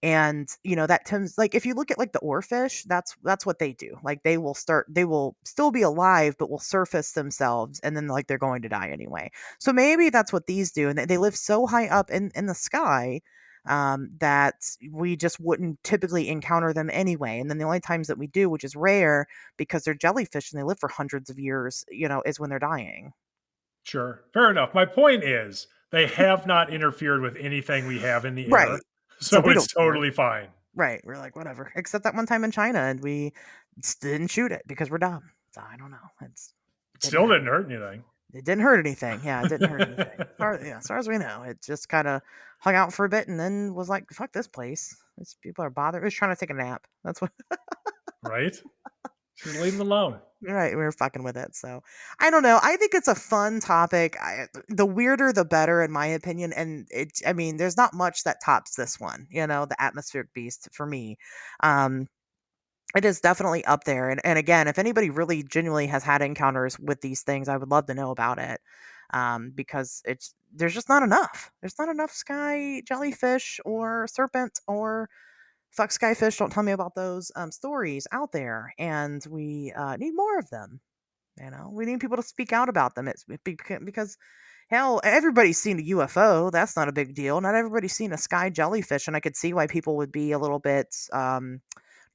And that tends, like, if you look at like the oarfish, that's what they do. Like they will still be alive but will surface themselves, and then like they're going to die anyway. So maybe that's what these do, and they live so high up in the sky, that we just wouldn't typically encounter them anyway. And then the only times that we do, which is rare because they're jellyfish and they live for hundreds of years, is when they're dying. Sure. Fair enough. My point is they have not interfered with anything we have in the Right. air. So So we it's don't care. totally fine. Right, we're like, "Whatever," except that one time in China, and we didn't shoot it because we're dumb. So, I don't know, it didn't Still happen. didn't hurt anything. It didn't hurt anything, yeah, it didn't hurt anything. As far as we know, it just kinda hung out for a bit and then was like, "Fuck this place. These people are bothering." It was trying to take a nap. That's what Right? Just leave them alone. right, we were fucking with it, so, I don't know, I think it's a fun topic. The weirder, the better, in my opinion, and I mean, there's not much that tops this one, the atmospheric beast for me. Um It is definitely up there, and again, if anybody really genuinely has had encounters with these things, I would love to know about it, because there's just not enough. There's not enough sky jellyfish or serpent or fuck skyfish. Don't tell me about those stories out there, and we need more of them. We need people to speak out about them. Because hell, everybody's seen a UFO. That's not a big deal. Not everybody's seen a sky jellyfish, and I could see why people would be a little bit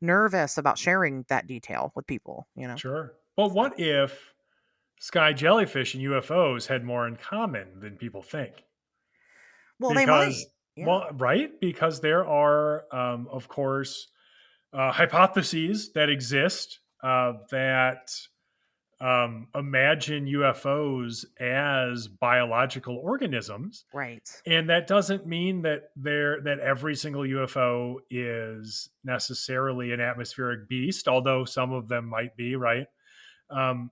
nervous about sharing that detail with people. Sure. But So, what if sky jellyfish and UFOs had more in common than people think? well, they might. Because, Yeah. well, right? Because there are, of course, hypotheses that exist that imagine UFOs as biological organisms. Right. And that doesn't mean that every single UFO is necessarily an atmospheric beast, although some of them might be, right? Um,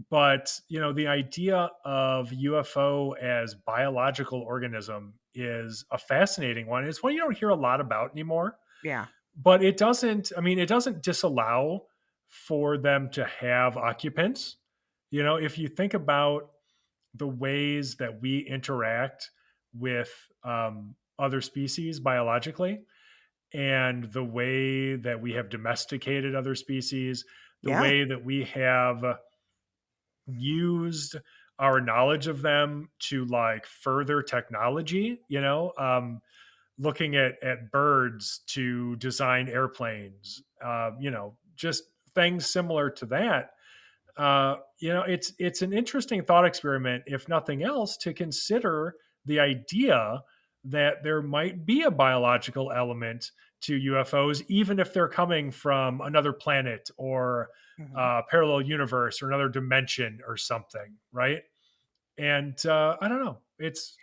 but the idea of UFO as biological organism is a fascinating one. It's one you don't hear a lot about anymore, Yeah. but it doesn't, I mean, it doesn't disallow for them to have occupants. You know, if you think about the ways that we interact with other species biologically, and the way that we have domesticated other species, the Yeah. way that we have used our knowledge of them to like further technology, looking at birds to design airplanes, just things similar to that. It's an interesting thought experiment, if nothing else, to consider the idea that there might be a biological element to UFOs, even if they're coming from another planet or Hmm. a parallel universe or another dimension or something, right? And I don't know, it's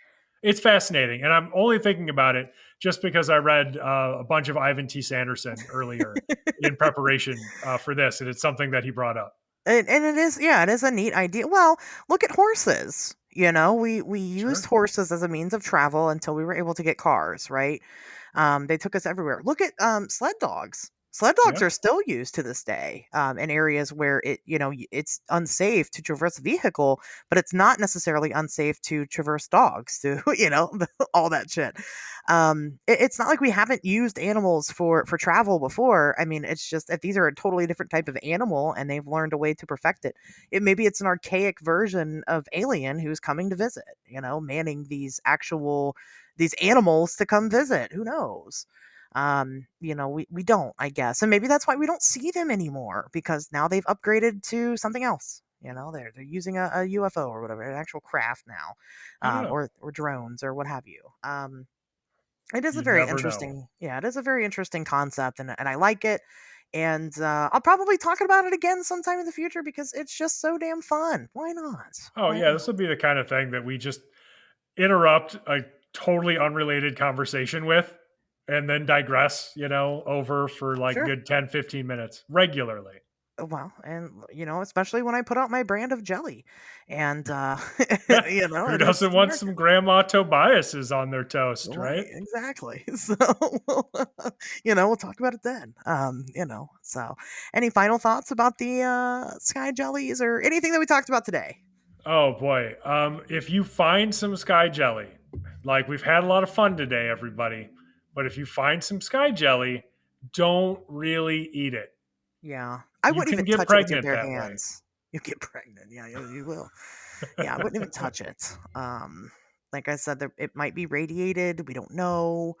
fascinating, and I'm only thinking about it just because I read a bunch of Ivan T. Sanderson earlier in preparation for this, and it's something that he brought up. And it is, yeah, it is a neat idea. Well, look at horses. We used Sure. horses as a means of travel until we were able to get cars, right? They took us everywhere. Look at sled dogs. Sled dogs Yeah. are still used to this day in areas where it's unsafe to traverse a vehicle, but it's not necessarily unsafe to traverse dogs, to all that shit. It's not like we haven't used animals for travel before. I mean, it's just that these are a totally different type of animal, and they've learned a way to perfect it. Maybe it's an archaic version of alien who's coming to visit. Manning these animals to come visit. Who knows? We don't, I guess. And maybe that's why we don't see them anymore, because now they've upgraded to something else. They're using a UFO or whatever, an actual craft now, I don't know. or drones or what have you. It is a You very never know. interesting, yeah, it is a very interesting concept, and I like it. And I'll probably talk about it again sometime in the future because it's just so damn fun. Why not? Oh Why yeah, this not? would be the kind of thing that we just interrupt a totally unrelated conversation with and then digress, over for like Sure. good 10, 15 minutes regularly. Well, and especially when I put out my brand of jelly, and Who it's doesn't want American. some grandma Tobiases on their toast, Right, right? exactly. So, we'll talk about it then. So any final thoughts about the sky jellies or anything that we talked about today? Oh boy. If you find some sky jelly, like we've had a lot of fun today, everybody, but if you find some sky jelly, don't really eat it. Yeah. I You wouldn't can even get touch it with your pregnant bare that way. hands. You get pregnant. Yeah, you will. Yeah, I wouldn't even touch it. Like I said, it might be radiated. We don't know.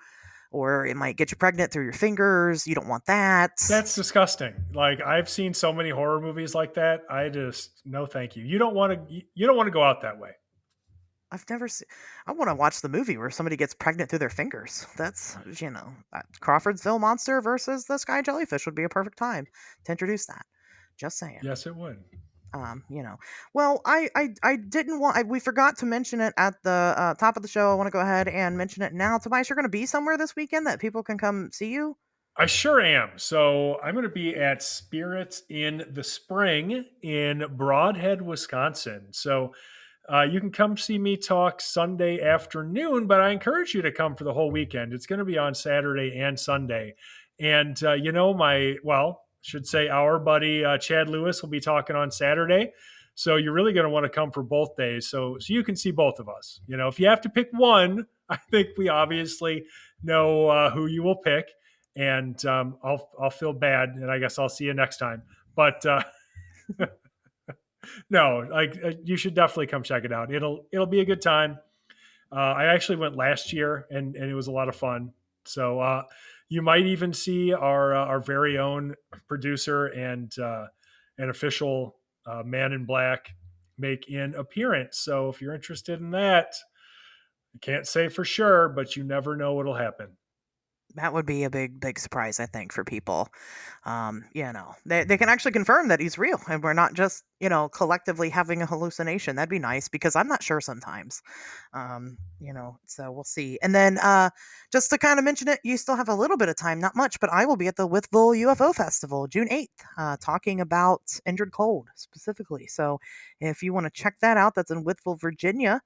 Or it might get you pregnant through your fingers. You don't want that. That's disgusting. Like I've seen so many horror movies like that. I just no thank you. You don't want to go out that way. I've never seen. I want to watch the movie where somebody gets pregnant through their fingers. Crawfordsville Monster versus the Sky Jellyfish would be a perfect time to introduce that. Just saying. Yes, it would. Um, you know. Well, I didn't want. We forgot to mention it at the top of the show. I want to go ahead and mention it now. Tobias, you're going to be somewhere this weekend that people can come see you. I sure am. So I'm going to be at Spirits in the Spring in Broadhead, Wisconsin. So you can come see me talk Sunday afternoon, but I encourage you to come for the whole weekend. It's going to be on Saturday and Sunday. And, should say our buddy Chad Lewis will be talking on Saturday. So you're really going to want to come for both days. So you can see both of us. If you have to pick one, I think we obviously know who you will pick. And I'll feel bad, and I guess I'll see you next time. But no, like you should definitely come check it out. It'll be a good time. I actually went last year, and it was a lot of fun. So you might even see our very own producer and an official Man in Black make an appearance. So if you're interested in that, I can't say for sure, but you never know what'll happen. That would be a big surprise, I think, for people. They can actually confirm that he's real, and we're not just collectively having a hallucination. That'd be nice because I'm not sure sometimes. So we'll see. And then just to kind of mention it, you still have a little bit of time, not much, but I will be at the Withville UFO Festival June 8th, talking about Injured Cold specifically. So if you want to check that out, that's in Withville, Virginia.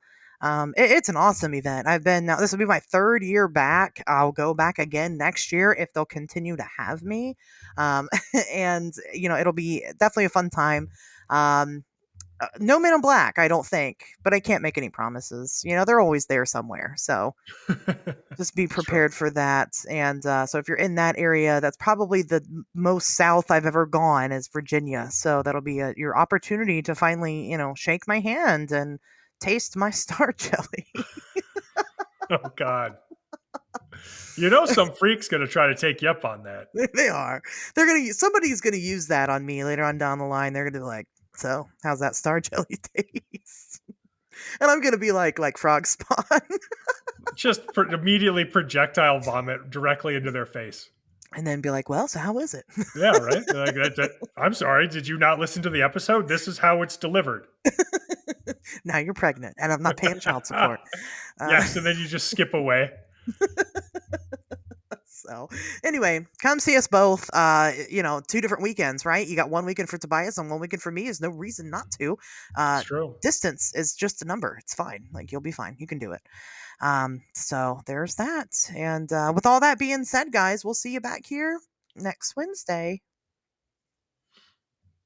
It's an awesome event. I've been now. This will be my third year back. I'll go back again next year if they'll continue to have me, and it'll be definitely a fun time. Um, no Men in Black, I don't think, but I can't make any promises. They're always there somewhere, so just be Sure. prepared for that. And so if you're in that area, that's probably the most south I've ever gone is Virginia. So that'll be your opportunity to finally, shake my hand and taste my star jelly. Oh God. Some freak's gonna try to take you up on that. They are. Somebody's gonna use that on me later on down the line. They're gonna be like, "So, how's that star jelly taste?" And I'm gonna be like frog spawn. Just immediately projectile vomit directly into their face. And then be like, "Well, so how is it?" Yeah, right. Like I'm sorry. Did you not listen to the episode? This is how it's delivered. Now you're pregnant, and I'm not paying child support. Uh, Yes, and then you just skip away. so anyway, come see us both. Two different weekends, right? You got one weekend for Tobias and one weekend for me. Is no reason not to. It's Uh, true. Distance is just a number. It's fine. Like you'll be fine. You can do it. So there's that. And with all that being said, guys, we'll see you back here next Wednesday.